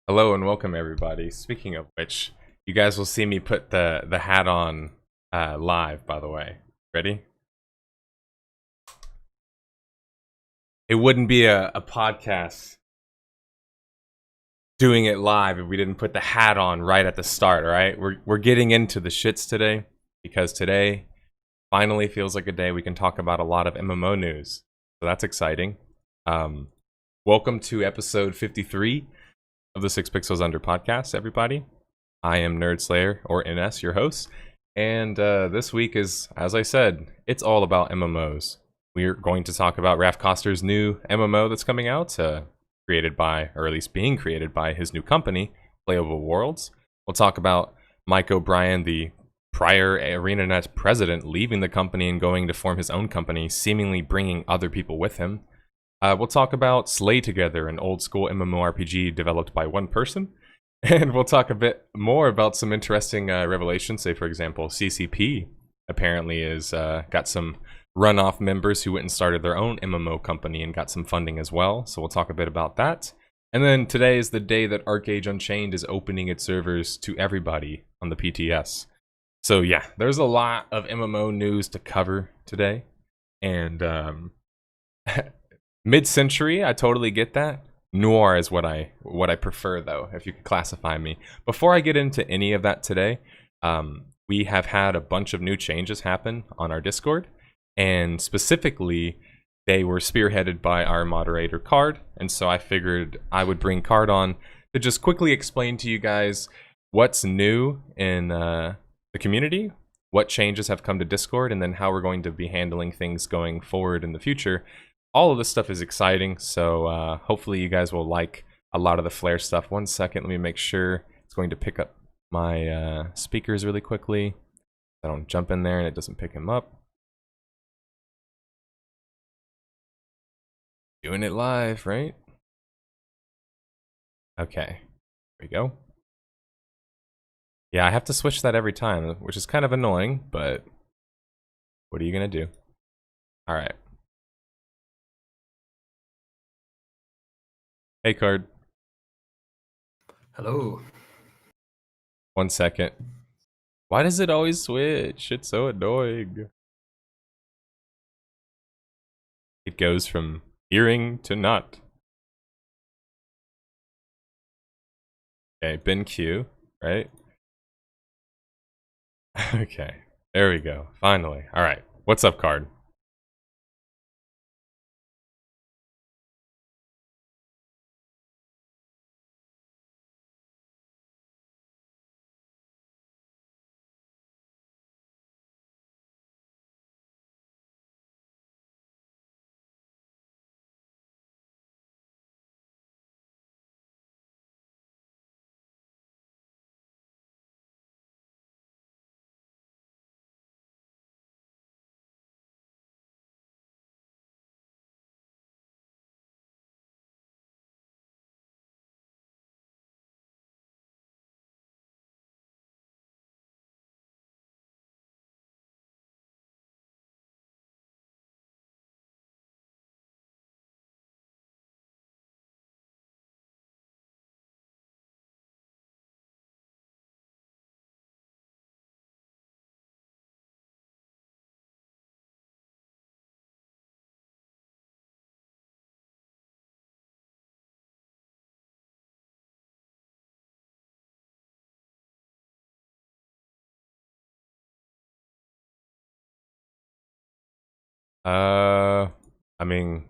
Hello and welcome everybody. Speaking of which, you guys will see me put the hat on live, by the way. Ready? It wouldn't be a podcast doing it live if we didn't put the hat on right at the start, alright? We're getting into the shits today because today finally feels like a day we can talk about a lot of MMO news. So that's exciting. Welcome to episode 53 of the 6 Pixels Under podcast, everybody. I am nerdSlayer, or N.S., your host, and this week is, as I said, it's all about MMOs. We're going to talk about Raph Koster's new MMO that's coming out, created by, or at least being created by, his new company, Playable Worlds. We'll talk about Mike O'Brien, the prior ArenaNet president, leaving the company and going to form his own company, seemingly bringing other people with him. We'll talk about Slay Together, an old-school MMORPG developed by one person. And we'll talk a bit more about some interesting revelations. Say, for example, CCP apparently is got some runoff members who went and started their own MMO company and got some funding as well. So we'll talk a bit about that. And then today is the day that ArcheAge Unchained is opening its servers to everybody on the PTS. So yeah, there's a lot of MMO news to cover today. And mid-century, I totally get that. Noir is what I prefer, though, if you could classify me. Before I get into any of that today, we have had a bunch of new changes happen on our Discord, and specifically, they were spearheaded by our moderator, Carde, and so I figured I would bring Carde on to just quickly explain to you guys what's new in the community, what changes have come to Discord, and then how we're going to be handling things going forward in the future. All of this stuff is exciting, so hopefully you guys will like a lot of the Flare stuff. 1 second, let me make sure it's going to pick up my speakers really quickly. I don't jump in there and it doesn't pick him up. Doing it live, right? Okay, there we go. Yeah, I have to switch that every time, which is kind of annoying, but what are you gonna do? All right. Hey, Carde. Hello. 1 second. Why does it always switch? It's so annoying. It goes from hearing to not. Okay, bin Q, right? Okay, there we go. Finally. All right. What's up, Carde? I mean,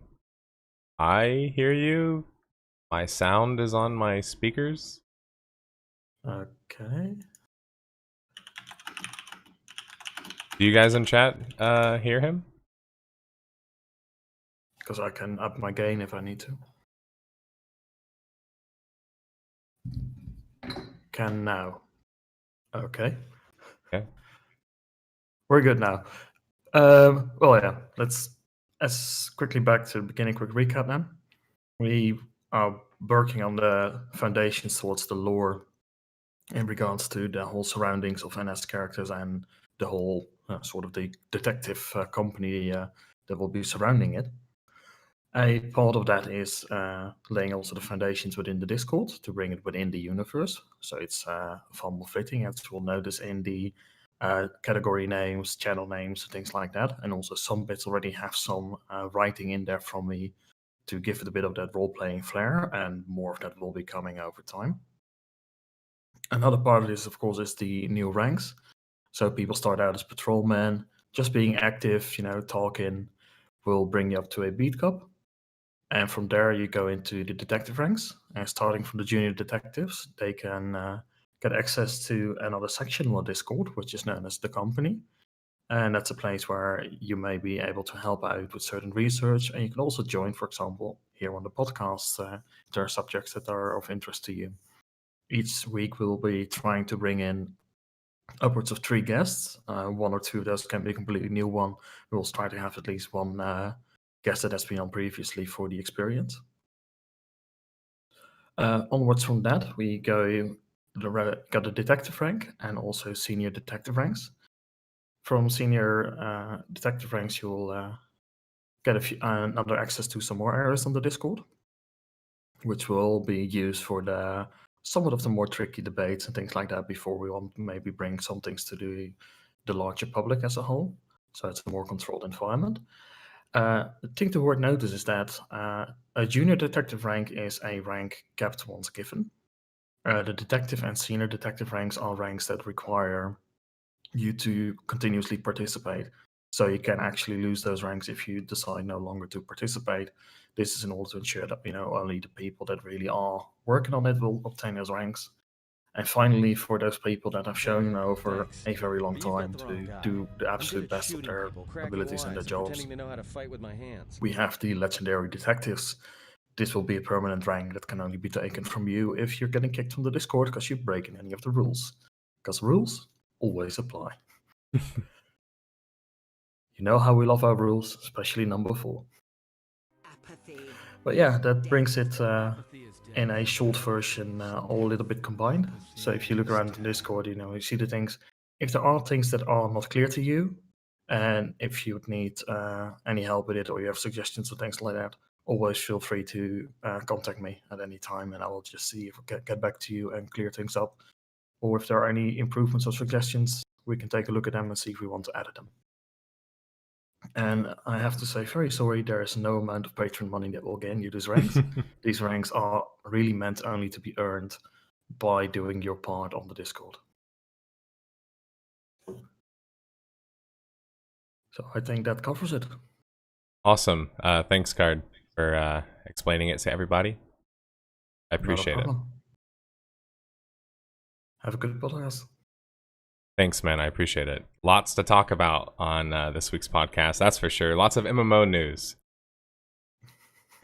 I hear you. My sound is on my speakers. Okay. Do you guys in chat hear him? Because I can up my gain if I need to. Can now. Okay. Okay. We're good now. Well, yeah. Let's quickly back to the beginning. Quick recap then. We are working on the foundations towards the lore in regards to the whole surroundings of NS characters and the whole sort of the detective company that will be surrounding it. A part of that is laying also the foundations within the Discord to bring it within the universe. So it's far more fitting, as we'll notice in the category names, channel names, things like that. And also some bits already have some writing in there from me to give it a bit of that role-playing flair, and more of that will be coming over time. Another part of this, of course, is the new ranks. So people start out as patrolmen, just being active, talking, will bring you up to a beat cup. And from there, you go into the detective ranks. And starting from the junior detectives, they can get access to another section on Discord, which is known as the company. And that's a place where you may be able to help out with certain research. And you can also join, for example, here on the podcast, if there are subjects that are of interest to you. Each week, we'll be trying to bring in upwards of 3 guests. 1 or 2 of those can be a completely new one. We'll try to have at least one guest that has been on previously for the experience. Onwards from that, we got the detective rank and also senior detective ranks. From senior detective ranks, you'll get another access to some more areas on the Discord, which will be used for somewhat of the more tricky debates and things like that before we want to maybe bring some things to the larger public as a whole. So it's a more controlled environment. The thing to worth notice is that a junior detective rank is a rank capped once given. The detective and senior detective ranks are ranks that require you to continuously participate. So you can actually lose those ranks if you decide no longer to participate. This is in order to ensure that only the people that really are working on it will obtain those ranks. And finally, for those people that have shown over a very long time to do the absolute best of their abilities and their jobs, we have the legendary detectives. This will be a permanent rank that can only be taken from you if you're getting kicked from the Discord because you're breaking any of the rules. Because rules always apply. You know how we love our rules, especially number 4. But yeah, that brings it in a short version, all a little bit combined. So if you look around in Discord, you see the things. If there are things that are not clear to you, and if you need any help with it, or you have suggestions or things like that, always feel free to contact me at any time, and I will just see if I can get back to you and clear things up. Or if there are any improvements or suggestions, we can take a look at them and see if we want to edit them. And I have to say, very sorry, there is no amount of Patreon money that will gain you these ranks. These ranks are really meant only to be earned by doing your part on the Discord. So I think that covers it. Awesome. Thanks, Carde, for explaining it to everybody. I appreciate it. Have a good podcast. Thanks, man. I appreciate it. Lots to talk about on this week's podcast, that's for sure. Lots of MMO news.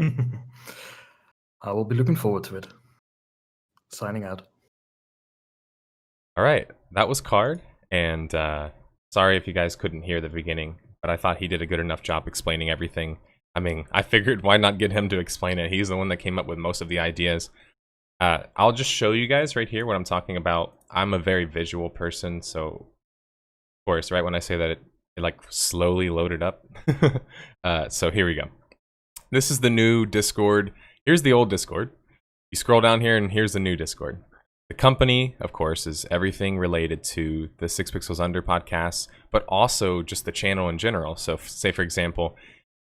I will be looking forward to it. Signing out. All right, that was Carde, and sorry if you guys couldn't hear the beginning, but I thought he did a good enough job explaining everything. I mean, I figured why not get him to explain it? He's the one that came up with most of the ideas. I'll just show you guys right here what I'm talking about. I'm a very visual person, so of course, right when I say that it like slowly loaded up. So here we go. This is the new Discord. Here's the old Discord. You scroll down here and here's the new Discord. The company, of course, is everything related to the 6 Pixels Under podcast, but also just the channel in general. So say, for example,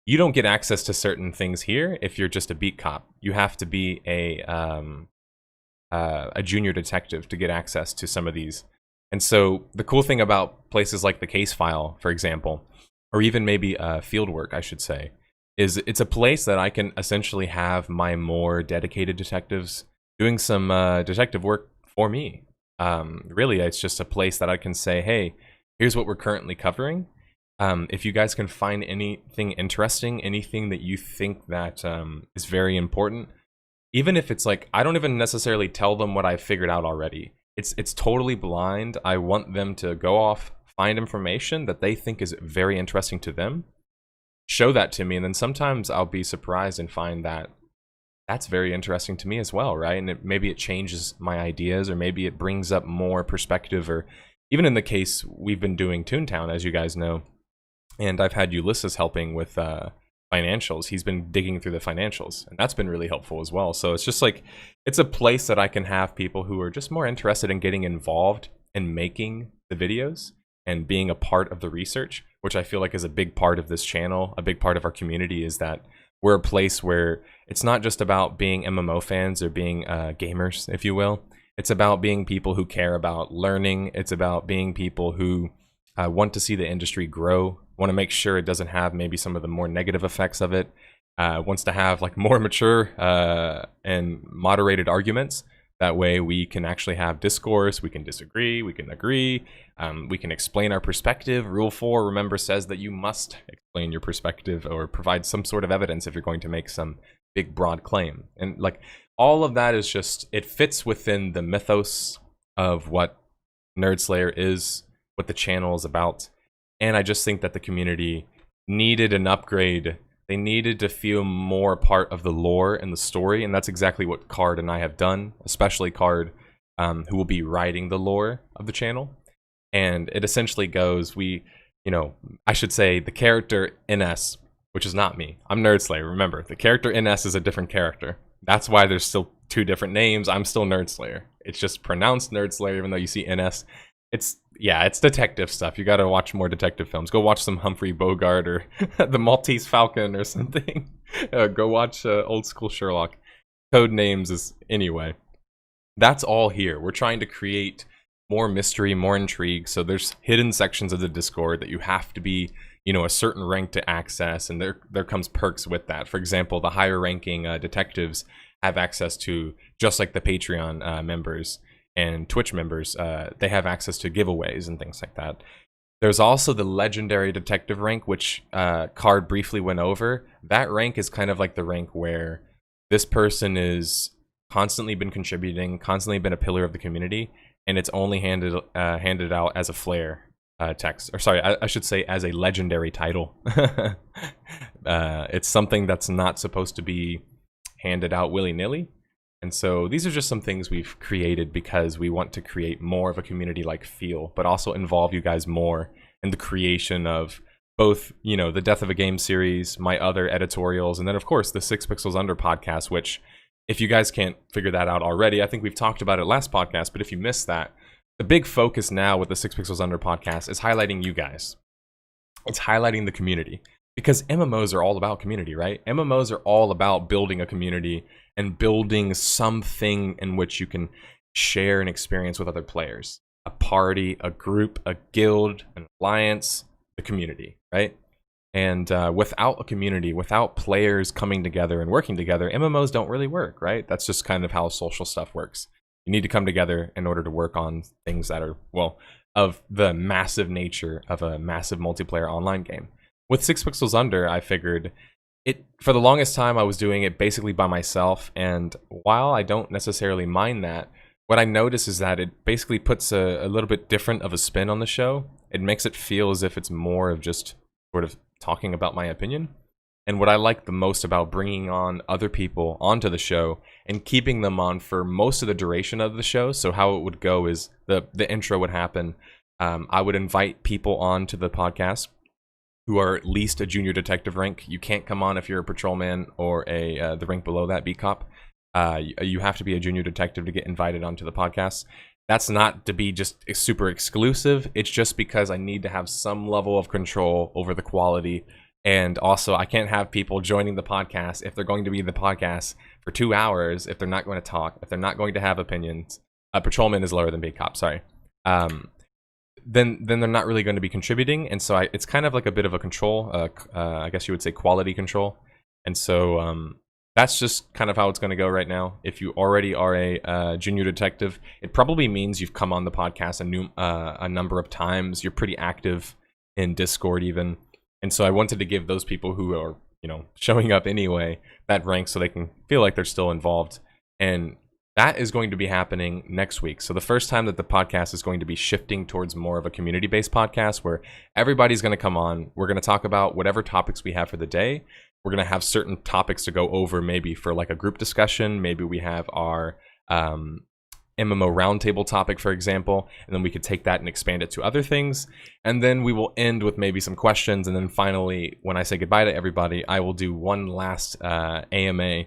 you don't get access to certain things here if you're just a beat cop. You have to be a junior detective to get access to some of these. And so the cool thing about places like the Case File, for example, or even maybe Fieldwork, I should say, is it's a place that I can essentially have my more dedicated detectives doing some detective work for me. Really, it's just a place that I can say, hey, here's what we're currently covering. If you guys can find anything interesting, anything that you think that is very important, even if it's like, I don't even necessarily tell them what I've figured out already. It's totally blind. I want them to go off, find information that they think is very interesting to them, show that to me, and then sometimes I'll be surprised and find that that's very interesting to me as well, right? And maybe it changes my ideas, or maybe it brings up more perspective, or even in the case we've been doing Toontown, as you guys know, and I've had Ulysses helping with financials. He's been digging through the financials, and that's been really helpful as well. So it's just like, it's a place that I can have people who are just more interested in getting involved in making the videos and being a part of the research, which I feel like is a big part of this channel. A big part of our community is that we're a place where it's not just about being MMO fans or being gamers, if you will. It's about being people who care about learning. It's about being people who want to see the industry grow, want to make sure it doesn't have maybe some of the more negative effects of it, wants to have like more mature and moderated arguments. That way we can actually have discourse, we can disagree, we can agree, we can explain our perspective. Rule 4, remember, says that you must explain your perspective or provide some sort of evidence if you're going to make some big broad claim. And like all of that is just, it fits within the mythos of what nerdSlayer is, what the channel is about. And I just think that the community needed an upgrade. They needed to feel more part of the lore and the story, and that's exactly what Carde and I have done, especially Carde, who will be writing the lore of the channel. And it essentially goes, I should say the character N.S, which is not me. I'm nerdSlayer, remember. The character N.S is a different character. That's why there's still 2 different names. I'm still nerdSlayer. It's just pronounced nerdSlayer, even though you see N.S. It's detective stuff. You gotta watch more detective films. Go watch some Humphrey Bogart or the Maltese Falcon or something. Go watch old school Sherlock. Code names is, anyway. That's all here. We're trying to create more mystery, more intrigue. So there's hidden sections of the Discord that you have to be, a certain rank to access, and there comes perks with that. For example, the higher ranking detectives have access to, just like the Patreon members and Twitch members, they have access to giveaways and things like that. There's also the legendary detective rank, which Carde briefly went over. That rank is kind of like the rank where this person is constantly been contributing, constantly been a pillar of the community, and it's only handed out as a flare text. Or sorry, I should say as a legendary title. It's something that's not supposed to be handed out willy-nilly. And so these are just some things we've created because we want to create more of a community-like feel, but also involve you guys more in the creation of both, the Death of a Game series, my other editorials, and then of course the 6 Pixels Under podcast, which if you guys can't figure that out already, I think we've talked about it last podcast, but if you missed that, the big focus now with the 6 Pixels Under podcast is highlighting you guys. It's highlighting the community. Because MMOs are all about community, right? MMOs are all about building a community and building something in which you can share an experience with other players. A party, a group, a guild, an alliance, the community, right? And without a community, without players coming together and working together, MMOs don't really work, right? That's just kind of how social stuff works. You need to come together in order to work on things that are, of the massive nature of a massive multiplayer online game. With 6 Pixels Under, I figured for the longest time I was doing it basically by myself, and while I don't necessarily mind that, what I notice is that it basically puts a little bit different of a spin on the show. It makes it feel as if it's more of just sort of talking about my opinion. And what I like the most about bringing on other people onto the show and keeping them on for most of the duration of the show, so how it would go is the intro would happen. I would invite people on to the podcast who are at least a junior detective rank. You can't come on if you're a patrolman or the rank below that, B cop. You have to be a junior detective to get invited onto the podcast. That's not to be just super exclusive. It's just because I need to have some level of control over the quality. And also, I can't have people joining the podcast if they're going to be in the podcast for 2 hours, if they're not going to talk, if they're not going to have opinions. Patrolman is lower than B cop, sorry. Then they're not really going to be contributing, and so it's kind of like a bit of a control, I guess you would say quality control. And so that's just kind of how it's going to go right now. If you already are a junior detective, it probably means you've come on the podcast a number of times. You're pretty active in Discord even, and so I wanted to give those people who are showing up anyway that rank so they can feel like they're still involved. And that is going to be happening next week. So the first time that the podcast is going to be shifting towards more of a community-based podcast where everybody's going to come on. We're going to talk about whatever topics we have for the day. We're going to have certain topics to go over maybe for like a group discussion. Maybe we have our MMO roundtable topic, for example, and then we could take that and expand it to other things. And then we will end with maybe some questions. And then finally, when I say goodbye to everybody, I will do one last AMA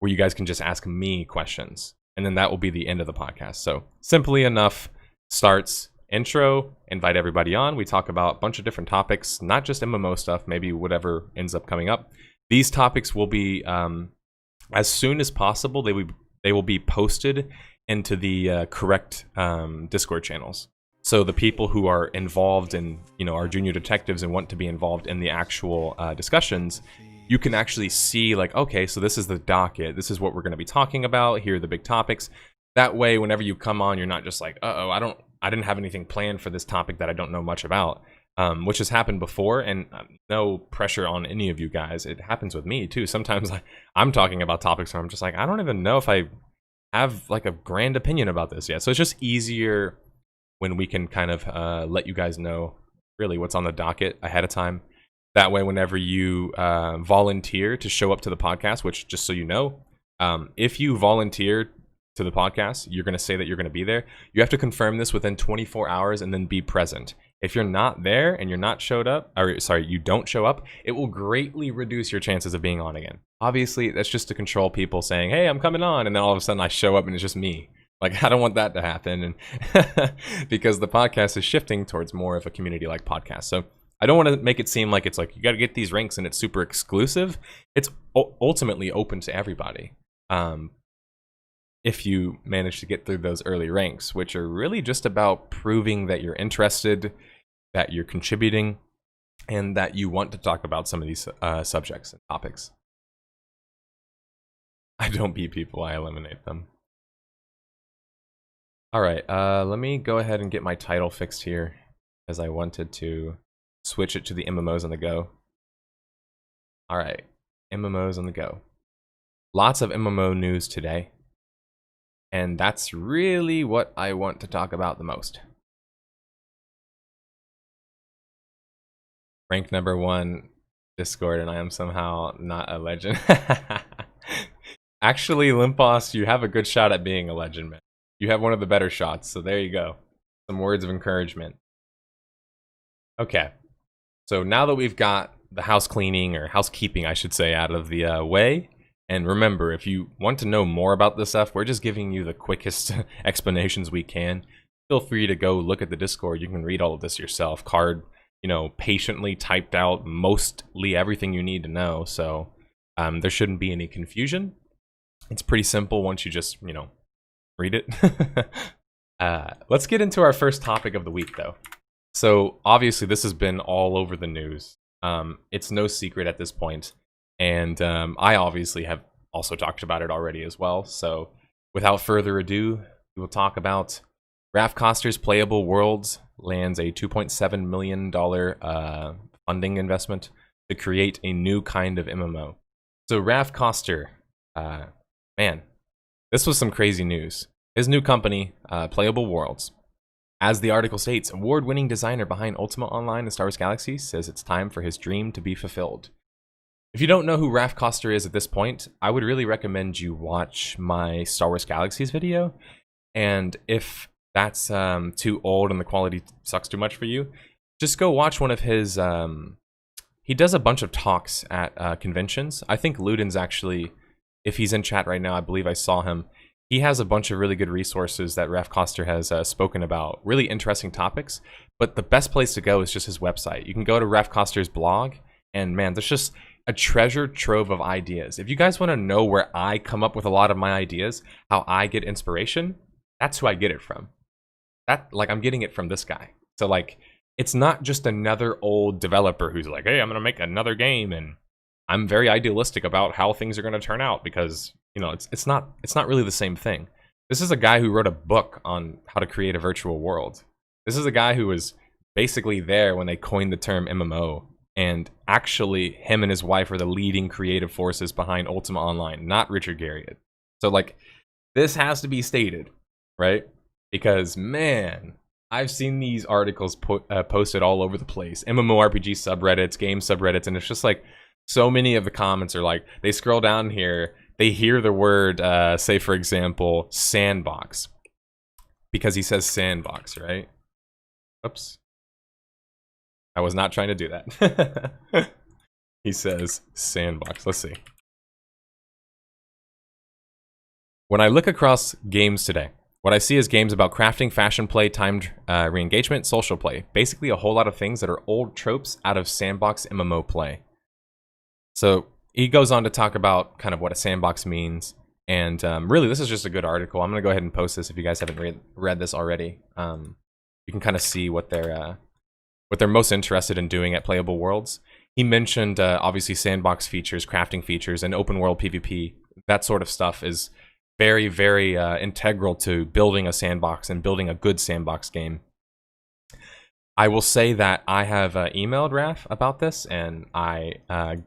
where you guys can just ask me questions. And then that will be the end of the podcast. So simply enough, starts, intro, invite everybody on. We talk about a bunch of different topics, not just MMO stuff, maybe whatever ends up coming up. These topics will be, as soon as possible, they will be posted into the correct Discord channels. So the people who are involved in, our junior detectives and want to be involved in the actual discussions, you can actually see like, okay, so this is the docket. This is what we're going to be talking about. Here are the big topics. That way, whenever you come on, you're not just like, uh-oh, I didn't have anything planned for this topic that I don't know much about, which has happened before, and no pressure on any of you guys. It happens with me too. Sometimes I'm talking about topics where I'm just like, I don't even know if I have like a grand opinion about this yet. So it's just easier when we can kind of let you guys know really what's on the docket ahead of time. That way, whenever you volunteer to show up to the podcast, which just so you know, if you volunteer to the podcast, you're going to say that you're going to be there. You have to confirm this within 24 hours and then be present. If you're not there and you're not showed up, or sorry, you don't show up, it will greatly reduce your chances of being on again. Obviously, that's just to control people saying, hey, I'm coming on, and then all of a sudden I show up and it's just me. Like, I don't want that to happen, and because the podcast is shifting towards more of a community-like podcast. So I don't want to make it seem like it's like you got to get these ranks and it's super exclusive. It's ultimately open to everybody. If you manage to get through those early ranks, which are really just about proving that you're interested, that you're contributing, and that you want to talk about some of these subjects and topics. I don't beat people, I eliminate them. All right, let me go ahead and get my title fixed here, as I wanted to switch it to the MMOs on the go. All right, MMOs on the go. Lots of MMO news today. And that's really what I want to talk about the most. Rank number 1, Discord, and I am somehow not a legend. Actually, Limpos, you have a good shot at being a legend, man. You have one of the better shots, so there you go. Some words of encouragement. Okay, so now that we've got the house cleaning, or housekeeping, I should say, out of the way, and remember, if you want to know more about this stuff, we're just giving you the quickest explanations we can. Feel free to go look at the Discord. You can read all of this yourself. Carde, patiently typed out mostly everything you need to know, so there shouldn't be any confusion. It's pretty simple once you just, read it. Let's get into our first topic of the week, though. So, obviously, this has been all over the news. It's no secret at this point. And I obviously have also talked about it already as well. So without further ado, we will talk about Raph Koster's Playable Worlds lands a $2.7 million funding investment to create a new kind of MMO. So Raph Koster, man, this was some crazy news. His new company, Playable Worlds, as the article states, award-winning designer behind Ultima Online and Star Wars Galaxy, says it's time for his dream to be fulfilled. If you don't know who Raph Koster is at this point, I would really recommend you watch my Star Wars Galaxies video. And if that's too old and the quality sucks too much for you, just go watch one of his... he does a bunch of talks at conventions. I think Luden's actually, if he's in chat right now, I believe I saw him. He has a bunch of really good resources that Raph Koster has spoken about, really interesting topics. But the best place to go is just his website. You can go to Raph Koster's blog, and man, there's just a treasure trove of ideas. If you guys want to know where I come up with a lot of my ideas, how I get inspiration, that's who I get it from. I'm getting it from this guy. So it's not just another old developer who's like, hey, I'm gonna make another game, and I'm very idealistic about how things are gonna turn out, because it's not really the same thing. This is a guy who wrote a book on how to create a virtual world. This is a guy who was basically there when they coined the term MMO. And actually, him and his wife are the leading creative forces behind Ultima Online, not Richard Garriott. So, this has to be stated, right? Because, man, I've seen these articles posted all over the place. MMORPG subreddits, game subreddits, and it's just so many of the comments are they scroll down here, they hear the word, say, for example, sandbox. because he says sandbox, right? Oops. I was not trying to do that. He says sandbox. Let's see. When I look across games today, what I see is games about crafting, fashion play, timed re-engagement, social play. Basically a whole lot of things that are old tropes out of sandbox MMO play. So he goes on to talk about kind of what a sandbox means. And really, this is just a good article. I'm going to go ahead and post this if you guys haven't read this already. You can kind of see what they're most interested in doing at Playable Worlds. He mentioned obviously sandbox features, crafting features, and open world PvP. That sort of stuff is very, very integral to building a sandbox and building a good sandbox game. I will say that I have emailed Raph about this, and I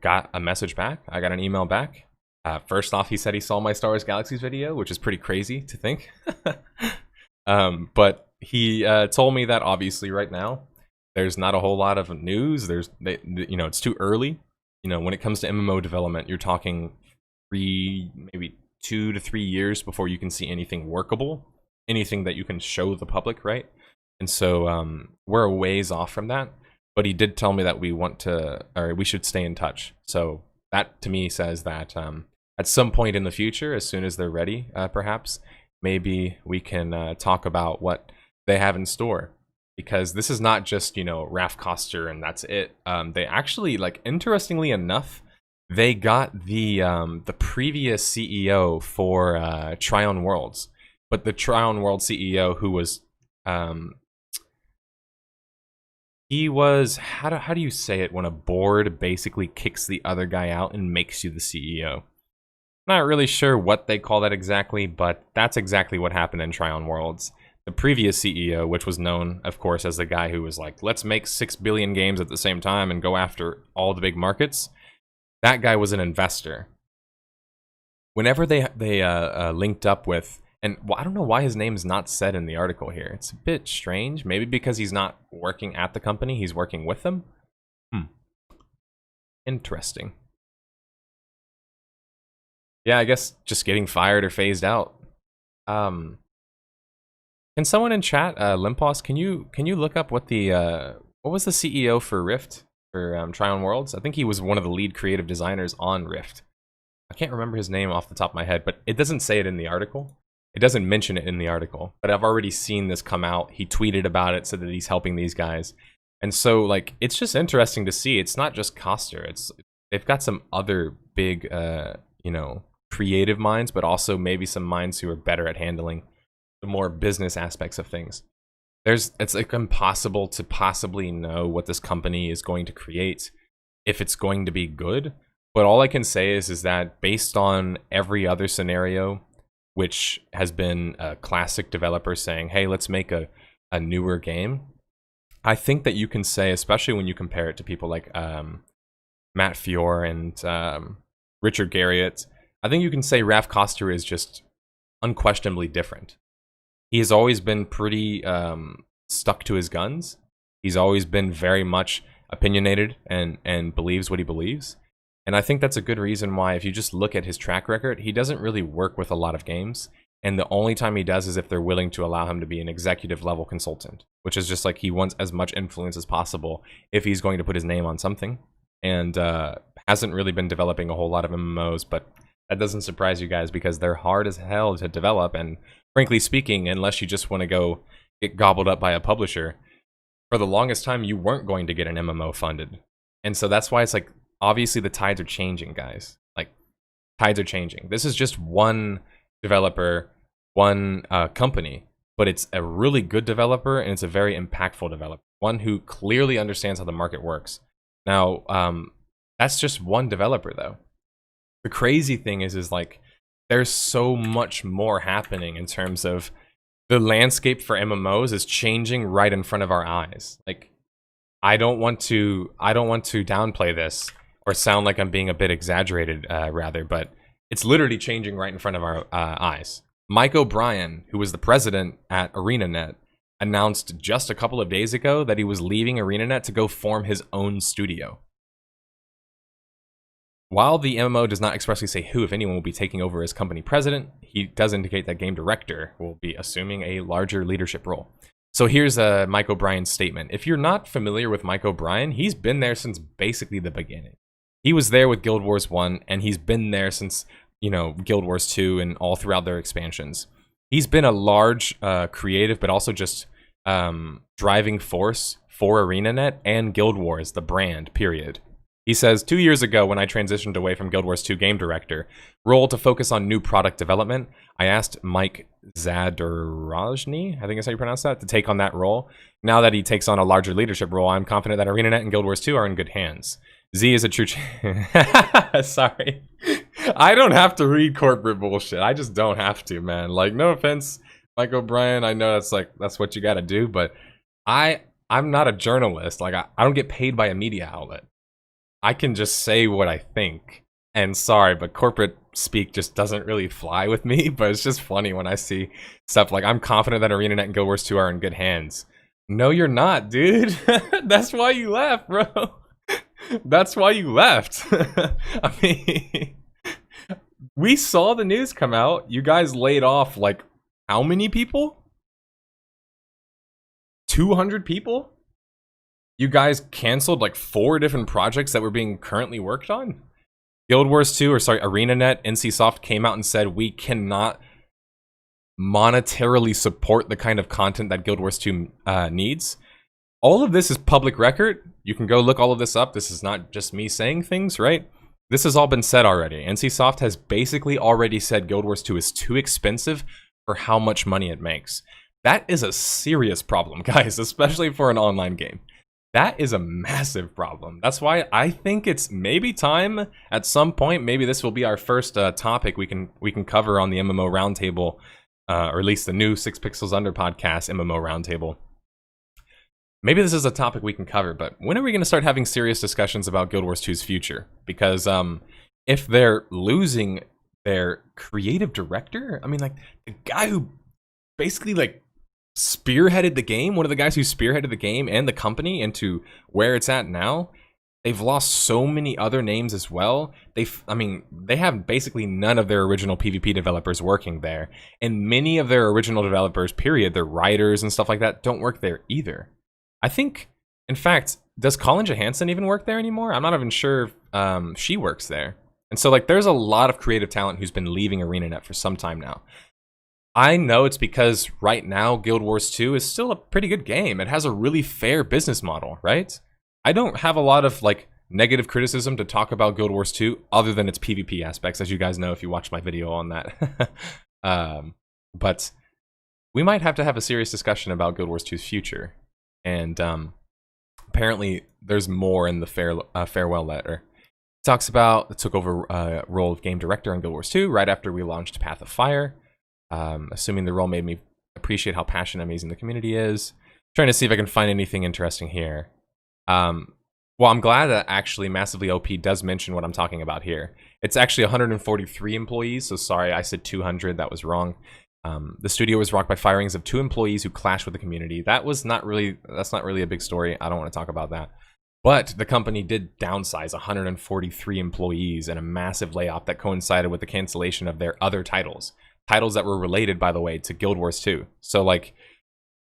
got a message back. I got an email back. First off, he said he saw my Star Wars Galaxies video, which is pretty crazy to think. But he told me that obviously right now, there's not a whole lot of news. It's too early. When it comes to MMO development, you're talking maybe 2 to 3 years before you can see anything workable, anything that you can show the public, right? And so we're a ways off from that. But he did tell me that we should stay in touch. So that to me says that at some point in the future, as soon as they're ready, perhaps, maybe we can talk about what they have in store. Because this is not just, Raph Koster and that's it. They actually, interestingly enough, they got the previous CEO for Tryon Worlds. But the Tryon World CEO who was... he was... How do you say it when a board basically kicks the other guy out and makes you the CEO? Not really sure what they call that exactly, but that's exactly what happened in Tryon Worlds. The previous CEO, which was known, of course, as the guy who was like, let's make 6 billion games at the same time and go after all the big markets, that guy was an investor. Whenever they linked up with, and I don't know why his name is not said in the article here. It's a bit strange. Maybe because he's not working at the company, he's working with them. Interesting. Yeah, I guess just getting fired or phased out. Can someone in chat, Limpos, can you look up what was the CEO for Rift for Tryon Worlds? I think he was one of the lead creative designers on Rift. I can't remember his name off the top of my head, but it doesn't say it in the article. It doesn't mention it in the article, but I've already seen this come out. He tweeted about it, said that he's helping these guys. And so, it's just interesting to see. It's not just Koster. They've got some other big, creative minds, but also maybe some minds who are better at handling the more business aspects of things. It's impossible to possibly know what this company is going to create, if it's going to be good. But all I can say is that based on every other scenario, which has been a classic developer saying, hey, let's make a newer game, I think that you can say, especially when you compare it to people like Matt Fior and Richard Garriott, I think you can say Raph Koster is just unquestionably different. He has always been pretty stuck to his guns. He's always been very much opinionated and believes what he believes. And I think that's a good reason why, if you just look at his track record, he doesn't really work with a lot of games. And the only time he does is if they're willing to allow him to be an executive level consultant, which is just like he wants as much influence as possible if he's going to put his name on something. And hasn't really been developing a whole lot of MMOs, but that doesn't surprise you guys because they're hard as hell to develop. And frankly speaking, unless you just want to go get gobbled up by a publisher, for the longest time you weren't going to get an MMO funded. And so that's why it's like, obviously the tides are changing, guys. Tides are changing. This is just one developer, one company, but it's a really good developer and it's a very impactful developer. One who clearly understands how the market works. Now, that's just one developer though. The crazy thing is there's so much more happening in terms of the landscape for MMOs is changing right in front of our eyes. I don't want to downplay this or sound like I'm being a bit exaggerated, rather, but it's literally changing right in front of our eyes. Mike O'Brien, who was the president at ArenaNet, announced just a couple of days ago that he was leaving ArenaNet to go form his own studio. While the MMO does not expressly say who, if anyone, will be taking over as company president, he does indicate that game director will be assuming a larger leadership role. So here's Mike O'Brien's statement. If you're not familiar with Mike O'Brien, he's been there since basically the beginning. He was there with Guild Wars 1, and he's been there since, you know, Guild Wars 2 and all throughout their expansions. He's been a large creative, but also just driving force for ArenaNet and Guild Wars, the brand, period. He says, 2 years ago, when I transitioned away from Guild Wars 2 game director role to focus on new product development, I asked Mike Zadorozhny, I think that's how you pronounce that, to take on that role. Now that he takes on a larger leadership role, I'm confident that ArenaNet and Guild Wars 2 are in good hands. Z is a true... Sorry. I don't have to read corporate bullshit. I just don't have to, man. Like, no offense, Mike O'Brien. I know that's what you gotta do, but I'm not a journalist. Like, I don't get paid by a media outlet. I can just say what I think. And sorry, but corporate speak just doesn't really fly with me. But it's just funny when I see stuff like, I'm confident that ArenaNet and Guild Wars 2 are in good hands. No, you're not, dude. That's why you left, bro. That's why you left. I mean, we saw the news come out. You guys laid off, like, how many people? 200 people? You guys canceled like 4 different projects that were being currently worked on. Guild Wars 2, or sorry, ArenaNet, NCSoft came out and said we cannot monetarily support the kind of content that Guild Wars 2 needs. All of this is public record. You can go look all of this up. This is not just me saying things, right? This has all been said already. NCSoft has basically already said Guild Wars 2 is too expensive for how much money it makes. That is a serious problem, guys, especially for an online game. That is a massive problem. That's why I think it's maybe time at some point. Maybe this will be our first topic we can cover on the MMO Roundtable, or at least the new 6 Pixels Under podcast MMO Roundtable. Maybe this is a topic we can cover, but when are we going to start having serious discussions about Guild Wars 2's future? Because if they're losing their creative director, I mean, like, the guy who basically, like, spearheaded the game, one of the guys who spearheaded the game and the company into where it's at now, they've lost so many other names as well. They have basically none of their original PvP developers working there, and many of their original developers, period, their writers and stuff like that, don't work there either. I think, in fact, does Colin Johansson even work there anymore? I'm not even sure if she works there. And so, like, there's a lot of creative talent who's been leaving ArenaNet for some time now. I know it's because right now Guild Wars 2 is still a pretty good game. It has a really fair business model, right? I don't have a lot of, like, negative criticism to talk about Guild Wars 2 other than its PvP aspects, as you guys know if you watched my video on that. But we might have to have a serious discussion about Guild Wars 2's future. And apparently there's more in the farewell letter. It talks about it took over role of game director on Guild Wars 2 right after we launched Path of Fire. Assuming the role made me appreciate how passionate and amazing the community is. Trying to see if I can find anything interesting here. Well, I'm glad that actually MassivelyOP does mention what I'm talking about here. It's actually 143 employees, so sorry, I said 200, that was wrong. The studio was rocked by firings of 2 employees who clashed with the community. That's not really a big story. I don't want to talk about that. But the company did downsize 143 employees in a massive layoff that coincided with the cancellation of their other titles. Titles that were related, by the way, to Guild Wars 2. So, like,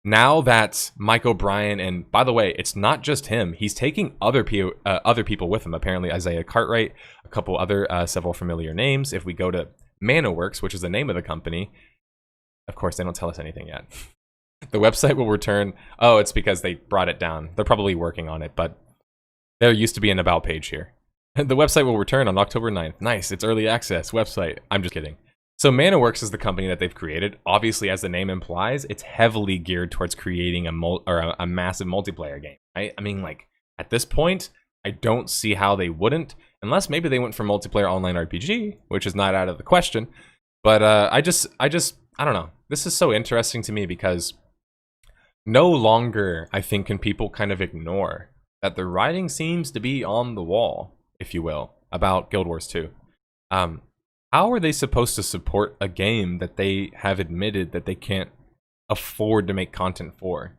now that Mike O'Brien, and by the way, it's not just him. He's taking other people with him. Apparently, Isaiah Cartwright, a couple other several familiar names. If we go to ManaWorks, which is the name of the company, of course, they don't tell us anything yet. The website will return. Oh, it's because they brought it down. They're probably working on it, but there used to be an about page here. The website will return on October 9th. Nice, it's early access website. I'm just kidding. So ManaWorks is the company that they've created. Obviously, as the name implies, it's heavily geared towards creating a massive multiplayer game. Right? I mean, like, at this point, I don't see how they wouldn't, unless maybe they went for multiplayer online RPG, which is not out of the question. But I don't know. This is so interesting to me because no longer, I think, can people kind of ignore that the writing seems to be on the wall, if you will, about Guild Wars 2. How are they supposed to support a game that they have admitted that they can't afford to make content for?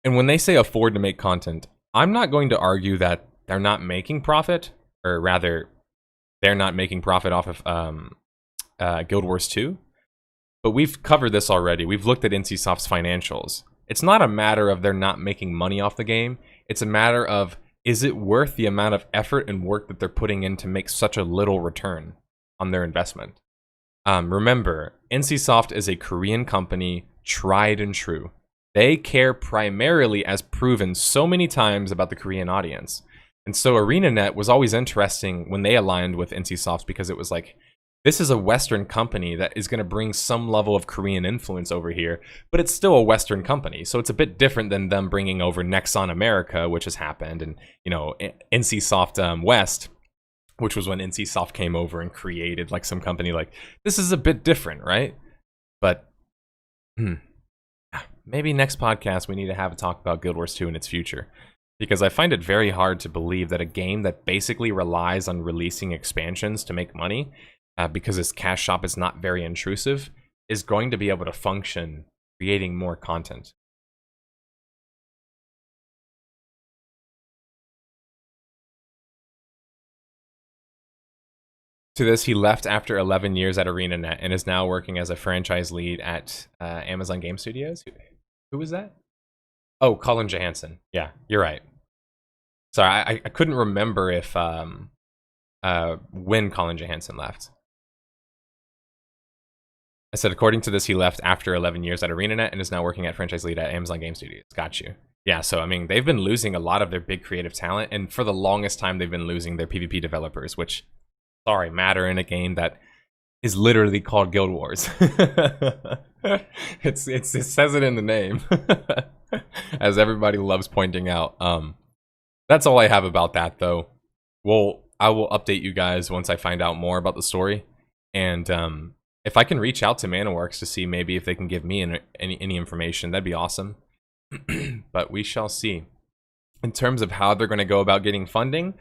And when they say afford to make content, I'm not going to argue that they're not making profit. or rather, they're not making profit off of Guild Wars 2. But we've covered this already. We've looked at NCSoft's financials. It's not a matter of they're not making money off the game. It's a matter of, is it worth the amount of effort and work that they're putting in to make such a little return on their investment? Remember, NCSoft is a Korean company, tried and true. They care primarily, as proven so many times, about the Korean audience. And so ArenaNet was always interesting when they aligned with NCSoft, because it was like, this is a Western company that is going to bring some level of Korean influence over here, but it's still a Western company. So it's a bit different than them bringing over Nexon America, which has happened, and, you know, NCSoft West, which was when NCSoft came over and created like some company. Like, this is a bit different, right? But maybe next podcast we need to have a talk about Guild Wars 2 and its future, because I find it very hard to believe that a game that basically relies on releasing expansions to make money, because its cash shop is not very intrusive, is going to be able to function creating more content. To this, he left after 11 years at ArenaNet and is now working as a franchise lead at Amazon Game Studios. Who was that? Oh, Colin Johansson. Yeah, you're right. Sorry, I couldn't remember if when Colin Johansson left. I said, according to this, he left after 11 years at ArenaNet and is now working at franchise lead at Amazon Game Studios. Got you. Yeah, so I mean, they've been losing a lot of their big creative talent, and for the longest time, they've been losing their PvP developers, which, sorry, matter in a game that is literally called Guild Wars. It says it in the name, as everybody loves pointing out. That's all I have about that, though. Well, I will update you guys once I find out more about the story, and if I can reach out to ManaWorks to see maybe if they can give me any information, that'd be awesome. But we shall see. In terms of how they're going to go about getting funding,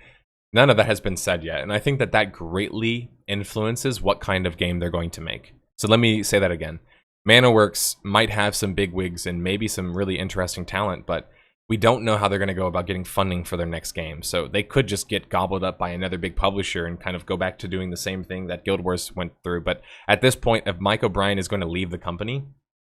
none of that has been said yet, and I think that that greatly influences what kind of game they're going to make. So let me say that again. ManaWorks might have some big wigs and maybe some really interesting talent, but we don't know how they're going to go about getting funding for their next game. So they could just get gobbled up by another big publisher and kind of go back to doing the same thing that Guild Wars went through. But at this point, if Mike O'Brien is going to leave the company,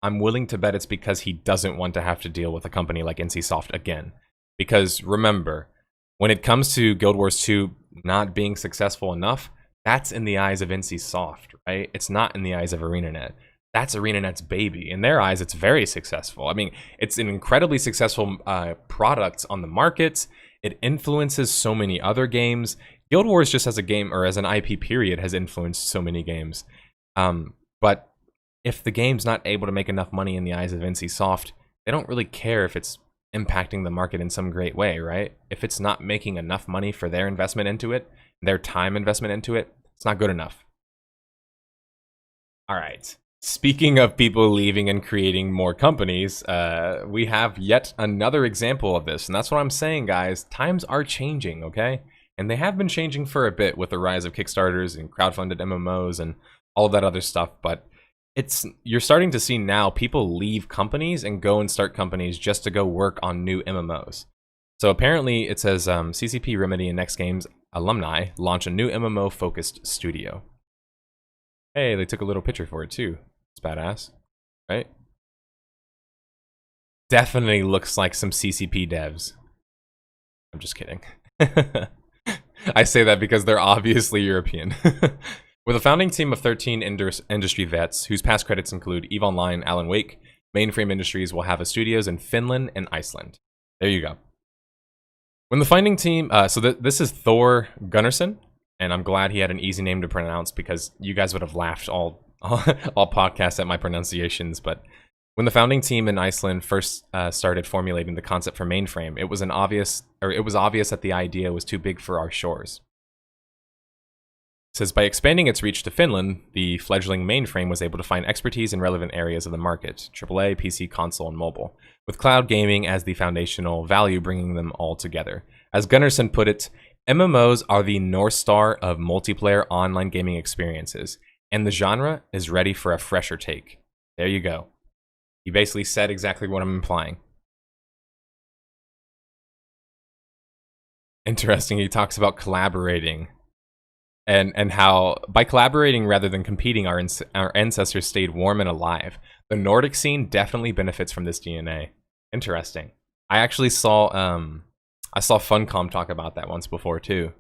I'm willing to bet it's because he doesn't want to have to deal with a company like NCSoft again. Because remember, when it comes to Guild Wars 2 not being successful enough, that's in the eyes of NCSoft, right? It's not in the eyes of ArenaNet. That's ArenaNet's baby. In their eyes, it's very successful. I mean, it's an incredibly successful product on the market. It influences so many other games. Guild Wars just as a game, or as an IP period, has influenced so many games. But if the game's not able to make enough money in the eyes of NCSoft, they don't really care if it's impacting the market in some great way, right? If it's not making enough money for their investment into it, their time investment into it, it's not good enough. All right. Speaking of people leaving and creating more companies, we have yet another example of this. And that's what I'm saying, guys. Times are changing, okay? And they have been changing for a bit with the rise of Kickstarters and crowdfunded MMOs and all that other stuff. But you're starting to see now people leave companies and go and start companies just to go work on new MMOs. So apparently it says CCP, Remedy, and Next Games alumni launch a new MMO-focused studio. Hey, they took a little picture for it too. It's badass, right? Definitely looks like some CCP devs. I'm just kidding. I say that because they're obviously European. With a founding team of 13 industry vets, whose past credits include EVE Online, Alan Wake, Mainframe Industries will have studios in Finland and Iceland. There you go. When the founding team, this is Thor Gunnarsson, and I'm glad he had an easy name to pronounce because you guys would have laughed all podcasts at my pronunciations. But when the founding team in Iceland first started formulating the concept for Mainframe, it was obvious that the idea was too big for our shores. It says, by expanding its reach to Finland, the fledgling Mainframe was able to find expertise in relevant areas of the market, AAA, PC, console, and mobile, with cloud gaming as the foundational value, bringing them all together. As Gunnarsson put it, MMOs are the North Star of multiplayer online gaming experiences, and the genre is ready for a fresher take. There you go. He basically said exactly what I'm implying. Interesting. He talks about collaborating and how by collaborating rather than competing, our ancestors stayed warm and alive. The Nordic scene definitely benefits from this DNA. Interesting. I actually saw Funcom talk about that once before too.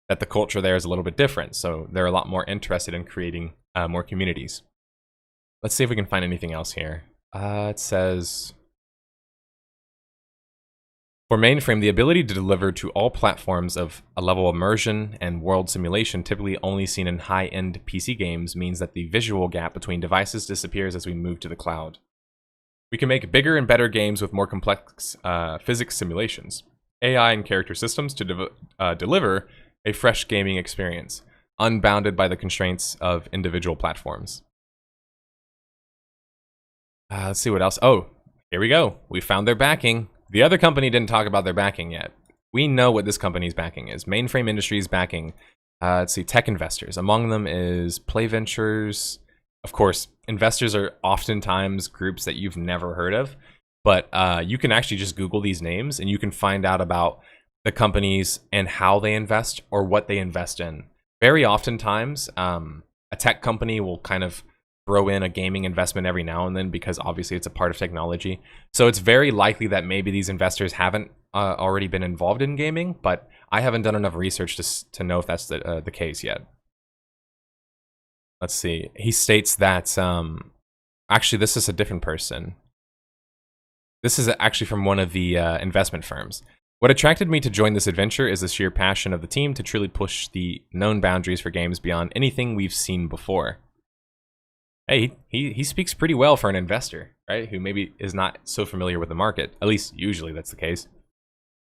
That the culture there is a little bit different, so they're a lot more interested in creating more communities. Let's see if we can find anything else here. It says, for Mainframe, the ability to deliver to all platforms of a level of immersion and world simulation typically only seen in high-end PC games means that the visual gap between devices disappears as we move to the cloud. We can make bigger and better games with more complex physics simulations, AI and character systems to deliver a fresh gaming experience, unbounded by the constraints of individual platforms. Let's see what else. Oh, here we go. We found their backing. The other company didn't talk about their backing yet. We know what this company's backing is. Mainframe Industries backing. Let's see, tech investors. Among them is Play Ventures. Of course, investors are oftentimes groups that you've never heard of, but you can actually just Google these names and you can find out about the companies and how they invest or what they invest in. Very oftentimes, a tech company will kind of throw in a gaming investment every now and then because obviously it's a part of technology. So it's very likely that maybe these investors haven't already been involved in gaming, but I haven't done enough research to know if that's the case yet. Let's see. He states that, actually this is a different person. This is actually from one of the investment firms. What attracted me to join this adventure is the sheer passion of the team to truly push the known boundaries for games beyond anything we've seen before. Hey, he speaks pretty well for an investor, right? Who maybe is not so familiar with the market. At least usually that's the case.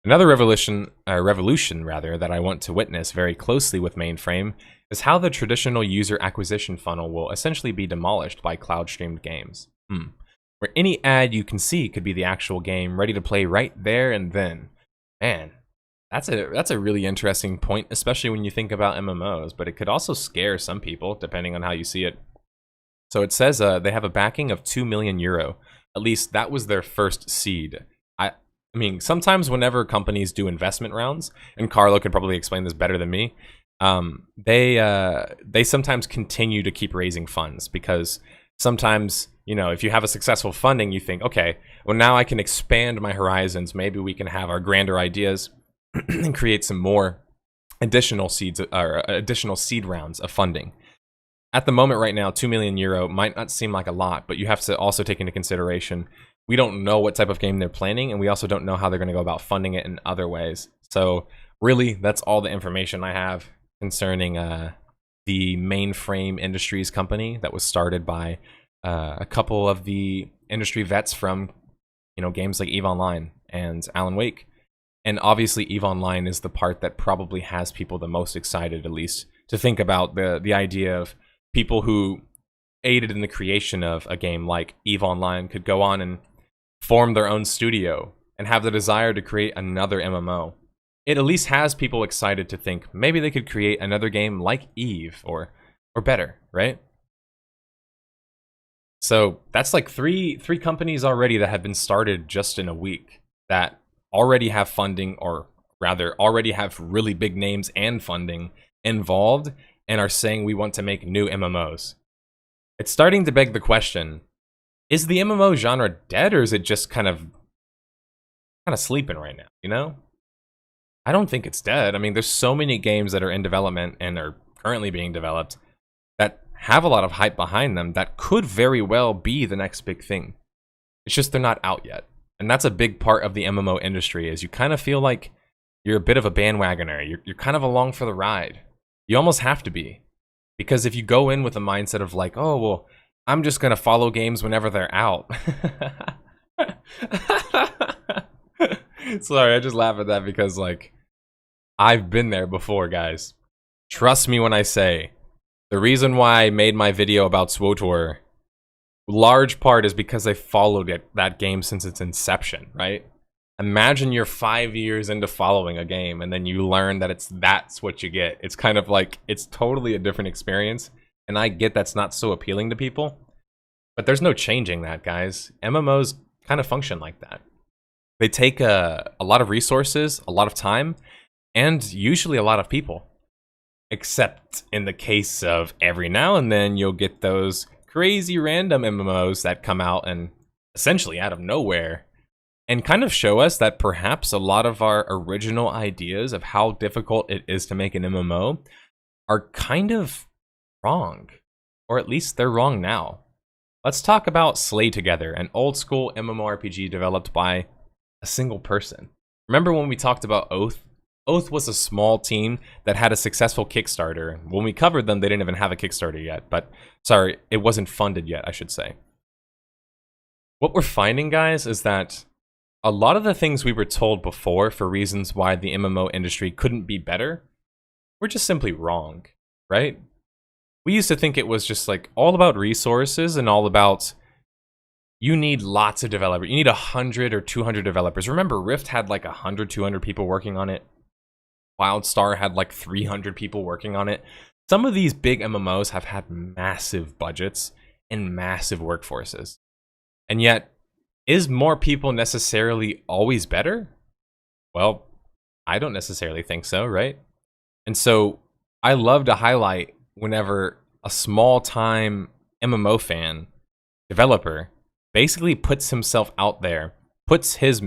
Another revolution rather, that I want to witness very closely with Mainframe is how the traditional user acquisition funnel will essentially be demolished by cloud-streamed games. Where any ad you can see could be the actual game ready to play right there and then. Man, that's a really interesting point, especially when you think about MMOs, but it could also scare some people depending on how you see it. So it says they have a backing of 2 million euro. At least that was their first seed. I mean, sometimes whenever companies do investment rounds, and Carlo could probably explain this better than me, they sometimes continue to keep raising funds because sometimes, you know, if you have a successful funding, you think, okay, well now I can expand my horizons. Maybe we can have our grander ideas and create some more additional seeds or additional seed rounds of funding. At the moment right now, 2 million euro might not seem like a lot, but you have to also take into consideration we don't know what type of game they're planning, and we also don't know how they're going to go about funding it in other ways. So really, that's all the information I have concerning the Mainframe Industries company that was started by a couple of the industry vets from, you know, games like EVE Online and Alan Wake. And obviously EVE Online is the part that probably has people the most excited, at least, to think about the idea of people who aided in the creation of a game like EVE Online could go on and form their own studio and have the desire to create another MMO. It at least has people excited to think maybe they could create another game like EVE or better, right? So that's like three companies already that have been started just in a week that already have funding, or rather already have really big names and funding involved and are saying we want to make new MMOs. It's starting to beg the question, is the MMO genre dead, or is it just kind of sleeping right now, you know? I don't think it's dead. I mean, there's so many games that are in development and are currently being developed that have a lot of hype behind them that could very well be the next big thing. It's just they're not out yet. And that's a big part of the MMO industry, is you kind of feel like you're a bit of a bandwagoner. You're kind of along for the ride. You almost have to be. Because if you go in with a mindset of like, oh, well, I'm just going to follow games whenever they're out. Sorry, I just laugh at that because, like, I've been there before, guys. Trust me when I say, the reason why I made my video about SWTOR, large part is because I followed that game since its inception, right? Imagine you're 5 years into following a game and then you learn that that's what you get. It's kind of like, it's totally a different experience. And I get that's not so appealing to people, but there's no changing that, guys. MMOs kind of function like that. They take a lot of resources, a lot of time, and usually a lot of people. Except in the case of every now and then you'll get those crazy random MMOs that come out and essentially out of nowhere and kind of show us that perhaps a lot of our original ideas of how difficult it is to make an MMO are kind of wrong, or at least they're wrong now. Let's talk about Slay Together, an old school MMORPG developed by a single person. Remember when we talked about Oath? Oath was a small team that had a successful Kickstarter. When we covered them, they didn't even have a Kickstarter yet, but sorry, it wasn't funded yet, I should say. What we're finding, guys, is that a lot of the things we were told before for reasons why the MMO industry couldn't be better were just simply wrong, right? We used to think it was just like all about resources and all about you need lots of developers. You need 100 or 200 developers. Remember, Rift had like 100, 200 people working on it. WildStar had like 300 people working on it. Some of these big MMOs have had massive budgets and massive workforces. And yet, is more people necessarily always better? Well, I don't necessarily think so, right? And so I love to highlight whenever a small-time MMO fan, developer, basically puts himself out there, puts his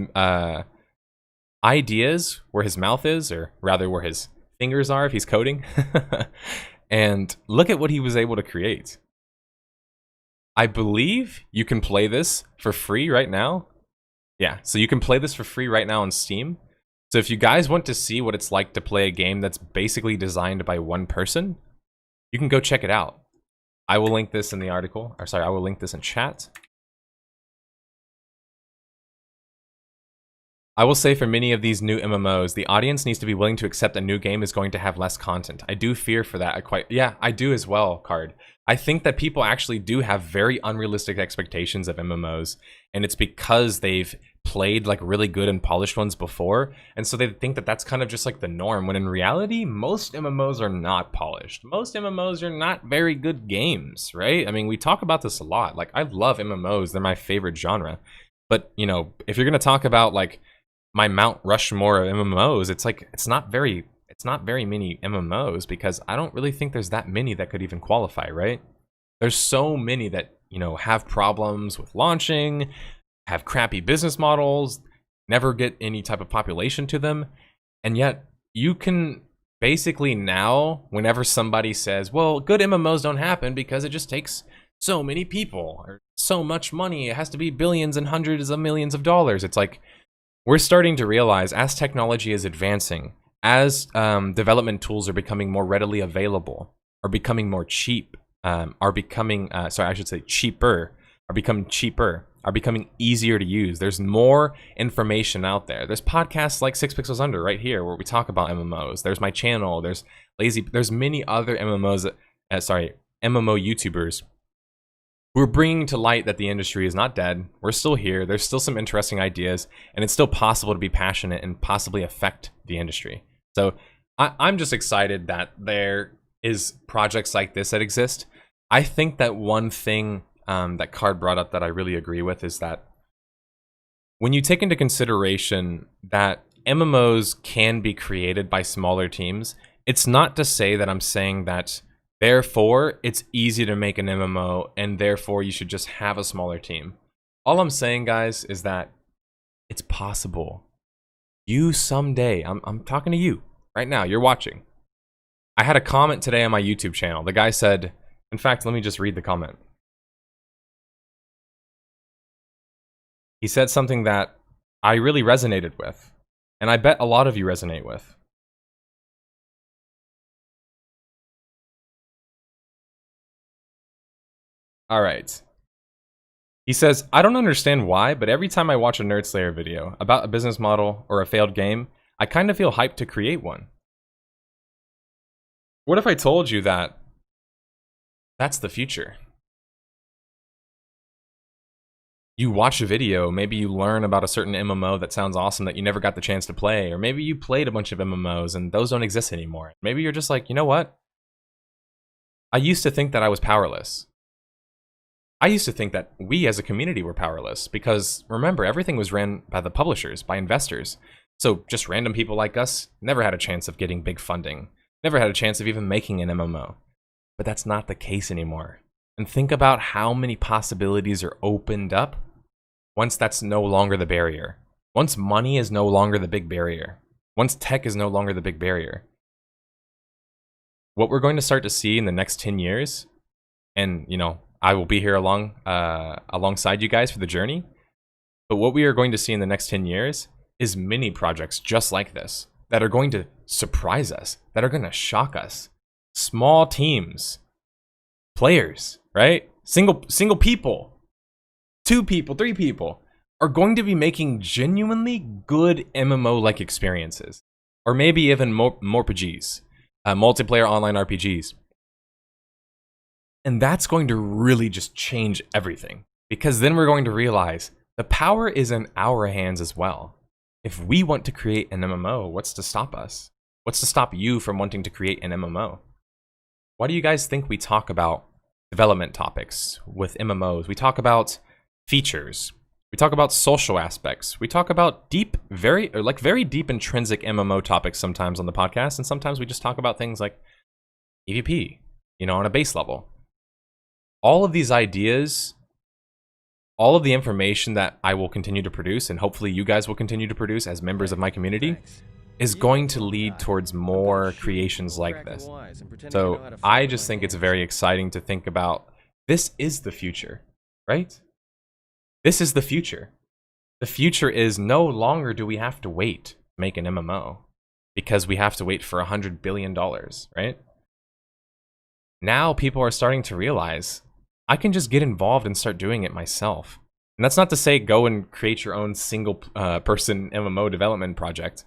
ideas where his mouth is, or rather where his fingers are if he's coding, and look at what he was able to create. I believe you can play this for free right now. Yeah, so you can play this for free right now on Steam. So if you guys want to see what it's like to play a game that's basically designed by one person, you can go check it out. I will link this in the article, or sorry, I will link this in chat. I will say for many of these new MMOs, the audience needs to be willing to accept a new game is going to have less content. I do fear for that. I do as well, Carde. I think that people actually do have very unrealistic expectations of MMOs, and it's because they've played like really good and polished ones before, and so they think that that's kind of just like the norm, when in reality, most MMOs are not polished. Most MMOs are not very good games, right? I mean, we talk about this a lot. Like, I love MMOs. They're my favorite genre. But, you know, if you're going to talk about like my Mount Rushmore of MMOs, it's like it's not very many MMOs, because I don't really think there's that many that could even qualify, right? There's so many that, you know, have problems with launching, have crappy business models, never get any type of population to them, and yet you can basically now, whenever somebody says, well, good MMOs don't happen because it just takes so many people or so much money, it has to be billions and hundreds of millions of dollars, it's like, we're starting to realize as technology is advancing, as development tools are becoming more readily available, are becoming more cheap, are becoming cheaper, are becoming easier to use. There's more information out there. There's podcasts like 6 Pixels Under right here where we talk about MMOs. There's my channel. There's many other MMO YouTubers. We're bringing to light that the industry is not dead. We're still here. There's still some interesting ideas, and it's still possible to be passionate and possibly affect the industry. So I'm just excited that there is projects like this that exist. I think that one thing that Carde brought up that I really agree with is that when you take into consideration that MMOs can be created by smaller teams, it's not to say that I'm saying that therefore it's easy to make an MMO and therefore you should just have a smaller team. All I'm saying, guys, is that it's possible. You someday, I'm talking to you right now, you're watching. I had a comment today on my YouTube channel. The guy said, in fact, let me just read the comment. He said something that I really resonated with, and I bet a lot of you resonate with. All right. He says, I don't understand why, but every time I watch a nerdSlayer video about a business model or a failed game, I kind of feel hyped to create one. What if I told you that that's the future? You watch a video, maybe you learn about a certain MMO that sounds awesome that you never got the chance to play, or maybe you played a bunch of MMOs and those don't exist anymore. Maybe you're just like, you know what? I used to think that I was powerless. I used to think that we as a community were powerless because, remember, everything was ran by the publishers, by investors. So just random people like us never had a chance of getting big funding, never had a chance of even making an MMO. But that's not the case anymore. And think about how many possibilities are opened up once that's no longer the barrier. Once money is no longer the big barrier. Once tech is no longer the big barrier. What we're going to start to see in the next 10 years, and you know, I will be here alongside you guys for the journey, but what we are going to see in the next 10 years is mini projects just like this that are going to surprise us, that are going to shock us. Small teams, players, right? Single people, 2 people, 3 people are going to be making genuinely good MMO-like experiences, or maybe even more RPGs, multiplayer online RPGs. And that's going to really just change everything, because then we're going to realize the power is in our hands as well. If we want to create an MMO, what's to stop us? What's to stop you from wanting to create an MMO? Why do you guys think we talk about development topics with MMOs? We talk about features. We talk about social aspects. We talk about deep, very deep intrinsic MMO topics sometimes on the podcast, and sometimes we just talk about things like PvP, you know, on a base level. All of these ideas, all of the information that I will continue to produce, and hopefully you guys will continue to produce as members of my community, is going to lead towards more creations like this. So I just think it's very exciting to think about, this is the future, right? This is the future. The future is no longer do we have to wait to make an MMO because we have to wait for $100 billion, right? Now people are starting to realize I can just get involved and start doing it myself. And that's not to say go and create your own single person MMO development project.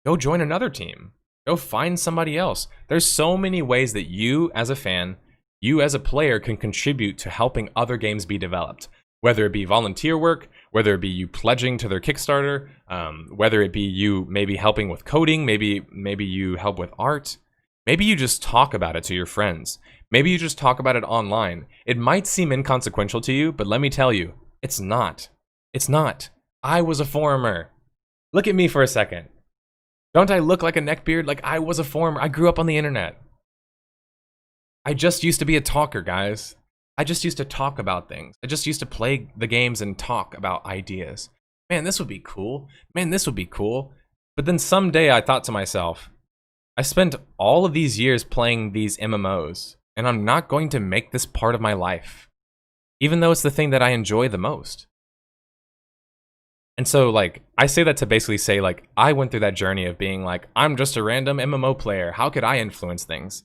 Go join another team. Go find somebody else. There's so many ways that you as a fan, you as a player can contribute to helping other games be developed. Whether it be volunteer work, whether it be you pledging to their Kickstarter, whether it be you maybe helping with coding, maybe you help with art. Maybe you just talk about it to your friends. Maybe you just talk about it online. It might seem inconsequential to you, but let me tell you, it's not. It's not. I was a forumer. Look at me for a second. Don't I look like a neckbeard? Like I was a forumer. I grew up on the internet. I just used to be a talker, guys. I just used to talk about things. I just used to play the games and talk about ideas. Man, this would be cool. Man, this would be cool. But then someday I thought to myself, I spent all of these years playing these MMOs, and I'm not going to make this part of my life, even though it's the thing that I enjoy the most. And so, like, I say that to basically say, like, I went through that journey of being like, I'm just a random MMO player. How could I influence things?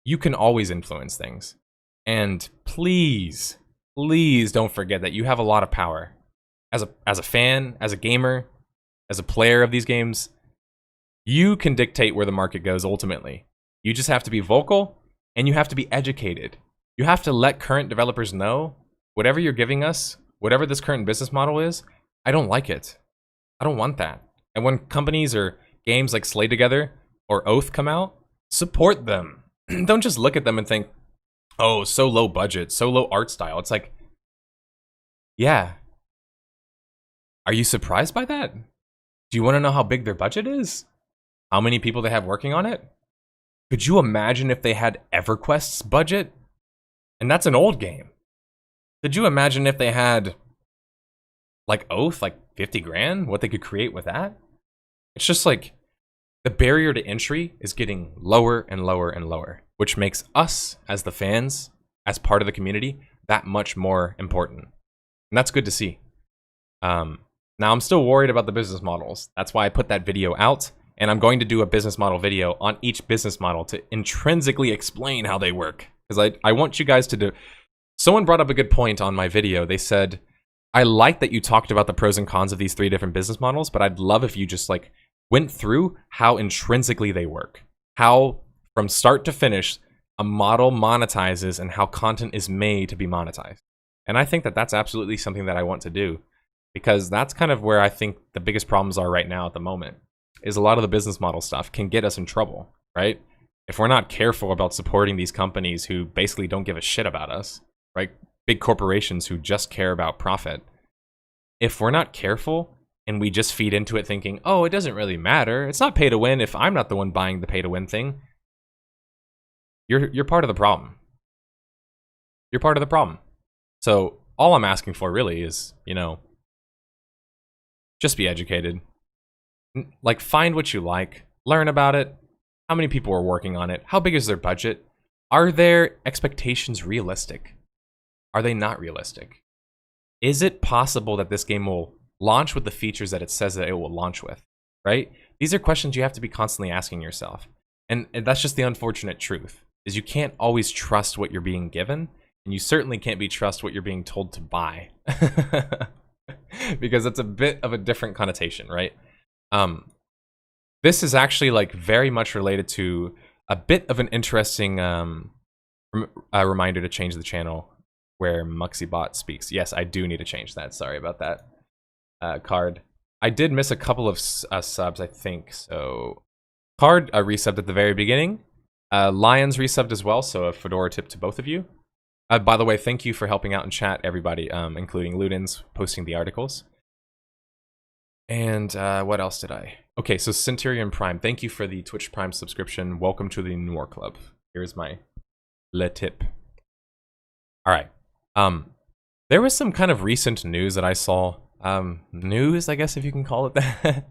You can always influence things. And please, please don't forget that you have a lot of power. As a fan, as a gamer, as a player of these games, you can dictate where the market goes ultimately. You just have to be vocal, and you have to be educated. You have to let current developers know, whatever you're giving us, whatever this current business model is, I don't like it. I don't want that. And when companies or games like Slay Together or Oath come out, support them. Don't just look at them and think, oh, so low budget, so low art style. It's like, yeah. Are you surprised by that? Do you want to know how big their budget is? How many people they have working on it? Could you imagine if they had EverQuest's budget? And that's an old game. Could you imagine if they had, like Oath, like 50 grand? What they could create with that? It's just like, the barrier to entry is getting lower and lower and lower, which makes us, as the fans, as part of the community, that much more important. And that's good to see. Now, I'm still worried about the business models. That's why I put that video out. And I'm going to do a business model video on each business model to intrinsically explain how they work. Because I want you guys to do... Someone brought up a good point on my video. They said, I like that you talked about the pros and cons of these 3 different business models, but I'd love if you just like went through how intrinsically they work. How, from start to finish, a model monetizes and how content is made to be monetized. And I think that that's absolutely something that I want to do. Because that's kind of where I think the biggest problems are right now at the moment. Is a lot of the business model stuff can get us in trouble, right? If we're not careful about supporting these companies who basically don't give a shit about us, right? Big corporations who just care about profit. If we're not careful, and we just feed into it thinking, oh, it doesn't really matter. It's not pay to win if I'm not the one buying the pay to win thing. You're part of the problem. You're part of the problem. So all I'm asking for really is, you know, just be educated. Like, find what you like, learn about it. How many people are working on it? How big is their budget? Are their expectations realistic? Are they not realistic? Is it possible that this game will launch with the features that it says that it will launch with, right? These are questions you have to be constantly asking yourself. And that's just the unfortunate truth, is you can't always trust what you're being given, and you certainly can't trust what you're being told to buy. Because it's a bit of a different connotation, right? This is actually like very much related to a bit of an interesting reminder to change the channel where Muxybot speaks. Yes, I do need to change that. Sorry about that. Carde. I did miss a couple of subs, I think. So Carde resubbed at the very beginning. Lions resubbed as well, so a fedora tip to both of you. By the way, thank you for helping out in chat, everybody, including Ludens, posting the articles. And what else did I? Okay, so Centurion Prime, thank you for the Twitch Prime subscription. Welcome to the Noir Club. Here's my le tip. All right. There was some kind of recent news that I saw. News, I guess, if you can call it that.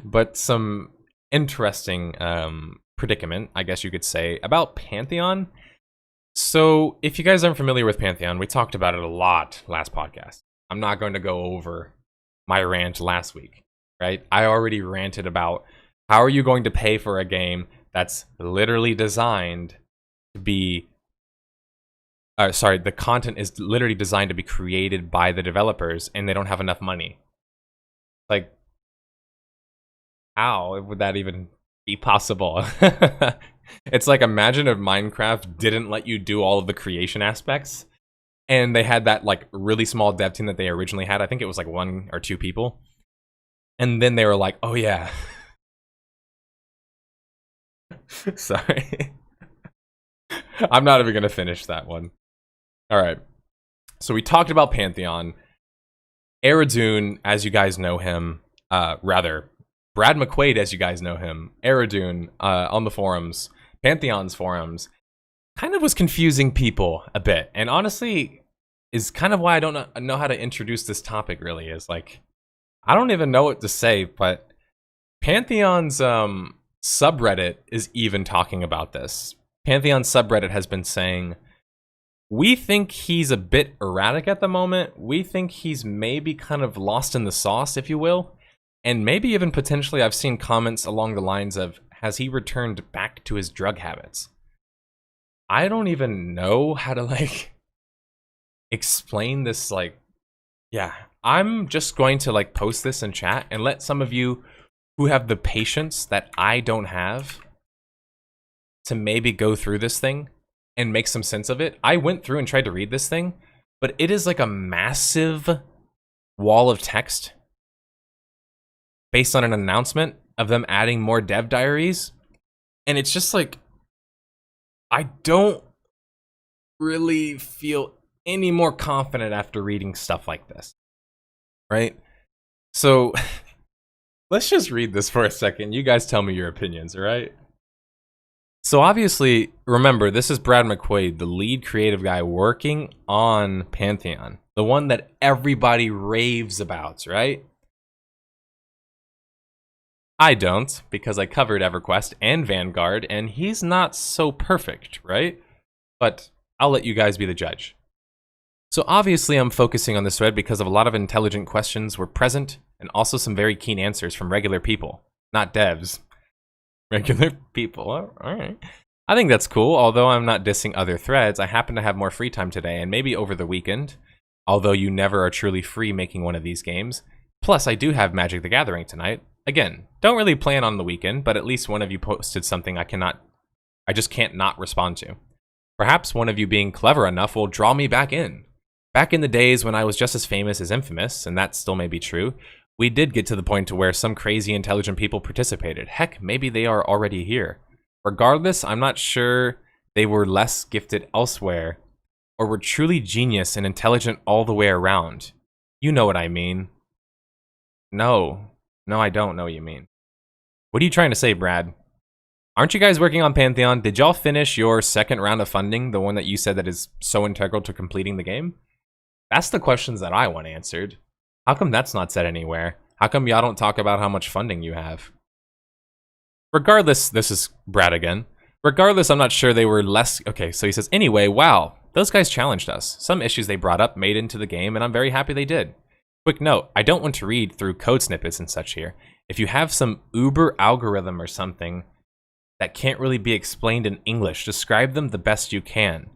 But some interesting predicament, I guess you could say, about Pantheon. So if you guys aren't familiar with Pantheon, we talked about it a lot last podcast. I'm not going to go over my rant last week, right? I already ranted about how are you going to pay for a game that's literally designed to be the content is literally designed to be created by the developers and they don't have enough money. Like, how would that even be possible? It's like, imagine if Minecraft didn't let you do all of the creation aspects and they had that like really small dev team that they originally had. I think it was like 1 or 2 people. And then they were like, oh yeah. Sorry. I'm not even going to finish that one. All right. So we talked about Pantheon. Eridune, as you guys know him, rather, Brad McQuaid, as you guys know him, Eridune on the forums, Pantheon's forums, kind of was confusing people a bit. And honestly, is kind of why I don't know how to introduce this topic, really. Is like, I don't even know what to say, but Pantheon's subreddit is even talking about this. Pantheon subreddit has been saying, we think he's a bit erratic at the moment. We think he's maybe kind of lost in the sauce, if you will. And maybe even potentially I've seen comments along the lines of, has he returned back to his drug habits? I don't even know how to like explain this. Like, yeah, I'm just going to like post this in chat and let some of you who have the patience that I don't have to maybe go through this thing and make some sense of it. I went through and tried to read this thing, but it is like a massive wall of text based on an announcement of them adding more dev diaries. And it's just like, I don't really feel any more confident after reading stuff like this, right? So let's just read this for a second. You guys tell me your opinions, all right? So obviously, remember, this is Brad McQuaid, the lead creative guy working on Pantheon, the one that everybody raves about, right? I don't, because I covered EverQuest and Vanguard, and he's not so perfect, right? But I'll let you guys be the judge. So obviously I'm focusing on this thread because of a lot of intelligent questions were present, and also some very keen answers from regular people, not devs. Regular people, all right. I think that's cool, although I'm not dissing other threads. I happen to have more free time today, and maybe over the weekend, although you never are truly free making one of these games. Plus, I do have Magic the Gathering tonight. Again, don't really plan on the weekend, but at least one of you posted something I just can't not respond to. Perhaps one of you being clever enough will draw me back in. Back in the days when I was just as famous as infamous, and that still may be true, we did get to the point to where some crazy intelligent people participated. Heck, maybe they are already here. Regardless, I'm not sure they were less gifted elsewhere, or were truly genius and intelligent all the way around. You know what I mean. No. No, I don't know what you mean. What are you trying to say, Brad? Aren't you guys working on Pantheon? Did y'all finish your second round of funding, the one that you said that is so integral to completing the game? That's the questions that I want answered. How come that's not said anywhere? How come y'all don't talk about how much funding you have? Regardless, this is Brad again. Regardless, I'm not sure they were less... Okay, so he says, anyway, wow, those guys challenged us. Some issues they brought up made into the game, and I'm very happy they did. Quick note, I don't want to read through code snippets and such here. If you have some uber algorithm or something that can't really be explained in English, describe them the best you can.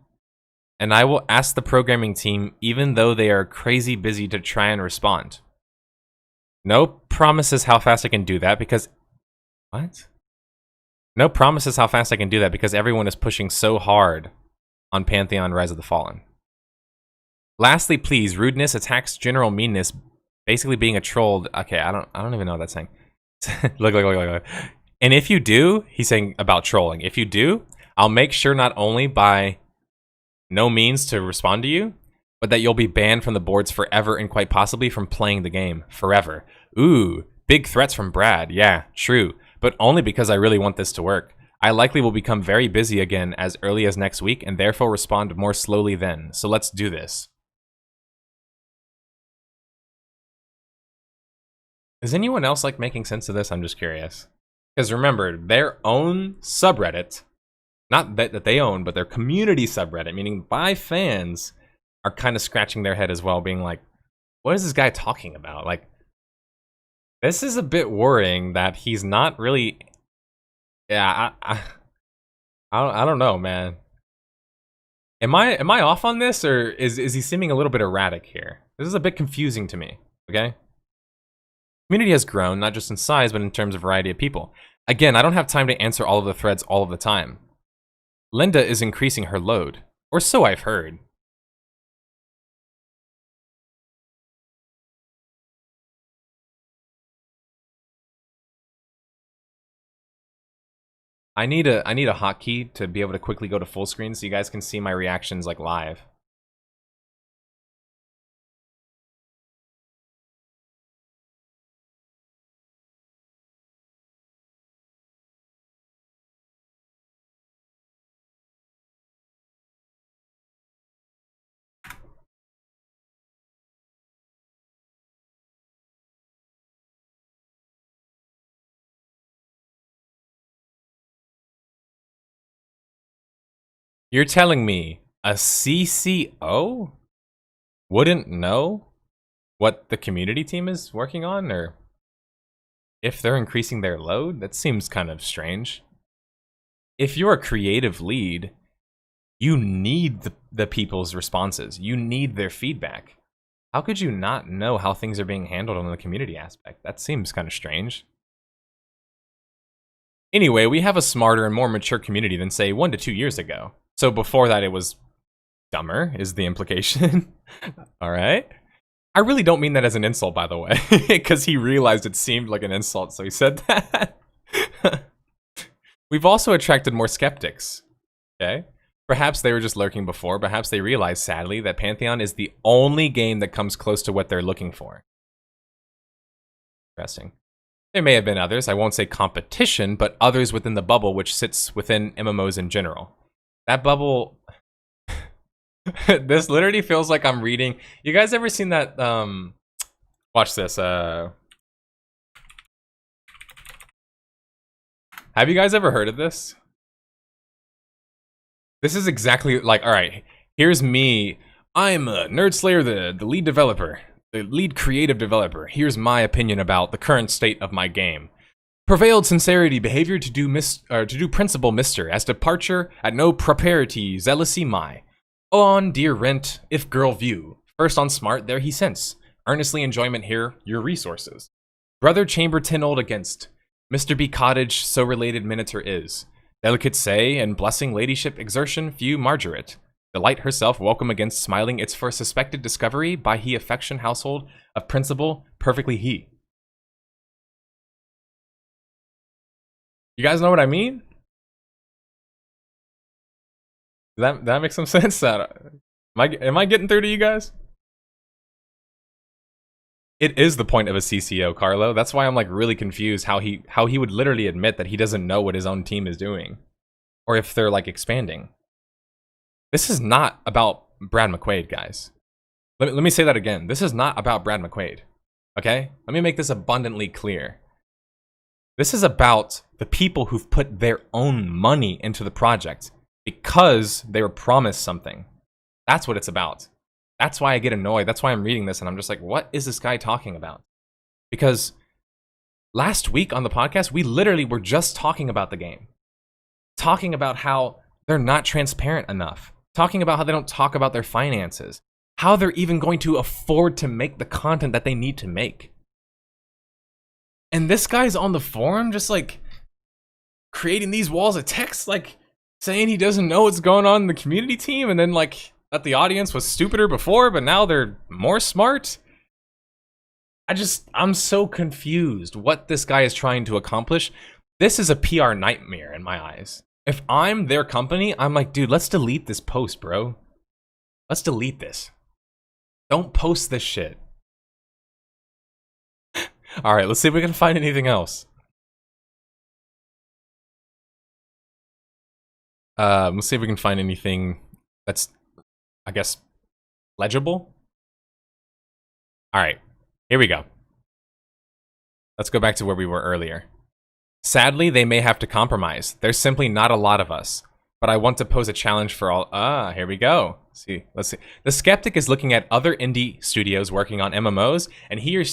And I will ask the programming team, even though they are crazy busy, to try and respond. No promises how fast I can do that because... What? No promises how fast I can do that because everyone is pushing so hard on Pantheon Rise of the Fallen. Lastly, please, rudeness attacks general meanness, basically being a troll. Okay, I don't even know what that's saying. look. And if you do, he's saying about trolling. If you do, I'll make sure not only by no means to respond to you, but that you'll be banned from the boards forever and quite possibly from playing the game forever. Ooh, big threats from Brad. Yeah, true. But only because I really want this to work. I likely will become very busy again as early as next week and therefore respond more slowly then. So let's do this. Is anyone else like making sense of this? I'm just curious. Because remember, their own subreddit, not that they own, but their community subreddit, meaning by fans, are kind of scratching their head as well, being like, what is this guy talking about? Like, this is a bit worrying that he's not really... Yeah, I don't know, man. Am I off on this, or is he seeming a little bit erratic here? This is a bit confusing to me, okay? Community has grown, not just in size, but in terms of variety of people. Again, I don't have time to answer all of the threads all of the time. Linda is increasing her load, or so I've heard. I need a hotkey to be able to quickly go to full screen so you guys can see my reactions like live. You're telling me a CCO wouldn't know what the community team is working on, or if they're increasing their load? That seems kind of strange. If you're a creative lead, you need the people's responses. You need their feedback. How could you not know how things are being handled on the community aspect? That seems kind of strange. Anyway, we have a smarter and more mature community than, say, 1 to 2 years ago. So before that, it was dumber, is the implication. All right. I really don't mean that as an insult, by the way, because he realized it seemed like an insult, so he said that. We've also attracted more skeptics. Okay. Perhaps they were just lurking before. Perhaps they realized, sadly, that Pantheon is the only game that comes close to what they're looking for. Interesting. There may have been others. I won't say competition, but others within the bubble, which sits within MMOs in general. That bubble... This literally feels like I'm reading... You guys ever seen that... Watch this. Have you guys ever heard of this? This is exactly like... Alright, here's me. I'm nerdSlayer, the lead developer. The lead creative developer. Here's my opinion about the current state of my game. Prevailed sincerity, behavior to do principle mister, as departure at no propriety, zealousy my. On dear rent, if girl view, first on smart, there he sense. Earnestly enjoyment here, your resources. Brother chamber 10 old against. Mr. B cottage, so related minotaur is. Delicate say, and blessing ladyship exertion, few margaret. Delight herself welcome against smiling its for suspected discovery by he affection household of principle perfectly he. You guys know what I mean? Does that make some sense? Am I getting through to you guys? It is the point of a CCO, Carlo. That's why I'm like really confused how he would literally admit that he doesn't know what his own team is doing, or if they're like expanding. This is not about Brad McQuaid, guys. Let me say that again. This is not about Brad McQuaid. Okay? Let me make this abundantly clear. This is about the people who've put their own money into the project because they were promised something. That's what it's about. That's why I get annoyed. That's why I'm reading this and I'm just like, what is this guy talking about? Because last week on the podcast, we literally were just talking about the game. Talking about how they're not transparent enough. Talking about how they don't talk about their finances. How they're even going to afford to make the content that they need to make. And this guy's on the forum just like creating these walls of text, like saying he doesn't know what's going on in the community team, and then like that the audience was stupider before, but now they're more smart. I'm so confused what this guy is trying to accomplish. This is a PR nightmare in my eyes. If I'm their company, I'm like, dude, let's delete this post, bro. Let's delete this. Don't post this shit. All right, let's see if we can find anything else. Let's see if we can find anything that's, I guess, legible. All right, here we go. Let's go back to where we were earlier. Sadly, they may have to compromise. There's simply not a lot of us. But I want to pose a challenge for all. Here we go. Let's see. The skeptic is looking at other indie studios working on MMOs, and he or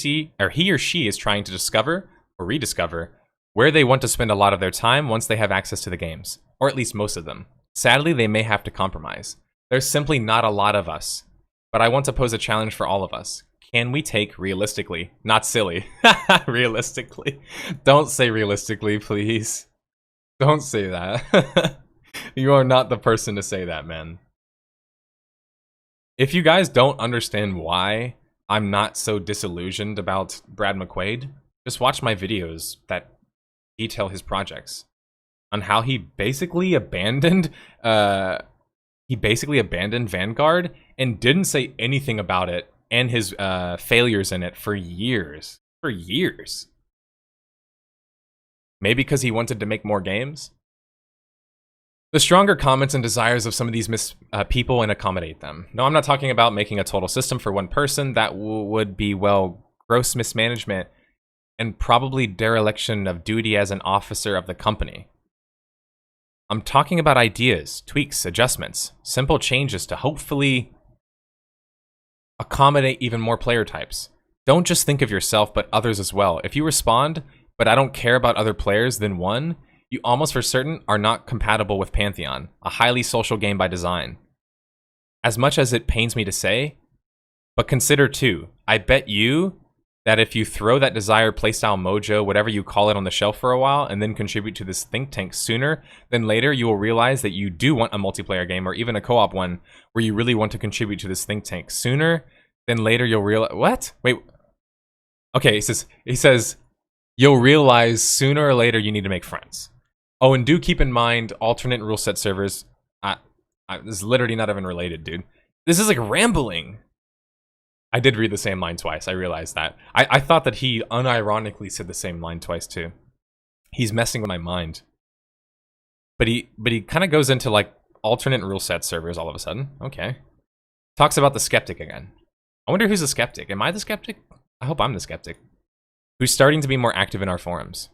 she is trying to discover or rediscover where they want to spend a lot of their time once they have access to the games, or at least most of them. Sadly, they may have to compromise. There's simply not a lot of us. But I want to pose a challenge for all of us. Can we take realistically, not silly, realistically? Don't say realistically, please. Don't say that. You are not the person to say that, man. If you guys don't understand why I'm not so disillusioned about Brad McQuaid, just watch my videos that detail his projects on how he basically abandoned Vanguard and didn't say anything about it and his failures in it for years. Maybe because he wanted to make more games. The stronger comments and desires of some of these people and accommodate them. No, I'm not talking about making a total system for one person. That would be, well, gross mismanagement and probably dereliction of duty as an officer of the company. I'm talking about ideas, tweaks, adjustments, simple changes to hopefully accommodate even more player types. Don't just think of yourself, but others as well. If you respond, but I don't care about other players, then one, you almost for certain are not compatible with Pantheon, a highly social game by design. As much as it pains me to say, but consider too, I bet you that if you throw that desire, playstyle, mojo, whatever you call it on the shelf for a while, and then contribute to this think tank sooner than later, you will realize that you do want a multiplayer game or even a co-op one where you really want to contribute to this think tank. Sooner than later, you'll realize, what? Wait. Okay, he says, you'll realize sooner or later you need to make friends. Oh, and do keep in mind alternate rule set servers. This is literally not even related, dude. This is like rambling. I did read the same line twice. I realized that. I thought that he unironically said the same line twice too. He's messing with my mind. But he kind of goes into like alternate rule set servers all of a sudden. Okay. Talks about the skeptic again. I wonder who's the skeptic. Am I the skeptic? I hope I'm the skeptic. Who's starting to be more active in our forums.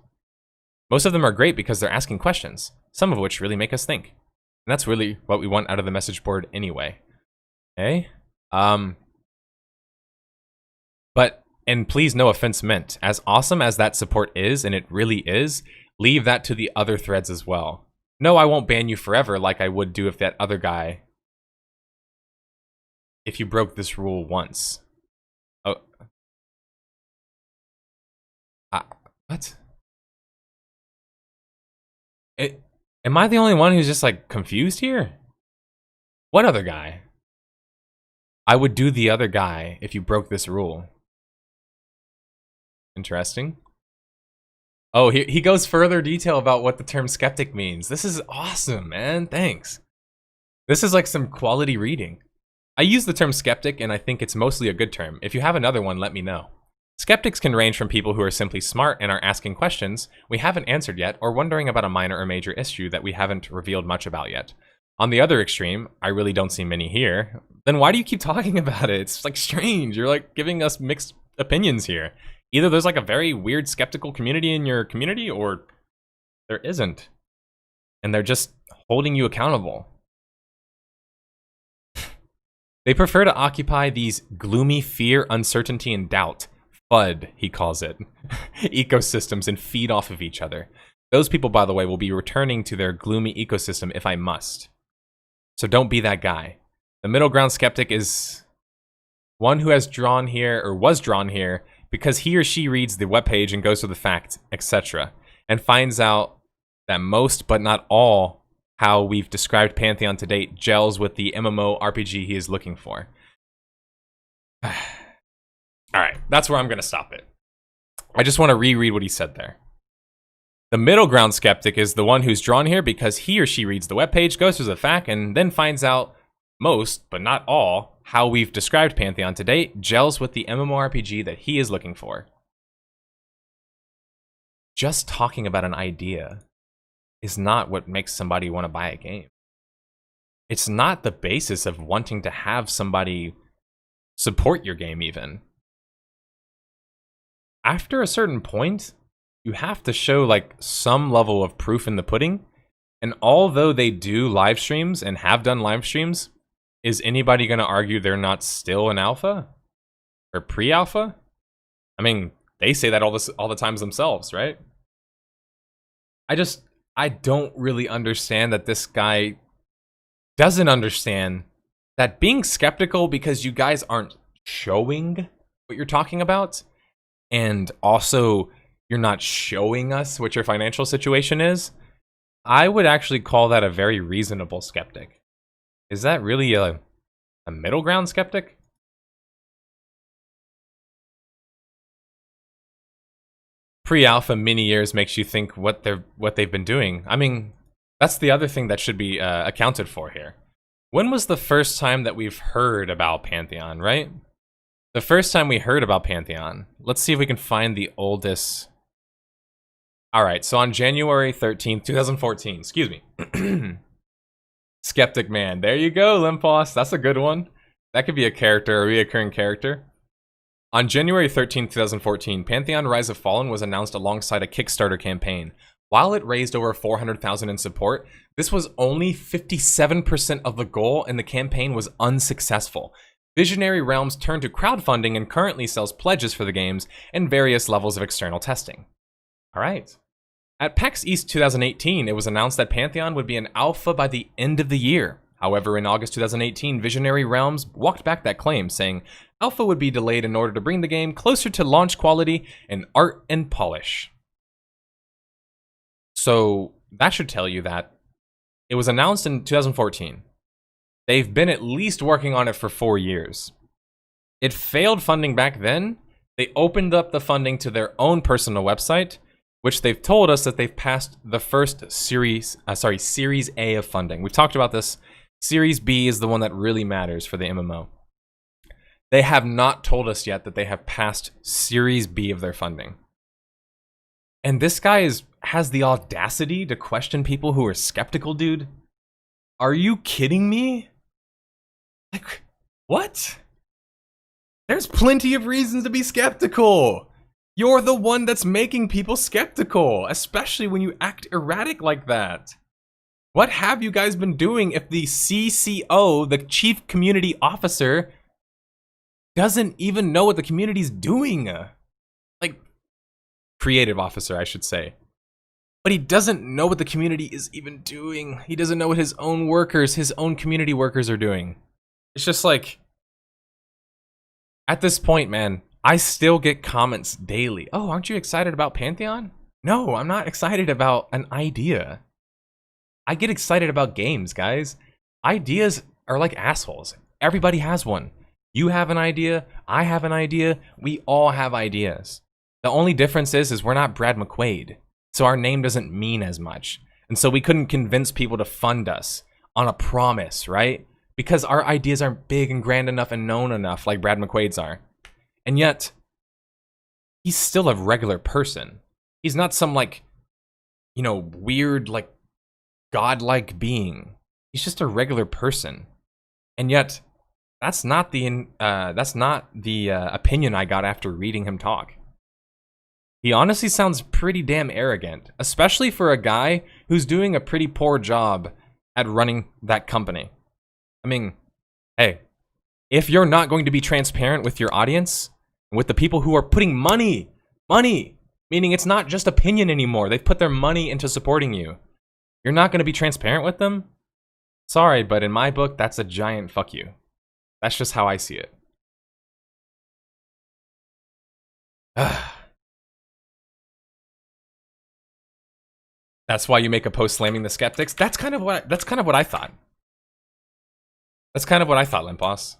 Most of them are great because they're asking questions, some of which really make us think. And that's really what we want out of the message board anyway. Okay? But, and please no offense meant, as awesome as that support is, and it really is, leave that to the other threads as well. No, I won't ban you forever like I would do if that other guy... If you broke this rule once. Oh. What? Am I the only one who's just like confused here? What other guy? I would do the other guy if you broke this rule. Interesting. Oh, he goes further detail about what the term skeptic means. This is awesome, man. Thanks. This is like some quality reading. I use the term skeptic and I think it's mostly a good term. If you have another one, let me know. Skeptics can range from people who are simply smart and are asking questions we haven't answered yet, or wondering about a minor or major issue that we haven't revealed much about yet. On the other extreme, I really don't see many here. Then why do you keep talking about it? It's like strange. You're like giving us mixed opinions here. Either there's like a very weird skeptical community in your community, or there isn't. And they're just holding you accountable. They prefer to occupy these gloomy fear, uncertainty, and doubt, FUD, he calls it, ecosystems, and feed off of each other. Those people, by the way, will be returning to their gloomy ecosystem if I must. So don't be that guy. The middle ground skeptic is one who has drawn here, or was drawn here, because he or she reads the webpage and goes to the facts, etc., and finds out that most, but not all, how we've described Pantheon to date gels with the MMO RPG he is looking for. Alright, that's where I'm going to stop it. I just want to reread what he said there. The middle ground skeptic is the one who's drawn here because he or she reads the webpage, goes to the fact, and then finds out most, but not all, how we've described Pantheon to date gels with the MMORPG that he is looking for. Just talking about an idea is not what makes somebody want to buy a game. It's not the basis of wanting to have somebody support your game even. After a certain point, you have to show like some level of proof in the pudding. And although they do live streams and have done live streams, is anybody going to argue they're not still an alpha or pre-alpha? I mean, they say that all the times themselves, right? I don't really understand that this guy doesn't understand that being skeptical because you guys aren't showing what you're talking about, and also you're not showing us what your financial situation is, I would actually call that a very reasonable skeptic. Is that really a middle ground skeptic? Pre-alpha many years makes you think what they've been doing. I mean, that's the other thing that should be accounted for here. When was the first time that we've heard about Pantheon, right? The first time we heard about Pantheon. Let's see if we can find the oldest. All right, so on January 13th, 2014, excuse me. Skeptic Man. There you go, Limpos. That's a good one. That could be a character, a reoccurring character. On January 13th, 2014, Pantheon Rise of Fallen was announced alongside a Kickstarter campaign. While it raised over $400,000 in support, this was only 57% of the goal, and the campaign was unsuccessful. Visionary Realms turned to crowdfunding and currently sells pledges for the games and various levels of external testing. All right. At PAX East 2018, it was announced that Pantheon would be an alpha by the end of the year. However, in August 2018, Visionary Realms walked back that claim, saying alpha would be delayed in order to bring the game closer to launch quality and art and polish. So that should tell you that it was announced in 2014. They've been at least working on it for 4 years. It failed funding back then. They opened up the funding to their own personal website, which they've told us that they've passed the first Series A of funding. We've talked about this. Series B is the one that really matters for the MMO. They have not told us yet that they have passed Series B of their funding. And this guy has the audacity to question people who are skeptical, dude. Are you kidding me? Like, what? There's plenty of reasons to be skeptical. You're the one that's making people skeptical, especially when you act erratic like that. What have you guys been doing if the CCO, the Chief Community Officer, doesn't even know what the community's doing? Like, Creative Officer, I should say. But he doesn't know what the community is even doing. He doesn't know what his own workers, his own community workers are doing. It's just like, at this point, man, I still get comments daily. Oh, aren't you excited about Pantheon? No, I'm not excited about an idea. I get excited about games, guys. Ideas are like assholes. Everybody has one. You have an idea. I have an idea. We all have ideas. The only difference is we're not Brad McQuaid. So our name doesn't mean as much. And so we couldn't convince people to fund us on a promise, right? Because our ideas aren't big and grand enough and known enough like Brad McQuaid's are. And yet, he's still a regular person. He's not some, like, you know, weird, like, godlike being. He's just a regular person. And yet, that's not the opinion I got after reading him talk. He honestly sounds pretty damn arrogant, especially for a guy who's doing a pretty poor job at running that company. I mean, hey, if you're not going to be transparent with your audience, with the people who are putting money, meaning it's not just opinion anymore, they've put their money into supporting you, you're not going to be transparent with them? Sorry, but in my book, that's a giant fuck you. That's just how I see it. That's why you make a post slamming the skeptics? That's kind of what I thought. That's kind of what I thought, Limpos.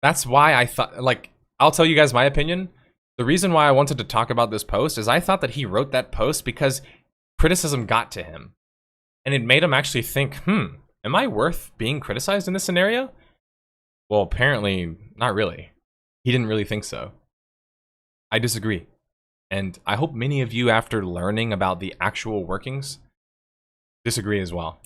That's why I thought, like, I'll tell you guys my opinion. The reason why I wanted to talk about this post is I thought that he wrote that post because criticism got to him. And it made him actually think, am I worth being criticized in this scenario? Well, apparently, not really. He didn't really think so. I disagree. And I hope many of you, after learning about the actual workings, disagree as well.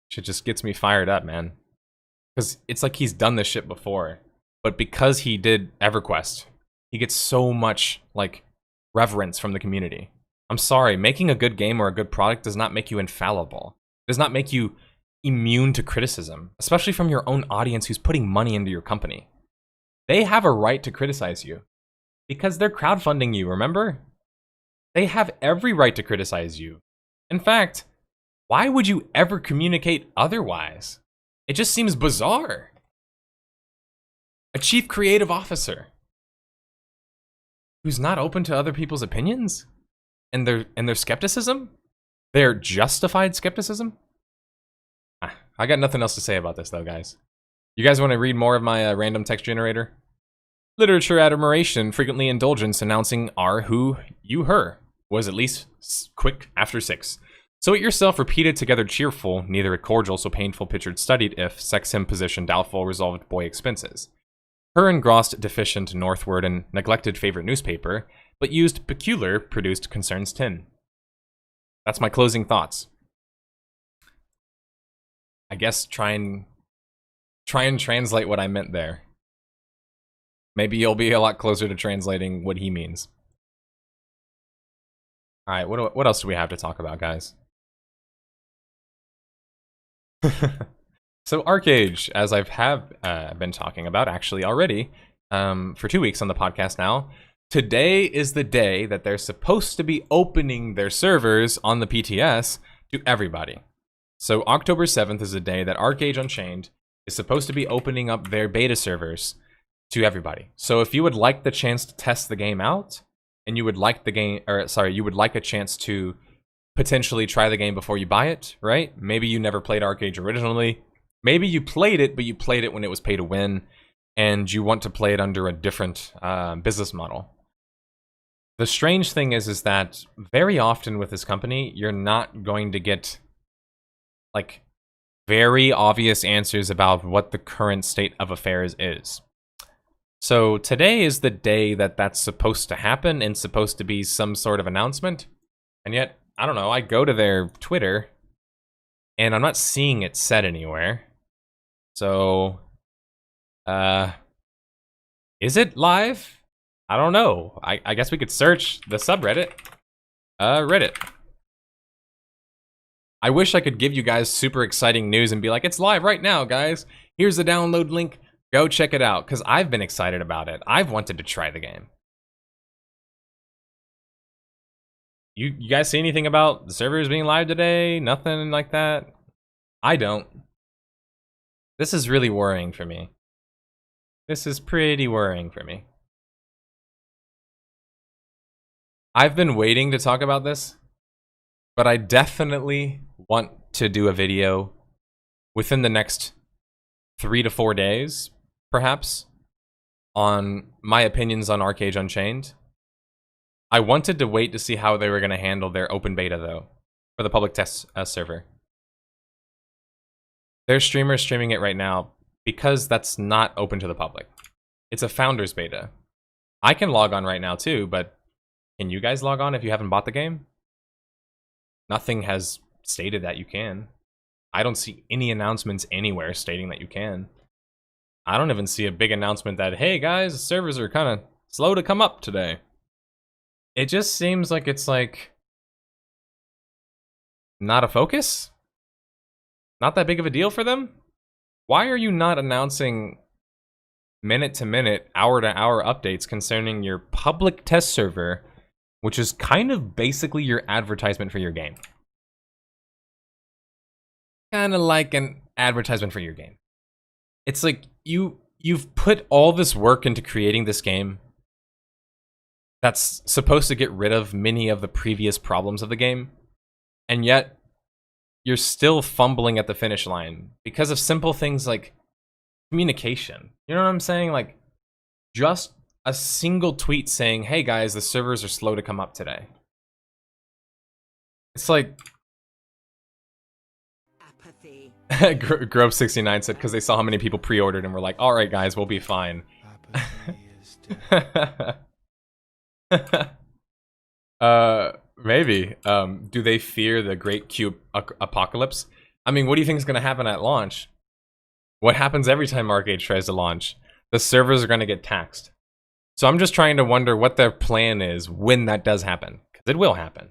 Shit just gets me fired up, man. Because it's like he's done this shit before. But because he did EverQuest, he gets so much, like, reverence from the community. I'm sorry, making a good game or a good product does not make you infallible. It does not make you immune to criticism, especially from your own audience who's putting money into your company. They have a right to criticize you because they're crowdfunding you, remember? They have every right to criticize you. In fact, why would you ever communicate otherwise? It just seems bizarre. A chief creative officer who's not open to other people's opinions and their skepticism, their justified skepticism. I got nothing else to say about this though, guys. You guys want to read more of my random text generator? Literature admiration, frequently indulgence, announcing R, who, you, her, was at least quick after 6. So it yourself repeated together cheerful, neither a cordial so painful pictured studied if, sex him position doubtful, resolved boy expenses. Her engrossed deficient northward and neglected favorite newspaper, but used peculiar produced concerns 10. That's my closing thoughts. I guess try and translate what I meant there. Maybe you'll be a lot closer to translating what he means. All right, what else do we have to talk about, guys? So ArcheAge, as I have been talking about actually already for 2 weeks on the podcast now, today is the day that they're supposed to be opening their servers on the PTS to everybody. So October 7th is the day that ArcheAge Unchained is supposed to be opening up their beta servers to everybody. So if you would like the chance to test the game out, and you would like the game, or sorry, you would like a chance to potentially try the game before you buy it, right? Maybe you never played ArcheAge originally. Maybe you played it, but you played it when it was pay to win, and you want to play it under a different business model. The strange thing is that very often with this company, you're not going to get like very obvious answers about what the current state of affairs is. So today is the day that that's supposed to happen and supposed to be some sort of announcement. And yet, I don't know, I go to their Twitter and I'm not seeing it said anywhere. So, is it live? I don't know. I guess we could search the subreddit. Reddit. I wish I could give you guys super exciting news and be like, it's live right now, guys. Here's the download link. Go check it out, because I've been excited about it. I've wanted to try the game. You guys see anything about the servers being live today? Nothing like that? I don't. This is really worrying for me. This is pretty worrying for me. I've been waiting to talk about this, but I definitely want to do a video within the next 3 to 4 days, perhaps, on my opinions on ArcheAge Unchained. I wanted to wait to see how they were going to handle their open beta, though, for the public test server. Their streamer is streaming it right now because that's not open to the public. It's a founders beta. I can log on right now too, but can you guys log on if you haven't bought the game? Nothing has stated that you can. I don't see any announcements anywhere stating that you can. I don't even see a big announcement that, hey guys, the servers are kind of slow to come up today. It just seems like it's like not a focus? Not that big of a deal for them? Why are you not announcing minute to minute, hour to hour updates concerning your public test server, which is kind of basically your advertisement for your game? Kind of like an advertisement for your game. It's like you've put all this work into creating this game that's supposed to get rid of many of the previous problems of the game, and yet you're still fumbling at the finish line because of simple things like communication. You know what I'm saying? Like, just a single tweet saying, hey guys, the servers are slow to come up today. It's like... Apathy. Grove69 said, because they saw how many people pre-ordered and were like, alright guys, we'll be fine. Maybe. Do they fear the Great Q apocalypse? I mean, what do you think is going to happen at launch? What happens every time ArcheAge tries to launch? The servers are going to get taxed. So I'm just trying to wonder what their plan is when that does happen. Because it will happen.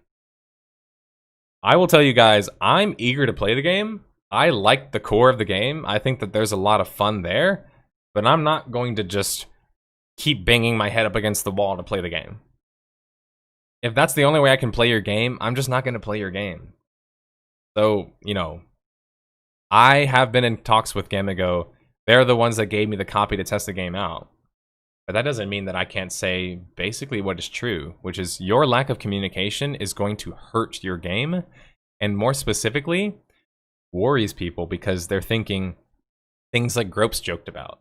I will tell you guys, I'm eager to play the game. I like the core of the game. I think that there's a lot of fun there. But I'm not going to just keep banging my head up against the wall to play the game. If that's the only way I can play your game, I'm just not going to play your game. So, you know, I have been in talks with Gamigo. They're the ones that gave me the copy to test the game out. But that doesn't mean that I can't say basically what is true, which is your lack of communication is going to hurt your game, and more specifically, worries people because they're thinking things like Gropes joked about.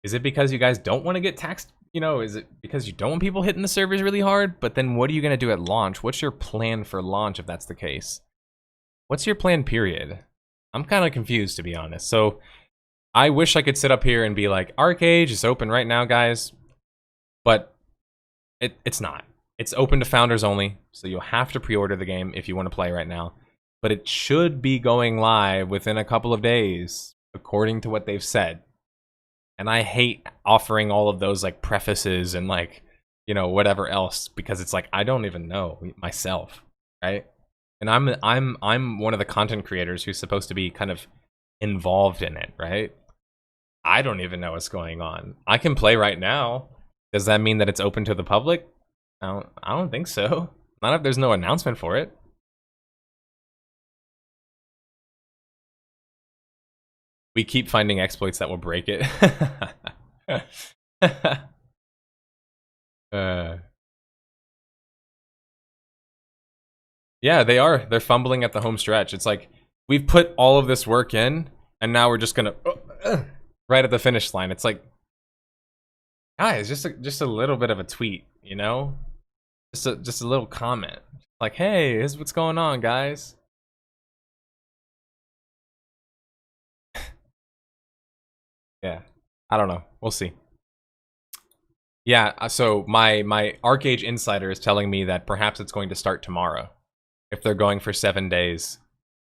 Is it because you guys don't want to get taxed? You know, is it because you don't want people hitting the servers really hard? But then what are you going to do at launch? What's your plan for launch if that's the case? What's your plan, period? I'm kind of confused, to be honest. So I wish I could sit up here and be like, ArcheAge is open right now, guys. But it's not. It's open to founders only. So you'll have to pre-order the game if you want to play right now. But it should be going live within a couple of days, according to what they've said. And I hate offering all of those like prefaces and like, you know, whatever else, because it's like I don't even know myself, right? And I'm one of the content creators who's supposed to be kind of involved in it, right? I don't even know what's going on. I can play right now. Does that mean that it's open to the public? I don't think so. Not if there's no announcement for it. We keep finding exploits that will break it. Yeah, they are. They're fumbling at the home stretch. It's like, we've put all of this work in, and now we're just gonna... right at the finish line. It's like, guys, just a little bit of a tweet, you know? Just a little comment. Like, hey, here's what's going on, guys. Yeah, I don't know. We'll see. Yeah, so my ArcheAge insider is telling me that perhaps it's going to start tomorrow, if they're going for 7 days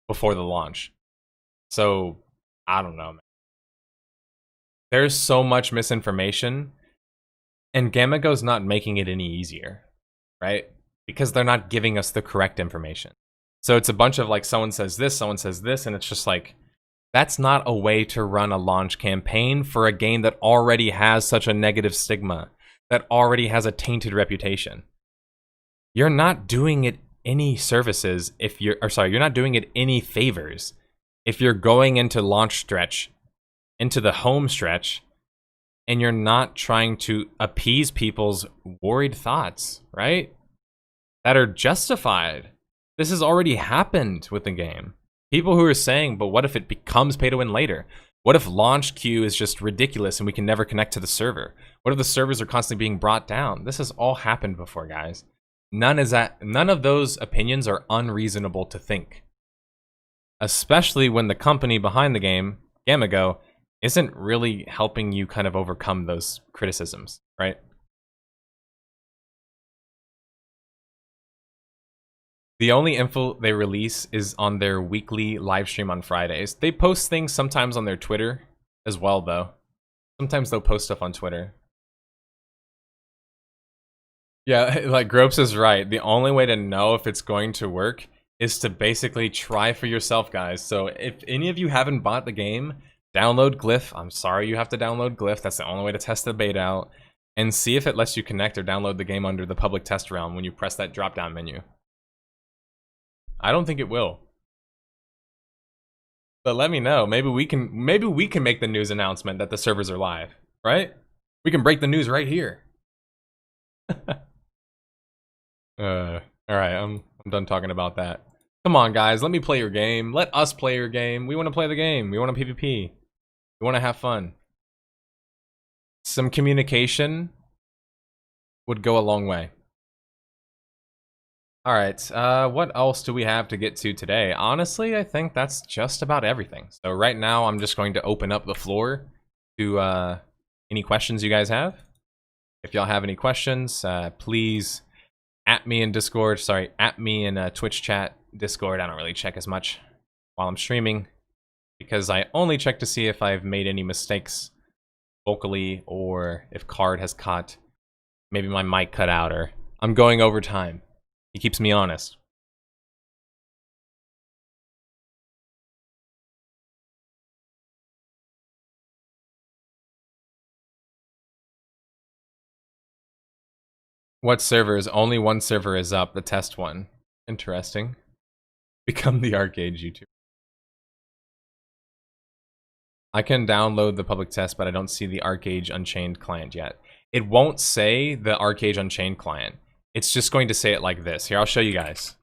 before the launch. So, I don't know, man. There's so much misinformation, and Gamigo's not making it any easier, right? Because they're not giving us the correct information. So it's a bunch of like, someone says this, and it's just like, that's not a way to run a launch campaign for a game that already has such a negative stigma, that already has a tainted reputation. You're not doing it any services if you're not doing it any favors if you're going into launch stretch, into the home stretch, and you're not trying to appease people's worried thoughts, right? That are justified. This has already happened with the game. People who are saying, but what if it becomes pay to win later? What if launch queue is just ridiculous and we can never connect to the server? What if the servers are constantly being brought down? This has all happened before, guys. None of those opinions are unreasonable to think. Especially when the company behind the game, Gamigo, isn't really helping you kind of overcome those criticisms, right? The only info they release is on their weekly live stream on Fridays. They post things sometimes on their Twitter as well, though. Sometimes they'll post stuff on Twitter. Yeah, like Gropes is right. The only way to know if it's going to work is to basically try for yourself, guys. So if any of you haven't bought the game, download Glyph. I'm sorry you have to download Glyph. That's the only way to test the beta out. And see if it lets you connect or download the game under the public test realm when you press that drop-down menu. I don't think it will. But let me know. Maybe we can make the news announcement that the servers are live, right? We can break the news right here. All right, I'm done talking about that. Come on, guys, let me play your game. Let us play your game. We want to play the game. We want to PvP. We want to have fun. Some communication would go a long way. All right, what else do we have to get to today? Honestly, I think that's just about everything. So right now, I'm just going to open up the floor to any questions you guys have. If y'all have any questions, please at me in Discord. Sorry, at me in Twitch chat. Discord, I don't really check as much while I'm streaming because I only check to see if I've made any mistakes vocally or if Carde has caught maybe my mic cut out or I'm going over time. He keeps me honest. What servers? Only one server is up, the test one. Interesting. Become the ArcheAge YouTuber. I can download the public test, but I don't see the ArcheAge Unchained client yet. It won't say the ArcheAge Unchained client. It's just going to say it like this. Here, I'll show you guys.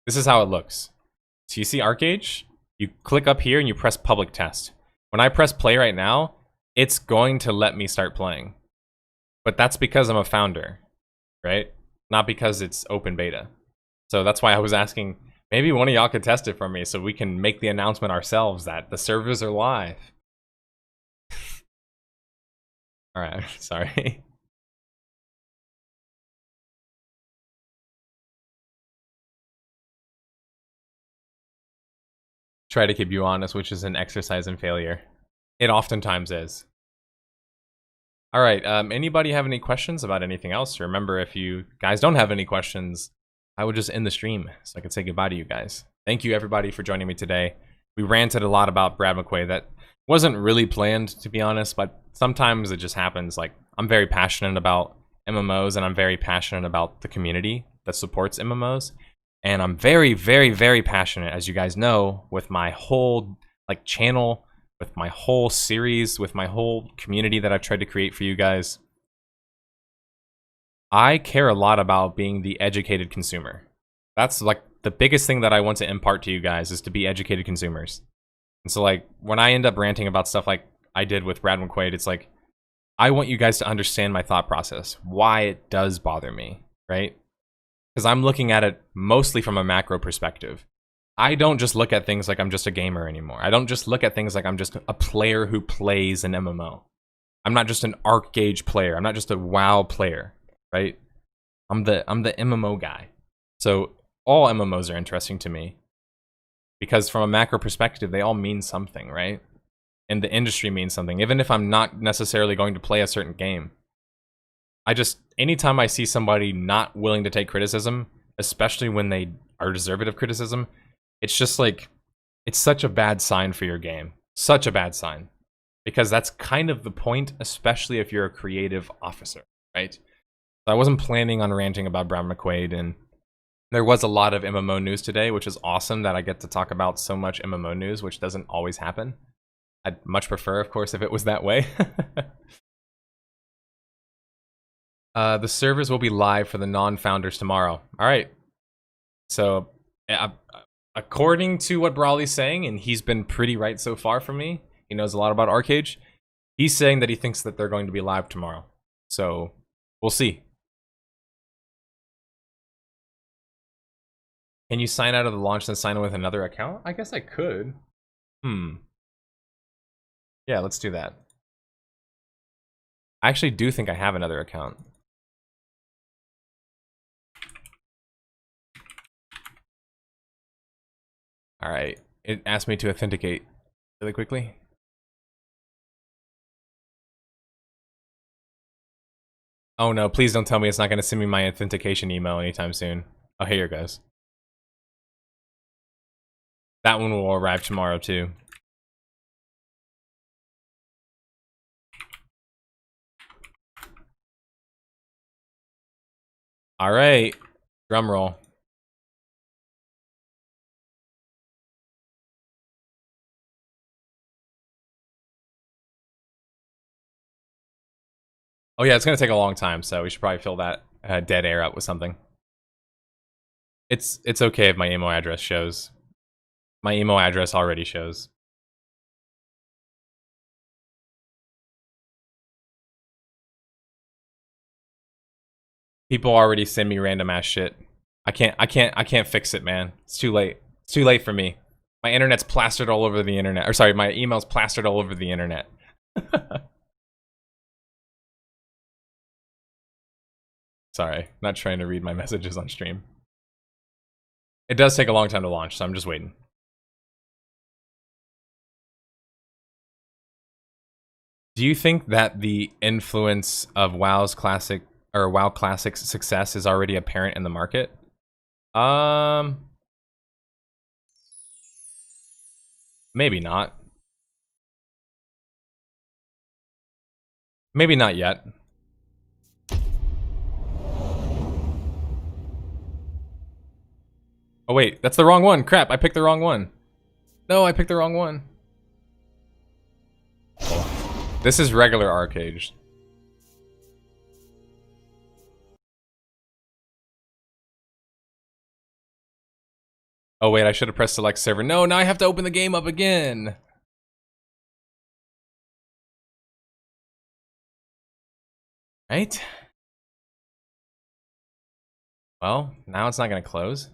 This is how it looks. So you see ArcheAge? You click up here and you press public test. When I press play right now, it's going to let me start playing. But that's because I'm a founder, right? Not because it's open beta. So that's why I was asking, maybe one of y'all could test it for me so we can make the announcement ourselves that the servers are live. All right, sorry. Try to keep you honest, which is an exercise in failure. It oftentimes is. All right, anybody have any questions about anything else? Remember, if you guys don't have any questions, I would just end the stream so I could say goodbye to you guys. Thank you, everybody, for joining me today. We ranted a lot about Brad McQuaid. That wasn't really planned, to be honest, but sometimes it just happens. Like, I'm very passionate about MMOs, and I'm very passionate about the community that supports MMOs. And I'm very, very, very passionate, as you guys know, with my whole like channel, with my whole series, with my whole community that I've tried to create for you guys. I care a lot about being the educated consumer. That's like the biggest thing that I want to impart to you guys is to be educated consumers. And so like when I end up ranting about stuff like I did with Brad McQuaid, it's like, I want you guys to understand my thought process, why it does bother me, right? Because I'm looking at it mostly from a macro perspective. I don't just look at things like I'm just a gamer anymore. I don't just look at things like I'm just a player who plays an MMO. I'm not just an ArcheAge player. I'm not just a WoW player, right? I'm the MMO guy. So all MMOs are interesting to me because from a macro perspective, they all mean something, right? And the industry means something, even if I'm not necessarily going to play a certain game. Anytime I see somebody not willing to take criticism, especially when they are deserving of criticism, it's just like, it's such a bad sign for your game. Such a bad sign. Because that's kind of the point, especially if you're a creative officer, right? So I wasn't planning on ranting about Brad McQuaid, and there was a lot of MMO news today, which is awesome that I get to talk about so much MMO news, which doesn't always happen. I'd much prefer, of course, if it was that way. The servers will be live for the non-founders tomorrow. All right. So, according to what Brawley's saying, and he's been pretty right so far for me, he knows a lot about ArcheAge, he's saying that he thinks that they're going to be live tomorrow. So, we'll see. Can you sign out of the launch and sign in with another account? I guess I could. Yeah, let's do that. I actually do think I have another account. All right. It asked me to authenticate really quickly. Oh no, please don't tell me it's not going to send me my authentication email anytime soon. Oh, here it goes. That one will arrive tomorrow too. All right, drum roll. Oh yeah, it's gonna take a long time, so we should probably fill that dead air out with something. It's okay if my email address shows. My email address already shows. People already send me random ass shit. I can't fix it, man. It's too late. It's too late for me. My internet's plastered all over the internet. Or sorry, my email's plastered all over the internet. Sorry, not trying to read my messages on stream. It does take a long time to launch, so I'm just waiting. Do you think that the influence of WoW's classic or WoW Classic's success is already apparent in the market? Maybe not. Maybe not yet. Oh wait, that's the wrong one. Crap, I picked the wrong one. No, I picked the wrong one. This is regular ArcheAge. Oh wait, I should have pressed select server. No, now I have to open the game up again. Right? Well, now it's not gonna close.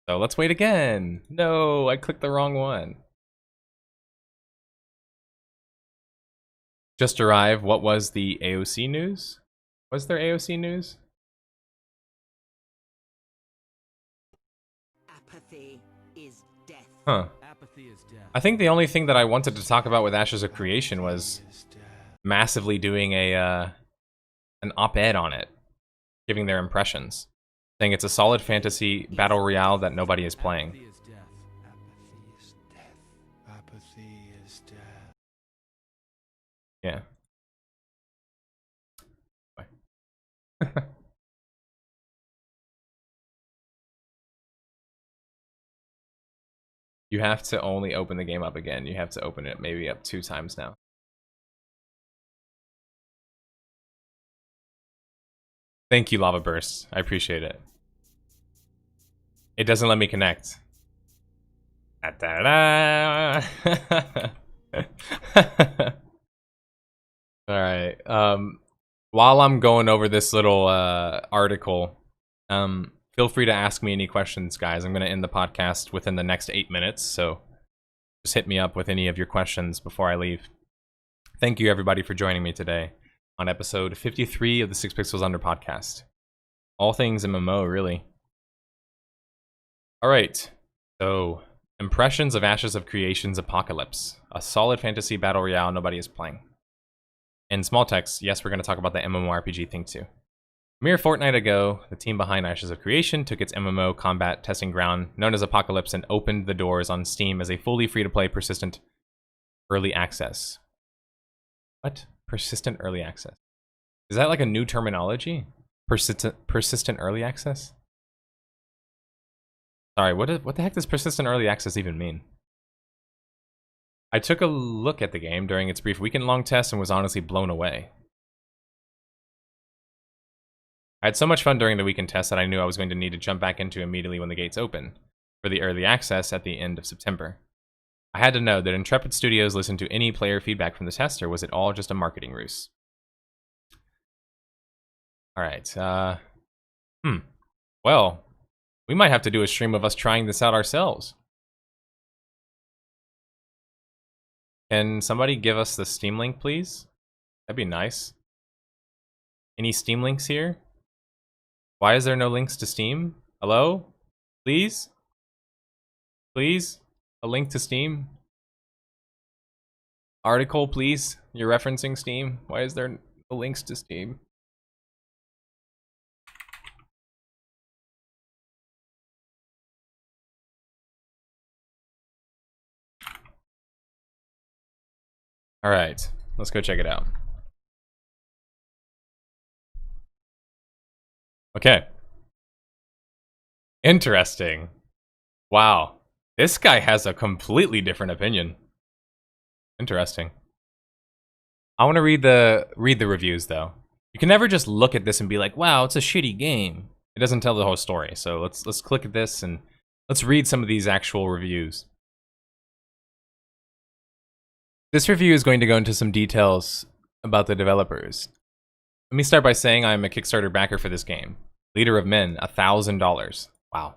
So let's wait again. No, I clicked the wrong one. Just arrived. What was the AOC news? Was there AOC news? Apathy is death. Huh. I think the only thing that I wanted to talk about with Ashes of Creation was Massively doing a an op-ed on it, giving their impressions, saying it's a solid fantasy battle royale that nobody is playing. Apathy is death. Apathy is death. Yeah. You have to only open the game up again. You have to open it maybe up 2 times now. Thank you, Lava Burst. I appreciate it. It doesn't let me connect. Da-da-da. Alright. While I'm going over this little article, feel free to ask me any questions, guys. I'm going to end the podcast within the next 8 minutes, so just hit me up with any of your questions before I leave. Thank you, everybody, for joining me today on episode 53 of the 6 Pixels Under podcast. All things MMO, really. Alright, so impressions of Ashes of Creation's Apocalypse, a solid fantasy battle royale nobody is playing. In small text, yes, we're going to talk about the MMORPG thing too. A mere fortnight ago, the team behind Ashes of Creation took its MMO combat testing ground, known as Apocalypse, and opened the doors on Steam as a fully free-to-play persistent early access. What? Persistent early access? Is that like a new terminology? Persistent early access? Sorry, what the heck does persistent early access even mean? I took a look at the game during its brief weekend-long test and was honestly blown away. I had so much fun during the weekend test that I knew I was going to need to jump back into immediately when the gates open, for the early access at the end of September. I had to know that Intrepid Studios listened to any player feedback from the test, or was it all just a marketing ruse? Alright, well, we might have to do a stream of us trying this out ourselves. Can somebody give us the Steam link, please? That'd be nice. Any Steam links here? Why is there no links to Steam? Hello? Please? Please? A link to Steam? Article, please? You're referencing Steam? Why is there no links to Steam? Alright, let's go check it out. Okay. Interesting. Wow. This guy has a completely different opinion. Interesting. I want to read the reviews though. You can never just look at this and be like, "Wow, it's a shitty game." It doesn't tell the whole story. So let's click at this and let's read some of these actual reviews. This review is going to go into some details about the developers. Let me start by saying I am a Kickstarter backer for this game. Leader of Men, $1,000. Wow.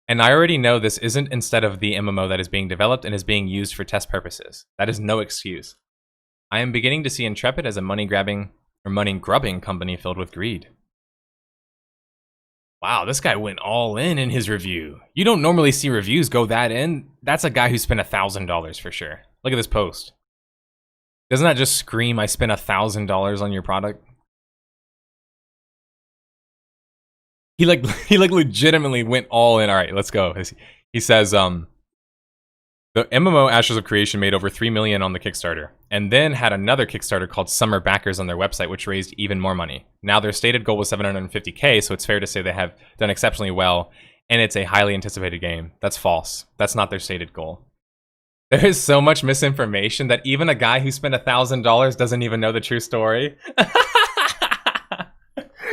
And I already know this isn't instead of the MMO that is being developed and is being used for test purposes. That is no excuse. I am beginning to see Intrepid as a money-grubbing company filled with greed. Wow, this guy went all in his review. You don't normally see reviews go that in. That's a guy who spent $1,000 for sure. Look at this post. Doesn't that just scream, I spent $1,000 on your product? He legitimately went all in. All right, let's go. He says, the MMO Ashes of Creation made over $3 million on the Kickstarter, and then had another Kickstarter called Summer Backers on their website, which raised even more money. Now their stated goal was $750K, so it's fair to say they have done exceptionally well, and it's a highly anticipated game. That's false. That's not their stated goal. There is so much misinformation that even a guy who spent $1,000 doesn't even know the true story.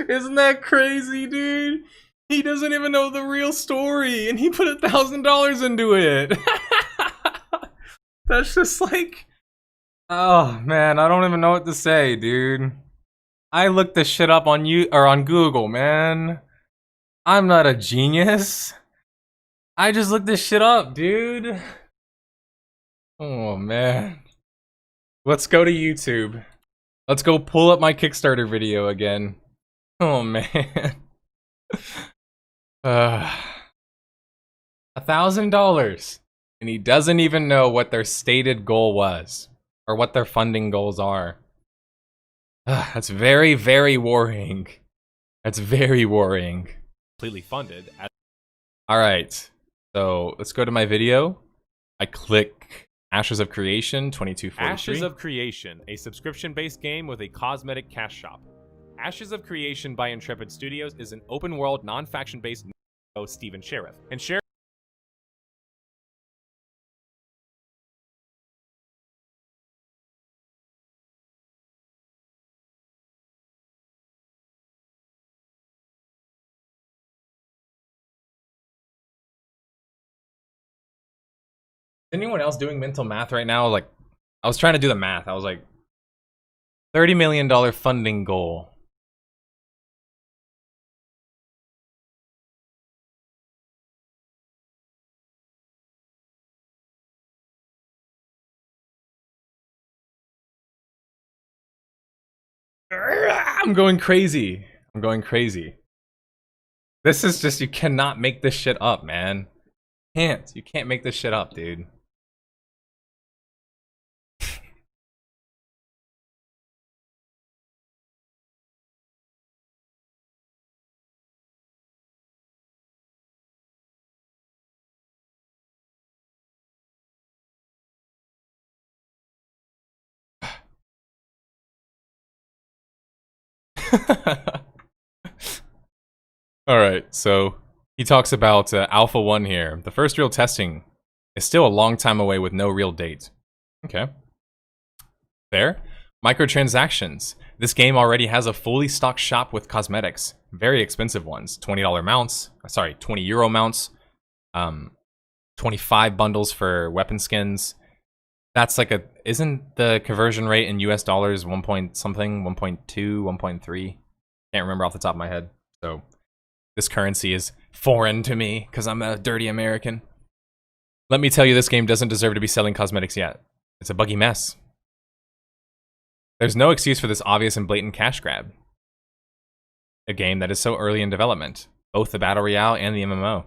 Isn't that crazy, dude? He doesn't even know the real story, and he put $1,000 into it. That's just like, oh man, I don't even know what to say, dude. I looked this shit up on on Google, man. I'm not a genius. I just looked this shit up, dude. Oh man. Let's go to YouTube. Let's go pull up my Kickstarter video again. Oh man. $1,000. And he doesn't even know what their stated goal was. Or what their funding goals are. That's very, very worrying. That's very worrying. Completely funded. Alright. So let's go to my video. I click Ashes of Creation 2243. Ashes of Creation, a subscription-based game with a cosmetic cash shop. Ashes of Creation by Intrepid Studios is an open-world, non-faction-based Steven Sheriff. And Sheriff. Is anyone else doing mental math right now? Like, I was trying to do the math. I was like, $30 million funding goal. I'm going crazy. I'm going crazy. This is just, you cannot make this shit up, man. You can't make this shit up, dude. Alright, so he talks about Alpha 1 here. The first real testing is still a long time away with no real date. Okay. Fair. Microtransactions. This game already has a fully stocked shop with cosmetics. Very expensive ones. $20 mounts. Sorry, 20 euro mounts. 25 bundles for weapon skins. That's like isn't the conversion rate in US dollars 1 point something, 1.2, 1.3? Can't remember off the top of my head. So this currency is foreign to me because I'm a dirty American. Let me tell you, this game doesn't deserve to be selling cosmetics yet. It's a buggy mess. There's no excuse for this obvious and blatant cash grab. A game that is so early in development. Both the Battle Royale and the MMO.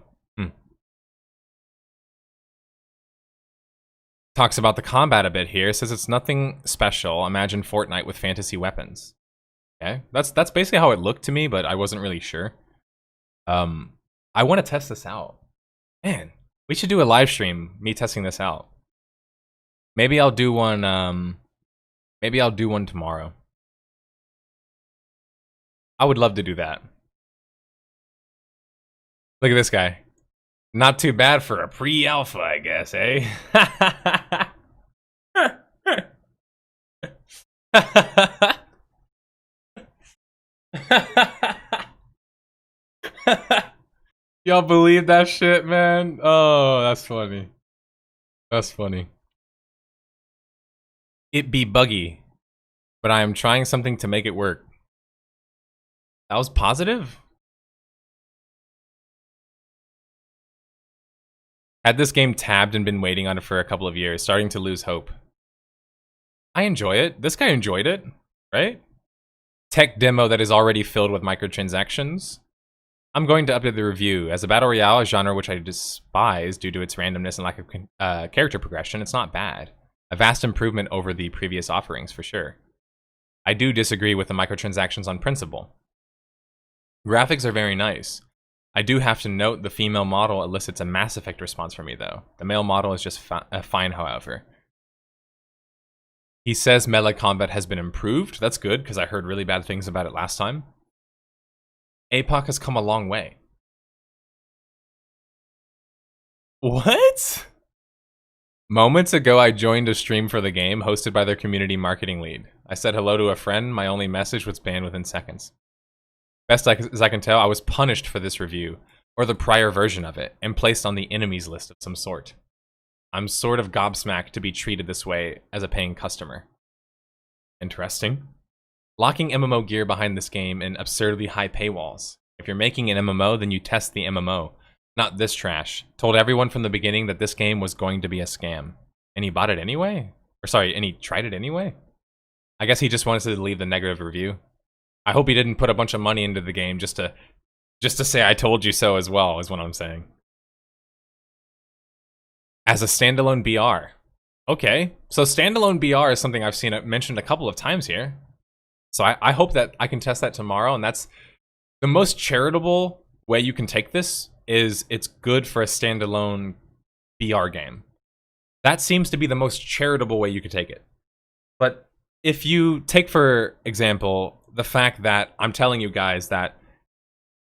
Talks about the combat a bit here. Says it's nothing special. Imagine Fortnite with fantasy weapons. Okay, that's basically how it looked to me, but I wasn't really sure. I want to test this out. Man, we should do a live stream, me testing this out. Maybe I'll do one. Maybe I'll do one tomorrow. I would love to do that. Look at this guy. Not too bad for a pre-alpha, I guess, eh? Y'all believe that shit, man? Oh, that's funny. That's funny. It be buggy, but I am trying something to make it work. That was positive? Had this game tabbed and been waiting on it for a couple of years, starting to lose hope. I enjoy it. This guy enjoyed it, right? Tech demo that is already filled with microtransactions. I'm going to update the review. As a battle royale, a genre which I despise due to its randomness and lack of character progression, it's not bad. A vast improvement over the previous offerings, for sure. I do disagree with the microtransactions on principle. Graphics are very nice. I do have to note the female model elicits a Mass Effect response from me, though. The male model is just fine, however. He says melee combat has been improved. That's good, because I heard really bad things about it last time. APOC has come a long way. What? Moments ago, I joined a stream for the game, hosted by their community marketing lead. I said hello to a friend. My only message was banned within seconds. Best as I can tell, I was punished for this review, or the prior version of it, and placed on the enemies list of some sort. I'm sort of gobsmacked to be treated this way as a paying customer. Interesting. Locking MMO gear behind this game in absurdly high paywalls. If you're making an MMO, then you test the MMO, not this trash. Told everyone from the beginning that this game was going to be a scam. And he bought it anyway? Or sorry, and he tried it anyway? I guess he just wanted to leave the negative review. I hope he didn't put a bunch of money into the game just to say I told you so as well, is what I'm saying. As a standalone BR. Okay, so standalone BR is something I've seen it mentioned a couple of times here. So I hope that I can test that tomorrow, and that's the most charitable way you can take this, is it's good for a standalone BR game. That seems to be the most charitable way you could take it. But if you take, for example, the fact that I'm telling you guys that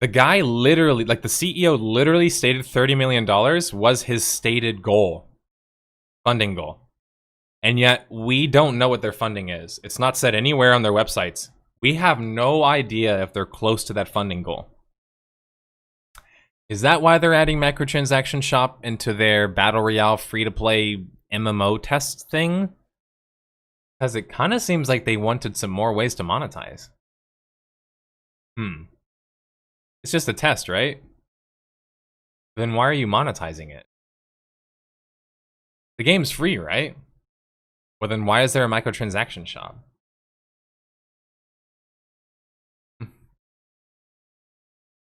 the guy literally, like the CEO literally stated $30 million was his stated goal, funding goal. And yet we don't know what their funding is. It's not said anywhere on their websites. We have no idea if they're close to that funding goal. Is that why they're adding microtransaction shop into their Battle Royale free-to-play MMO test thing? Because it kind of seems like they wanted some more ways to monetize. It's just a test, right? Then why are you monetizing it? The game's free, right? Well, then why is there a microtransaction shop?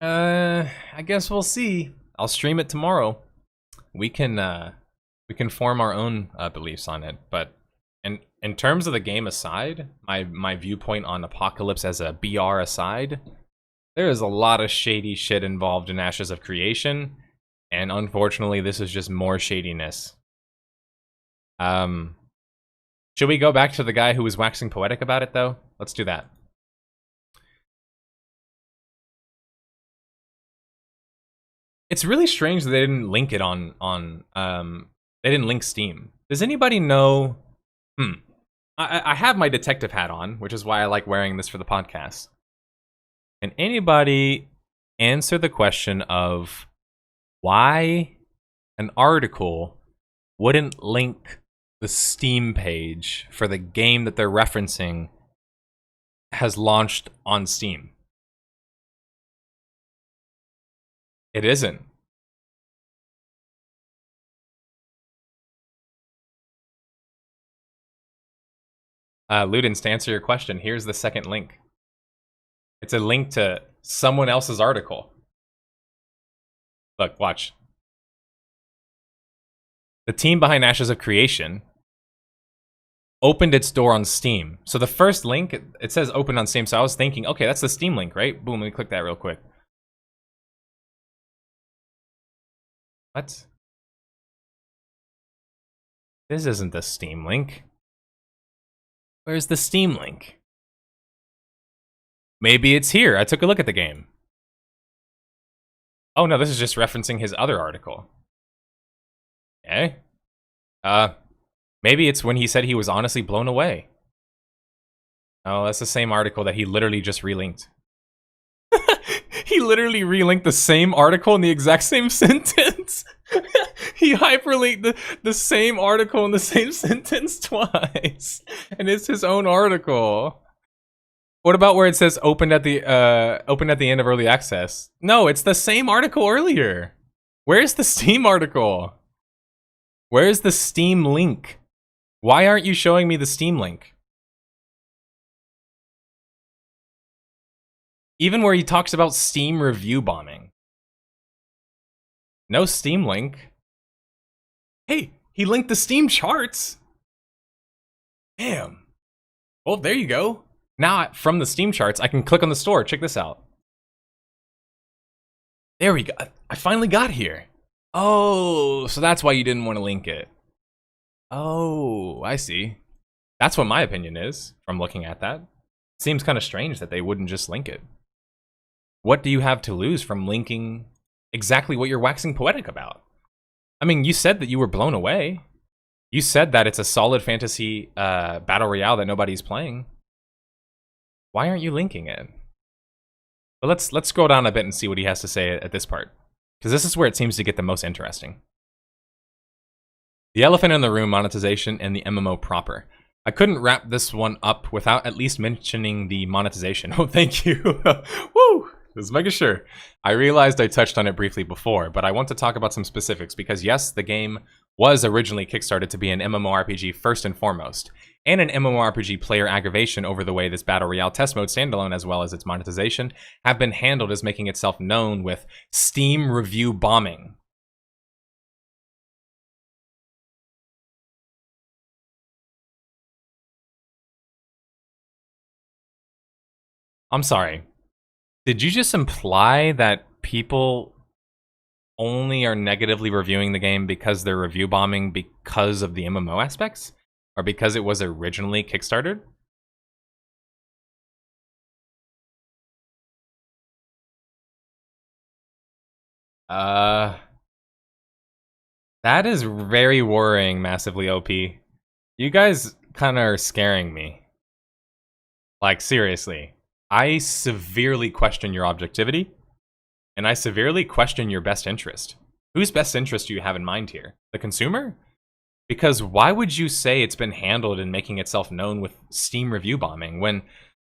I guess we'll see. I'll stream it tomorrow. We can form our own beliefs on it. But in terms of the game aside, my viewpoint on Apocalypse as a BR aside, there is a lot of shady shit involved in Ashes of Creation, and unfortunately, this is just more shadiness. Should we go back to the guy who was waxing poetic about it, though? Let's do that. It's really strange that they didn't link it they didn't link Steam. Does anybody know? I have my detective hat on, which is why I like wearing this for the podcast. Can anybody answer the question of why an article wouldn't link the Steam page for the game that they're referencing has launched on Steam? It isn't. Ludens, to answer your question, here's the second link. It's a link to someone else's article. Look, watch. The team behind Ashes of Creation opened its door on Steam. So the first link, it says open on Steam. So I was thinking, okay, that's the Steam link, right? Boom, let me click that real quick. What? This isn't the Steam link. Where's the Steam link? Maybe it's here. I took a look at the game. Oh no, this is just referencing his other article. Okay. Maybe it's when he said he was honestly blown away. Oh, that's the same article that he literally just relinked. He literally relinked the same article in the exact same sentence. He hyperlinked the same article in the same sentence twice. And it's his own article. What about where it says opened at the end of early access? No, it's the same article earlier. Where's the Steam article? Where's the Steam link? Why aren't you showing me the Steam link? Even where he talks about Steam review bombing. No Steam link. Hey, he linked the Steam charts. Damn. Well, there you go. Now, from the Steam charts, I can click on the store. Check this out. There we go. I finally got here. Oh, so that's why you didn't want to link it. Oh, I see. That's what my opinion is from looking at that. Seems kind of strange that they wouldn't just link it. What do you have to lose from linking exactly what you're waxing poetic about? I mean, you said that you were blown away. You said that it's a solid fantasy battle royale that nobody's playing. Why aren't you linking it? But let's scroll down a bit and see what he has to say at this part, because this is where it seems to get the most interesting. The elephant in the room, monetization, and the MMO proper. I couldn't wrap this one up without at least mentioning the monetization. Oh, thank you. Woo! Just making sure. I realized I touched on it briefly before, but I want to talk about some specifics because yes, the game was originally kickstarted to be an MMORPG first and foremost, and an MMORPG player aggravation over the way this Battle Royale test mode standalone as well as its monetization have been handled as making itself known with Steam review bombing. I'm sorry. Did you just imply that people only are negatively reviewing the game because they're review bombing because of the MMO aspects? Or because it was originally kickstarted? That is very worrying, MassivelyOP. You guys kind of are scaring me. Like, seriously. I severely question your objectivity, and I severely question your best interest. Whose best interest do you have in mind here? The consumer? Because why would you say it's been handled in making itself known with Steam review bombing when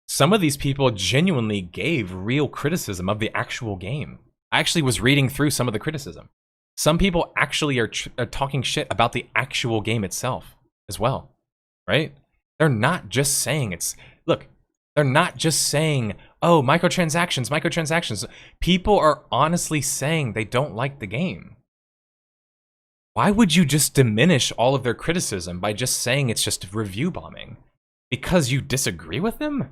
some of these people genuinely gave real criticism of the actual game? I actually was reading through some of the criticism. Some people actually are talking shit about the actual game itself as well, right? They're not just saying it's... Look, they're not just saying, oh, microtransactions. People are honestly saying they don't like the game. Why would you just diminish all of their criticism by just saying it's just review bombing? Because you disagree with them?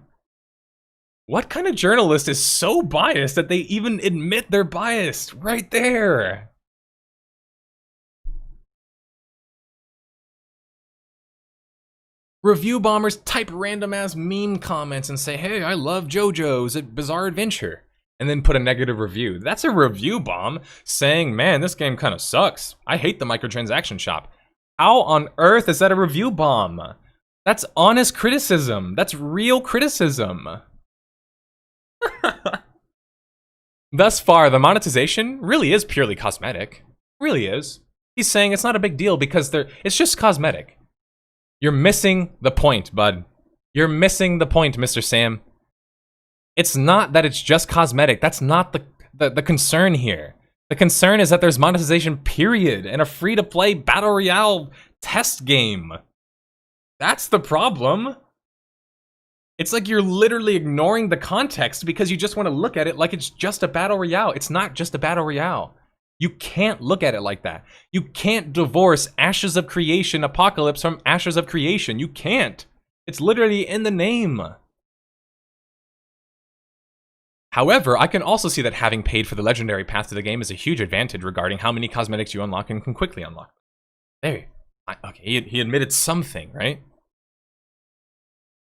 What kind of journalist is so biased that they even admit they're biased? Right there. Review bombers type random ass meme comments and say, hey, I love JoJo's a Bizarre Adventure, and then put a negative review. That's a review bomb saying, man, this game kind of sucks. I hate the microtransaction shop. How on earth is that a review bomb? That's honest criticism. That's real criticism. Thus far, the monetization really is purely cosmetic. Really is. He's saying it's not a big deal because it's just cosmetic. You're missing the point, bud. You're missing the point, Mr. Sam. It's not that it's just cosmetic. That's not the concern here. The concern is that there's monetization, period, and a free-to-play Battle Royale test game. That's the problem. It's like you're literally ignoring the context because you just want to look at it like it's just a battle royale. It's not just a battle royale. You can't look at it like that. You can't divorce Ashes of Creation Apocalypse from Ashes of Creation. You can't. It's literally in the name. However, I can also see that having paid for the legendary path to the game is a huge advantage regarding how many cosmetics you unlock and can quickly unlock. There. Okay, he admitted something, right?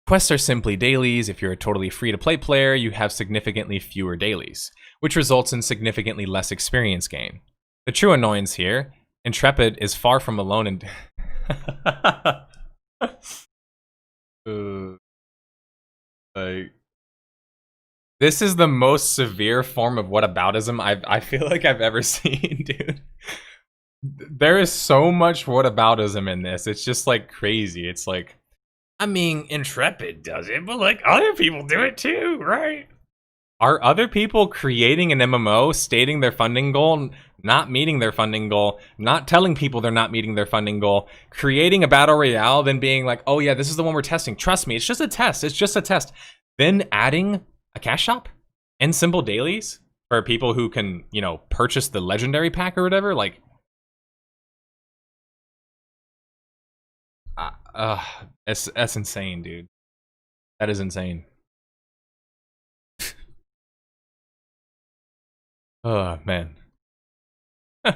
Quests are simply dailies. If you're a totally free-to-play player, you have significantly fewer dailies, which results in significantly less experience gain. The true annoyance here, Intrepid is far from alone in... like... This is the most severe form of whataboutism I feel like I've ever seen, dude. There is so much whataboutism in this. It's just like crazy. It's like, I mean, Intrepid does it, but like other people do it too, right? Are other people creating an MMO, stating their funding goal, not meeting their funding goal, not telling people they're not meeting their funding goal, creating a battle royale, then being like, oh yeah, this is the one we're testing. Trust me, it's just a test. It's just a test. Then adding a cash shop and simple dailies for people who can, you know, purchase the legendary pack or whatever, like, that's insane, dude. That is insane. Oh man. All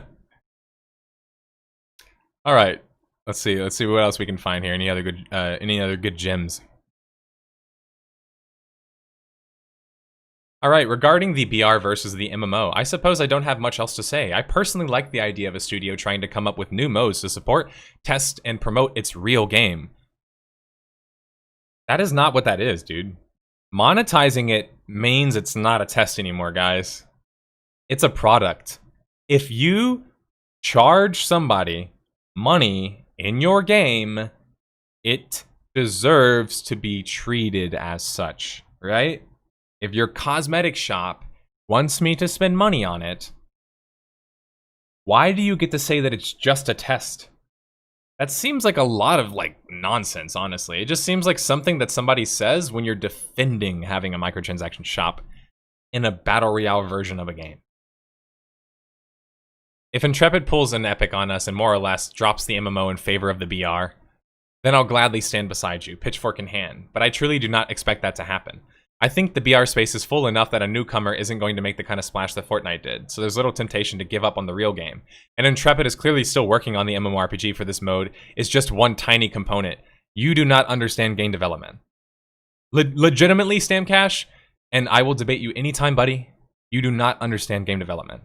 right, let's see what else we can find here. Any other good gems? All right, regarding the BR versus the MMO, I suppose I don't have much else to say. I personally like the idea of a studio trying to come up with new modes to support, test, and promote its real game. That is not what that is, dude. Monetizing it means it's not a test anymore, guys. It's a product. If you charge somebody money in your game, it deserves to be treated as such, right? If your cosmetic shop wants me to spend money on it, why do you get to say that it's just a test? That seems like a lot of like nonsense, honestly. It just seems like something that somebody says when you're defending having a microtransaction shop in a battle royale version of a game. If Intrepid pulls an epic on us and more or less drops the MMO in favor of the BR, then I'll gladly stand beside you, pitchfork in hand. But I truly do not expect that to happen. I think the BR space is full enough that a newcomer isn't going to make the kind of splash that Fortnite did, so there's little temptation to give up on the real game. And Intrepid is clearly still working on the MMORPG for this mode. It's just one tiny component. You do not understand game development. Legitimately, Stamcash, and I will debate you anytime, buddy, you do not understand game development.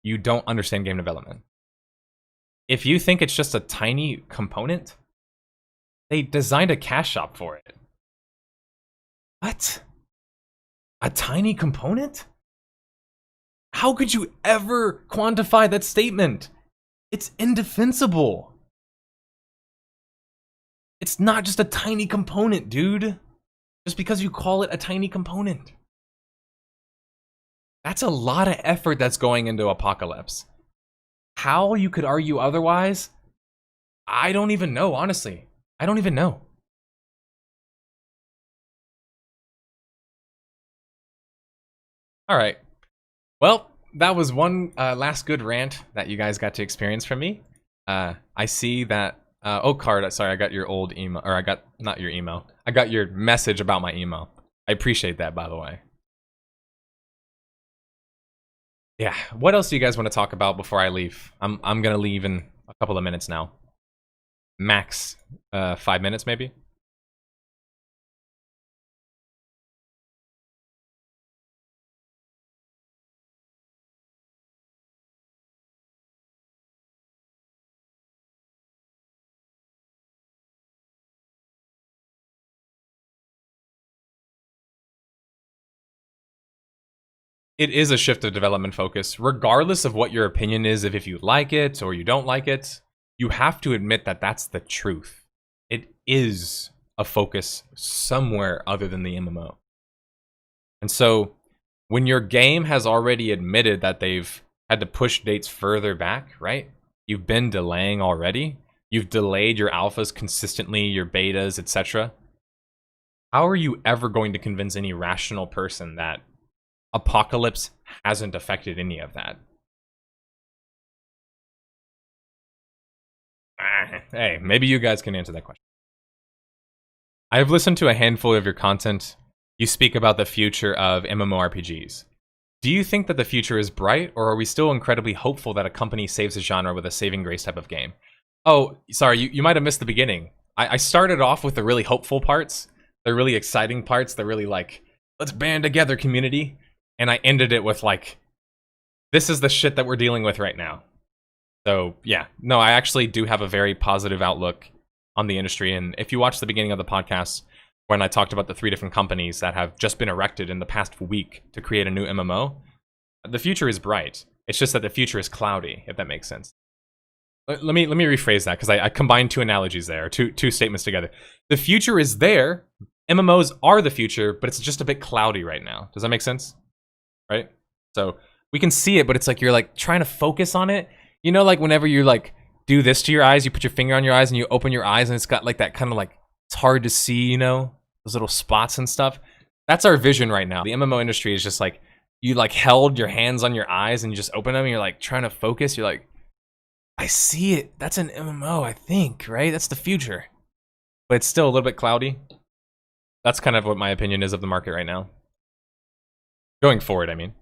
You don't understand game development. If you think it's just a tiny component, they designed a cash shop for it. What? A tiny component? How could you ever quantify that statement? It's indefensible. It's not just a tiny component, dude. Just because you call it a tiny component. That's a lot of effort that's going into Apocalypse. How you could argue otherwise, I don't even know, honestly. I don't even know. All right. Well, that was one last good rant that you guys got to experience from me. I see that... oh, Carde, sorry, I got your old email. Or I got... Not your email. I got your message about my email. I appreciate that, by the way. Yeah, what else do you guys want to talk about before I leave? I'm going to leave in a couple of minutes now. Max 5 minutes, maybe? It is a shift of development focus. Regardless of what your opinion is, if you like it or you don't like it, you have to admit that that's the truth. It is a focus somewhere other than the MMO. And so, when your game has already admitted that they've had to push dates further back, right? You've been delaying already. You've delayed your alphas consistently, your betas, etc. how are you ever going to convince any rational person that Apocalypse hasn't affected any of that? Hey, maybe you guys can answer that question. I've listened to a handful of your content. You speak about the future of MMORPGs. Do you think that the future is bright, or are we still incredibly hopeful that a company saves a genre with a saving grace type of game? Oh, sorry, you might have missed the beginning. I started off with the really hopeful parts, the really exciting parts, the really like, let's band together community. And I ended it with like, this is the shit that we're dealing with right now. So yeah, no, I actually do have a very positive outlook on the industry. And if you watch the beginning of the podcast, when I talked about the 3 different companies that have just been erected in the past week to create a new MMO, the future is bright. It's just that the future is cloudy, if that makes sense. Let me rephrase that, because I combined 2 analogies there, two statements together. The future is there. MMOs are the future, but it's just a bit cloudy right now. Does that make sense? Right? So we can see it, but it's like you're like trying to focus on it. You know, like whenever you like do this to your eyes, you put your finger on your eyes and you open your eyes and it's got like that kind of like, it's hard to see, you know, those little spots and stuff. That's our vision right now. The MMO industry is just like, you like held your hands on your eyes and you just open them and you're like trying to focus. You're like, I see it. That's an MMO, I think, right? That's the future. But it's still a little bit cloudy. That's kind of what my opinion is of the market right now. Going forward, I mean.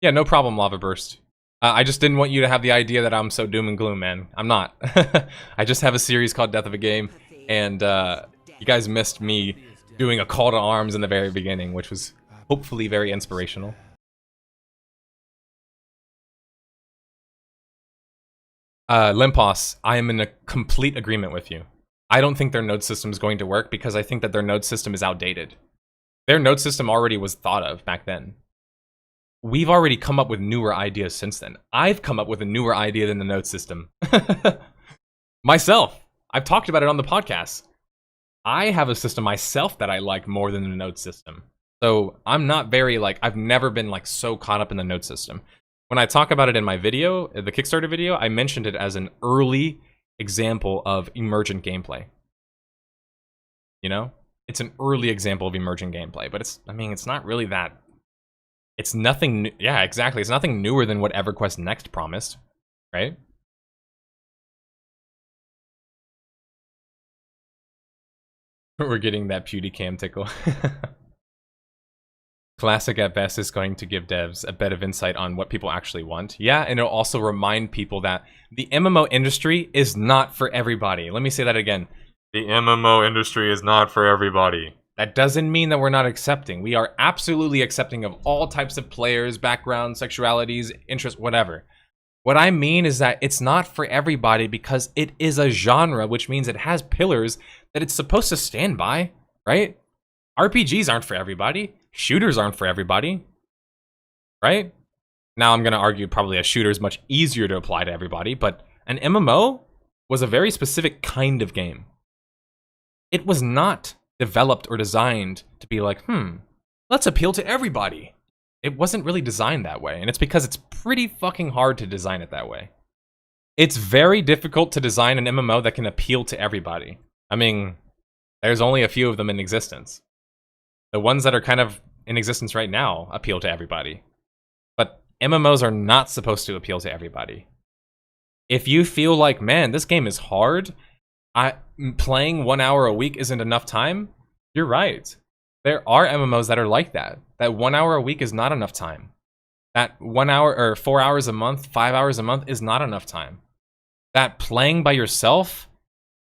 Yeah, no problem, Lava Burst. I just didn't want you to have the idea that I'm so doom and gloom, man. I'm not. I just have a series called Death of a Game, and you guys missed me doing a call to arms in the very beginning, which was hopefully very inspirational. Limpos, I am in a complete agreement with you. I don't think their node system is going to work because I think that their node system is outdated. Their node system already was thought of back then. We've already come up with newer ideas since then. I've come up with a newer idea than the node system. Myself. I've talked about it on the podcast. I have a system myself that I like more than the node system. So I'm not very like, I've never been like so caught up in the node system. When I talk about it in my video, the Kickstarter video, I mentioned it as an early example of emergent gameplay. You know? It's an early example of emergent gameplay, but it's, I mean, it's not really that. It's nothing new. Yeah, exactly. It's nothing newer than what EverQuest Next promised, right? We're getting that PewDieCam tickle. Classic at best is going to give devs a bit of insight on what people actually want. Yeah, and it'll also remind people that the MMO industry is not for everybody. Let me say that again. The MMO industry is not for everybody. That doesn't mean that we're not accepting. We are absolutely accepting of all types of players, backgrounds, sexualities, interests, whatever. What I mean is that it's not for everybody because it is a genre, which means it has pillars that it's supposed to stand by, right? RPGs aren't for everybody. Shooters aren't for everybody, right? Now I'm going to argue probably a shooter is much easier to apply to everybody, but an MMO was a very specific kind of game. It was not developed or designed to be like, let's appeal to everybody. It wasn't really designed that way, and it's because it's pretty fucking hard to design it that way. It's very difficult to design an MMO that can appeal to everybody. I mean, there's only a few of them in existence. The ones that are kind of in existence right now appeal to everybody. But MMOs are not supposed to appeal to everybody. If you feel like, man, this game is hard, playing 1 hour a week isn't enough time, you're right. There are MMOs that are like that. That 1 hour a week is not enough time. That 1 hour or 4 hours a month, 5 hours a month is not enough time. That playing by yourself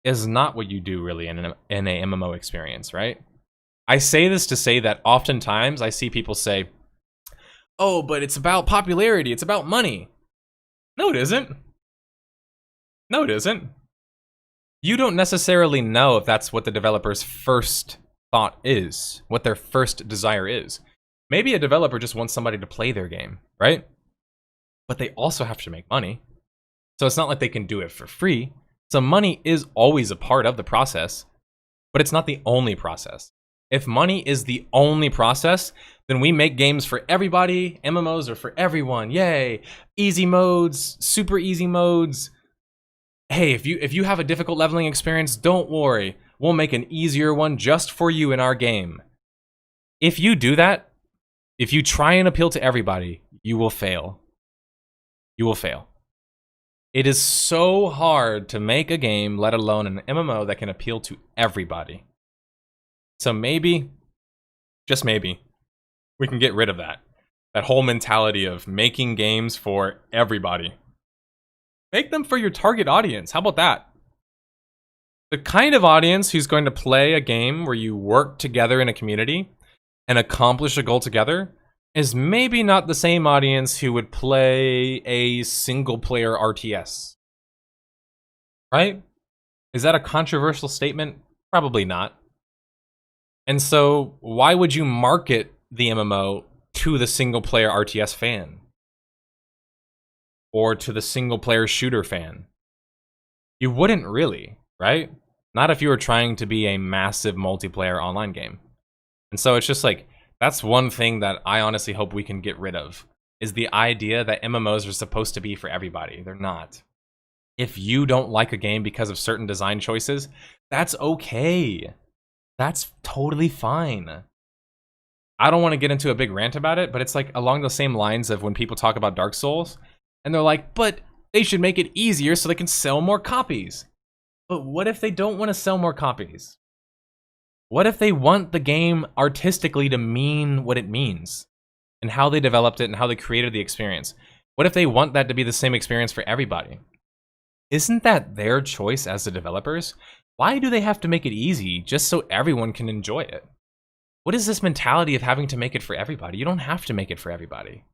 is not what you do really in a MMO experience, right? I say this to say that oftentimes I see people say, oh, but it's about popularity, it's about money. No, it isn't. No, it isn't. You don't necessarily know if that's what the developer's first thought is, what their first desire is. Maybe a developer just wants somebody to play their game, right? But they also have to make money. So it's not like they can do it for free. So money is always a part of the process, but it's not the only process. If money is the only process, then we make games for everybody. MMOs are for everyone. Yay. Easy modes, super easy modes. Hey, if you have a difficult leveling experience, don't worry. we'll make an easier one just for you in our game. If you do that, if you try and appeal to everybody, you will fail. You will fail. It is so hard to make a game, let alone an MMO, that can appeal to everybody. So maybe, just maybe, we can get rid of that. That whole mentality of making games for everybody. Make them for your target audience. How about that? The kind of audience who's going to play a game where you work together in a community and accomplish a goal together is maybe not the same audience who would play a single-player RTS. Right? Is that a controversial statement? Probably not. And so, why would you market the MMO to the single-player RTS fan? Or to the single-player shooter fan? You wouldn't really, right? Not if you were trying to be a massive multiplayer online game. And so it's just like, that's one thing that I honestly hope we can get rid of, is the idea that MMOs are supposed to be for everybody. They're not. If you don't like a game because of certain design choices, that's okay. That's totally fine. I don't want to get into a big rant about it, but it's like along the same lines of when people talk about Dark Souls, and they're like, but they should make it easier so they can sell more copies. But what if they don't want to sell more copies? What if they want the game artistically to mean what it means? And how they developed it and how they created the experience? What if they want that to be the same experience for everybody? Isn't that their choice as the developers? Why do they have to make it easy just so everyone can enjoy it? What is this mentality of having to make it for everybody? You don't have to make it for everybody.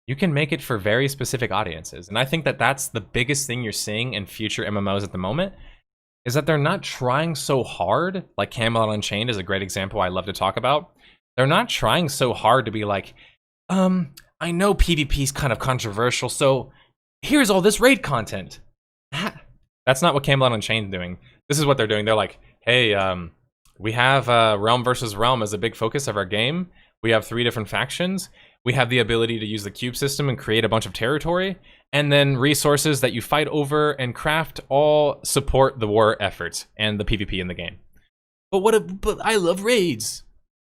You can make it for very specific audiences. And I think that that's the biggest thing you're seeing in future MMOs at the moment, is that they're not trying so hard. Like Camelot Unchained is a great example I love to talk about. They're not trying so hard to be like, I know PvP is kind of controversial, so here's all this raid content. That's not what Camelot Unchained is doing. This is what they're doing. They're like, hey, we have Realm versus Realm as a big focus of our game. We have 3 different factions. We have the ability to use the cube system and create a bunch of territory. And then resources that you fight over and craft all support the war efforts and the PvP in the game. But I love raids.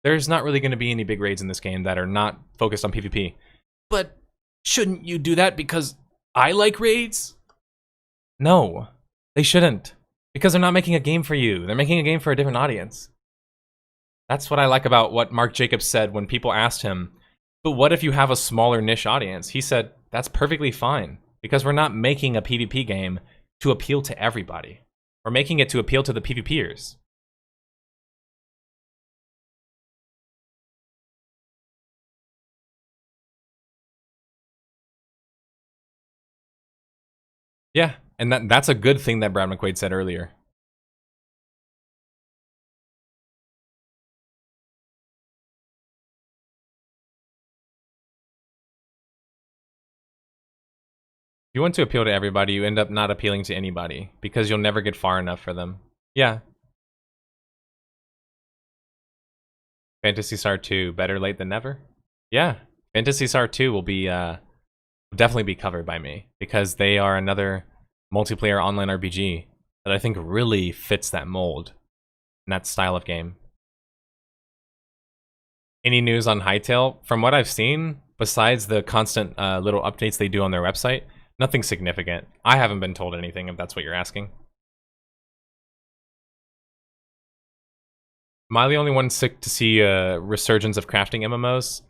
There's not really going to be any big raids in this game that are not focused on PvP. But shouldn't you do that because I like raids? No, they shouldn't. Because they're not making a game for you. They're making a game for a different audience. That's what I like about what Mark Jacobs said when people asked him, but what if you have a smaller niche audience? He said, that's perfectly fine. Because we're not making a PvP game to appeal to everybody. We're making it to appeal to the PvPers. Yeah, and that's a good thing that Brad McQuaid said earlier. If you want to appeal to everybody, you end up not appealing to anybody because you'll never get far enough for them. Yeah. Phantasy Star 2, better late than never? Yeah, Phantasy Star 2 will be definitely be covered by me because they are another multiplayer online RPG that I think really fits that mold and that style of game. Any news on Hytale? From what I've seen, besides the constant little updates they do on their website, nothing significant. I haven't been told anything, if that's what you're asking. Am I the only one sick to see a resurgence of crafting MMOs?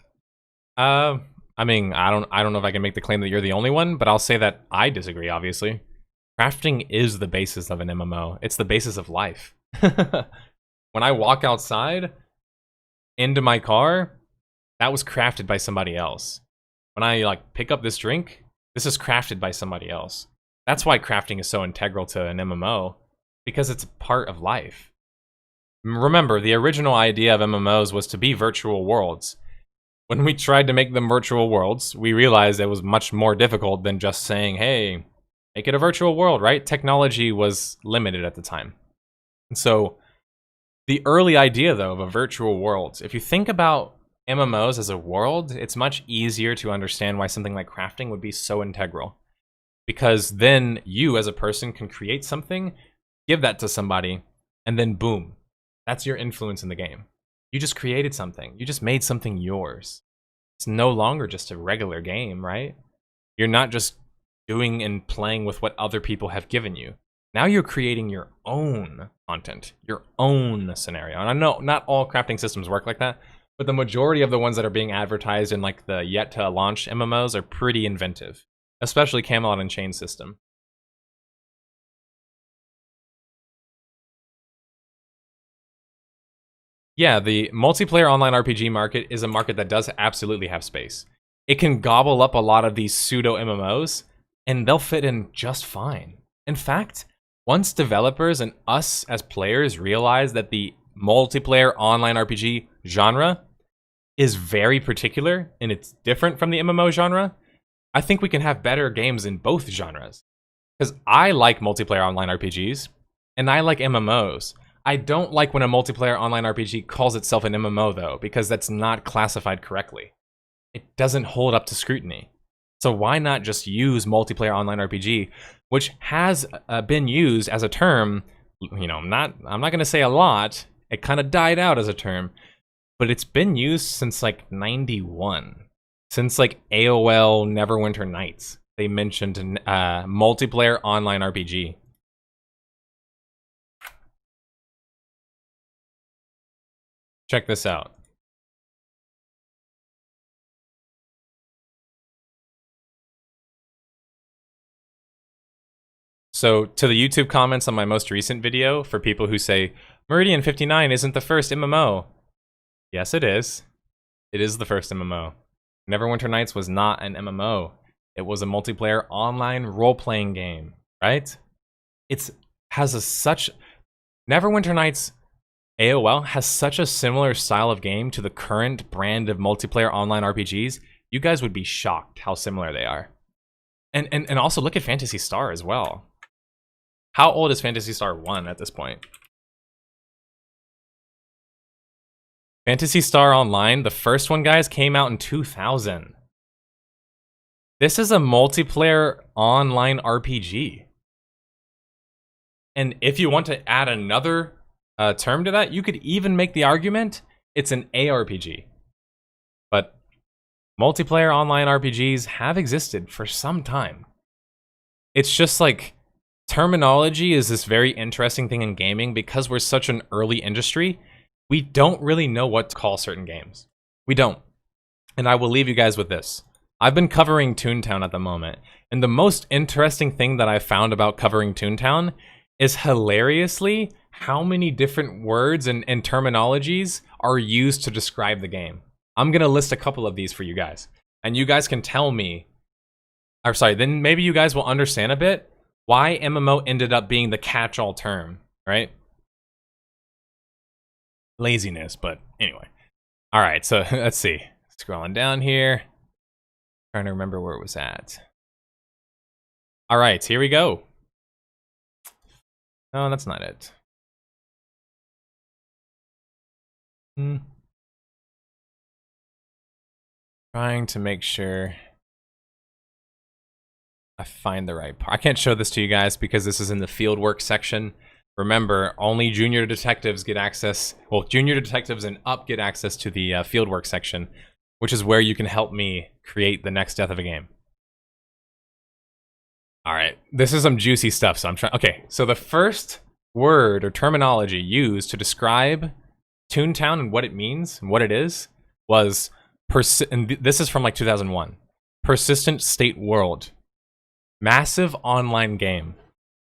I mean, I don't know if I can make the claim that you're the only one, but I'll say that I disagree, obviously. Crafting is the basis of an MMO. It's the basis of life. When I walk outside into my car, that was crafted by somebody else. When I pick up this drink, this is crafted by somebody else. That's why crafting is so integral to an MMO, because it's a part of life. Remember, the original idea of MMOs was to be virtual worlds. When we tried to make them virtual worlds, we realized it was much more difficult than just saying, hey, make it a virtual world, right? Technology was limited at the time. And so, the early idea, though, of a virtual world, if you think about MMOs as a world, it's much easier to understand why something like crafting would be so integral. Because then you, as a person, can create something, give that to somebody, and then boom, that's your influence in the game. You just created something. You just made something yours. It's no longer just a regular game, right? You're not just doing and playing with what other people have given you. Now you're creating your own content, your own scenario. And I know not all crafting systems work like that, but the majority of the ones that are being advertised in like the yet to launch MMOs are pretty inventive, especially Camelot Unchained system. Yeah, the multiplayer online RPG market is a market that does absolutely have space. It can gobble up a lot of these pseudo MMOs, and they'll fit in just fine. In fact, once developers and us as players realize that the multiplayer online RPG genre is very particular and it's different from the MMO genre, I think we can have better games in both genres. Because I like multiplayer online RPGs, and I like MMOs. I don't like when a multiplayer online RPG calls itself an MMO, though, because that's not classified correctly. It doesn't hold up to scrutiny. So why not just use multiplayer online RPG, which has been used as a term, you know, I'm not going to say a lot. It kind of died out as a term, but it's been used since like 91. Since like AOL Neverwinter Nights, they mentioned multiplayer online RPG. Check this out. So, to the YouTube comments on my most recent video, for people who say, Meridian 59 isn't the first MMO. Yes, it is. It is the first MMO. Neverwinter Nights was not an MMO. It was a multiplayer online role-playing game, right? Neverwinter Nights AOL has such a similar style of game to the current brand of multiplayer online RPGs. You guys would be shocked how similar they are. And also look at Phantasy Star as well. How old is Phantasy Star 1 at this point? Phantasy Star Online, the first one, guys, came out in 2000. This is a multiplayer online RPG. And if you want to add another term to that, you could even make the argument it's an ARPG. But multiplayer online RPGs have existed for some time. It's just like terminology is this very interesting thing in gaming because we're such an early industry. We don't really know what to call certain games. We don't. And I will leave you guys with this. I've been covering Toontown at the moment, and the most interesting thing that I found about covering Toontown is hilariously how many different words and terminologies are used to describe the game. I'm going to list a couple of these for you guys, and you guys can tell me, or sorry, then maybe you guys will understand a bit why MMO ended up being the catch-all term, right? Laziness, but anyway. All right, so let's see. Scrolling down here. Trying to remember where it was at. All right, here we go. No, that's not it. Trying to make sure I find the right part. I can't show this to you guys because this is in the fieldwork section. Remember, only junior detectives get access. Well, junior detectives and up get access to the fieldwork section, which is where you can help me create the next death of a game. All right, this is some juicy stuff, so I'm trying. Okay, so the first word or terminology used to describe Toontown and what it means and what it is was and this is from like 2001. Persistent state world, massive online game,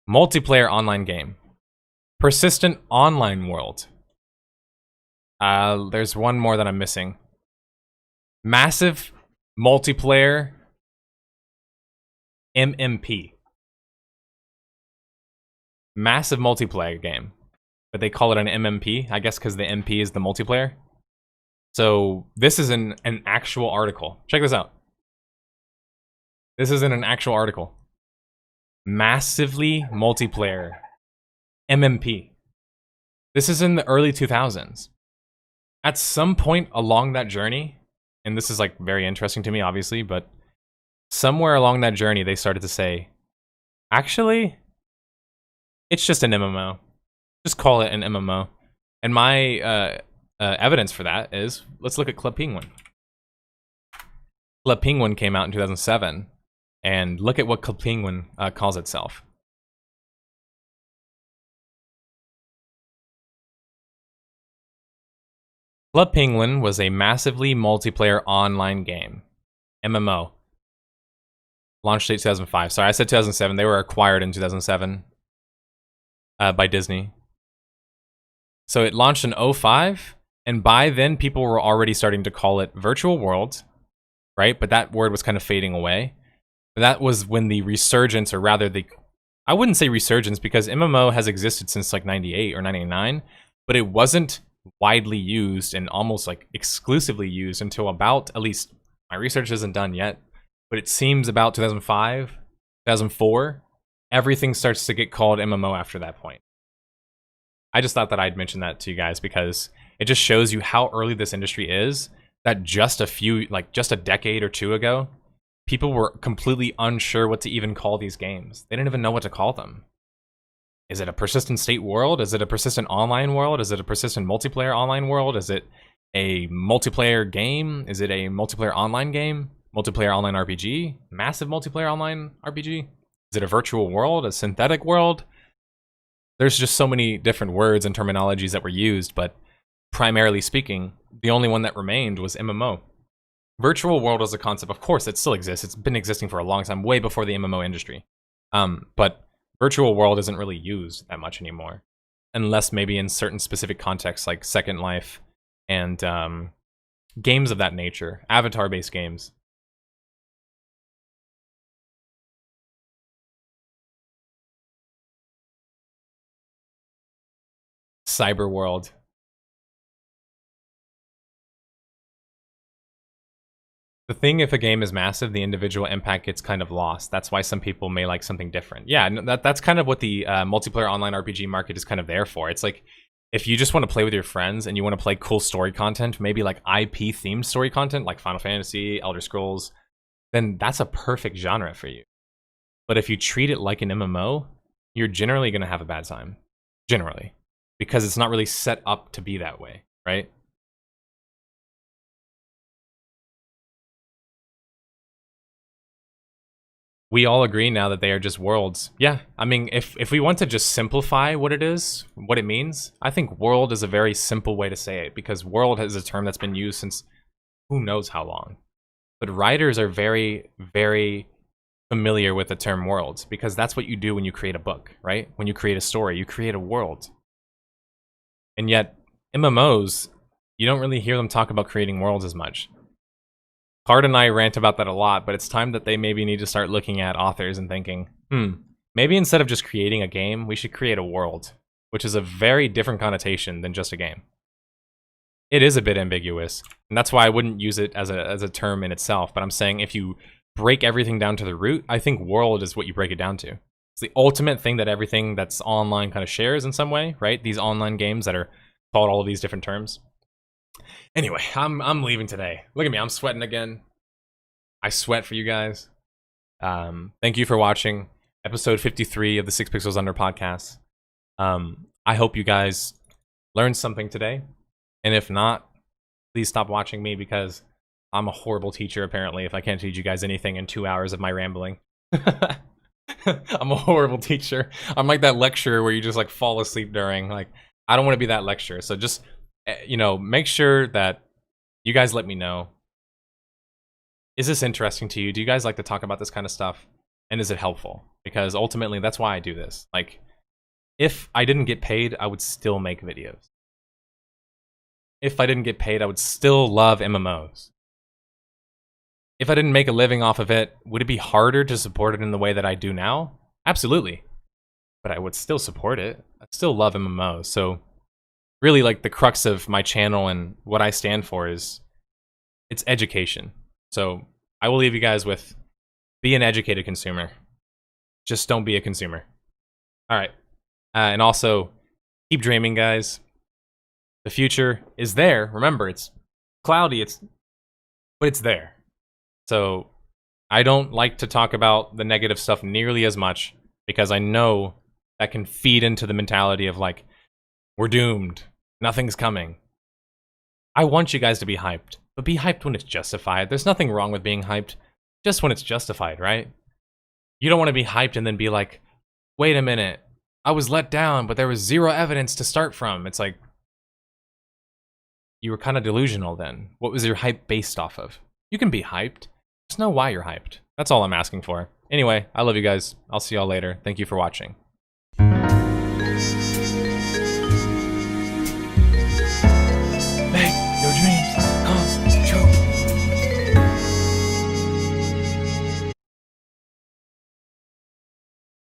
multiplayer online game, persistent online world. There's one more that I'm missing. Massive multiplayer MMP. Massive multiplayer game. But they call it an MMP, I guess because the MP is the multiplayer. So this is an actual article. Check this out. This is in an actual article. Massively multiplayer MMP. This is in the early 2000s. At some point along that journey, and this is like very interesting to me, obviously, but somewhere along that journey, they started to say, actually, it's just an MMO. Just call it an MMO. And my evidence for that is, let's look at Club Penguin. Club Penguin came out in 2007, and look at what Club Penguin calls itself. Club Penguin was a massively multiplayer online game. MMO. Launch date 2005. Sorry, I said 2007. They were acquired in 2007 by Disney. So it launched in 05, and by then people were already starting to call it virtual world, right? But that word was kind of fading away. But that was when the resurgence, or rather the... I wouldn't say resurgence, because MMO has existed since like 98 or 99, but it wasn't widely used and almost like exclusively used until about, at least my research isn't done yet, but it seems about 2005, 2004, everything starts to get called MMO after that point. I just thought that I'd mention that to you guys because it just shows you how early this industry is, that just a decade or two ago, people were completely unsure what to even call these games. They didn't even know what to call them. Is it a persistent state world? Is it a persistent online world? Is it a persistent multiplayer online world? Is it a multiplayer game? Is it a multiplayer online game? Multiplayer online RPG? Massive multiplayer online RPG? Is it a virtual world? A synthetic world? There's just so many different words and terminologies that were used, but primarily speaking, the only one that remained was MMO. Virtual world as a concept, of course, it still exists. It's been existing for a long time, way before the MMO industry. But virtual world isn't really used that much anymore, unless maybe in certain specific contexts like Second Life and games of that nature, avatar-based games. Cyber world. The thing, if a game is massive, the individual impact gets kind of lost. That's why some people may like something different. Yeah, that's kind of what the multiplayer online RPG market is kind of there for. It's like, if you just want to play with your friends and you want to play cool story content, maybe like IP-themed story content, like Final Fantasy, Elder Scrolls, then that's a perfect genre for you. But if you treat it like an MMO, you're generally going to have a bad time. Generally. Because it's not really set up to be that way, right? We all agree now that they are just worlds. Yeah, I mean, if we want to just simplify what it is, what it means, I think world is a very simple way to say it, because world is a term that's been used since who knows how long. But writers are very, very familiar with the term world, because that's what you do when you create a book, right? When you create a story, you create a world. And yet, MMOs, you don't really hear them talk about creating worlds as much. Carde and I rant about that a lot, but it's time that they maybe need to start looking at authors and thinking, maybe instead of just creating a game, we should create a world, which is a very different connotation than just a game. It is a bit ambiguous, and that's why I wouldn't use it as a term in itself, but I'm saying if you break everything down to the root, I think world is what you break it down to. It's the ultimate thing that everything that's online kind of shares in some way, right? These online games that are called all of these different terms. Anyway, I'm leaving today. Look at me, I'm sweating again. I sweat for you guys. Thank you for watching episode 53 of the 6 Pixels Under podcast. I hope you guys learned something today. And if not, please stop watching me, because I'm a horrible teacher apparently if I can't teach you guys anything in 2 hours of my rambling. I'm a horrible teacher. I'm like that lecturer where you just like fall asleep during. Like, I don't want to be that lecturer. So just, you know, make sure that you guys let me know. Is this interesting to you? Do you guys like to talk about this kind of stuff? And is it helpful? Because ultimately, that's why I do this. Like, if I didn't get paid, I would still make videos. If I didn't get paid, I would still love MMOs. If I didn't make a living off of it, would it be harder to support it in the way that I do now? Absolutely. But I would still support it. I still love MMOs. So really, like, the crux of my channel and what I stand for is it's education. So I will leave you guys with, be an educated consumer. Just don't be a consumer. All right. And also, keep dreaming, guys. The future is there. Remember, it's cloudy, but it's there. So I don't like to talk about the negative stuff nearly as much, because I know that can feed into the mentality of like, We're doomed. Nothing's coming. I want you guys to be hyped, but be hyped when it's justified. There's nothing wrong with being hyped, just when it's justified, right? You don't want to be hyped and then be like, wait a minute, I was let down, but there was zero evidence to start from. It's like, you were kind of delusional then. What was your hype based off of? You can be hyped. Just know why you're hyped. That's all I'm asking for. Anyway, I love you guys. I'll see y'all later. Thank you for watching.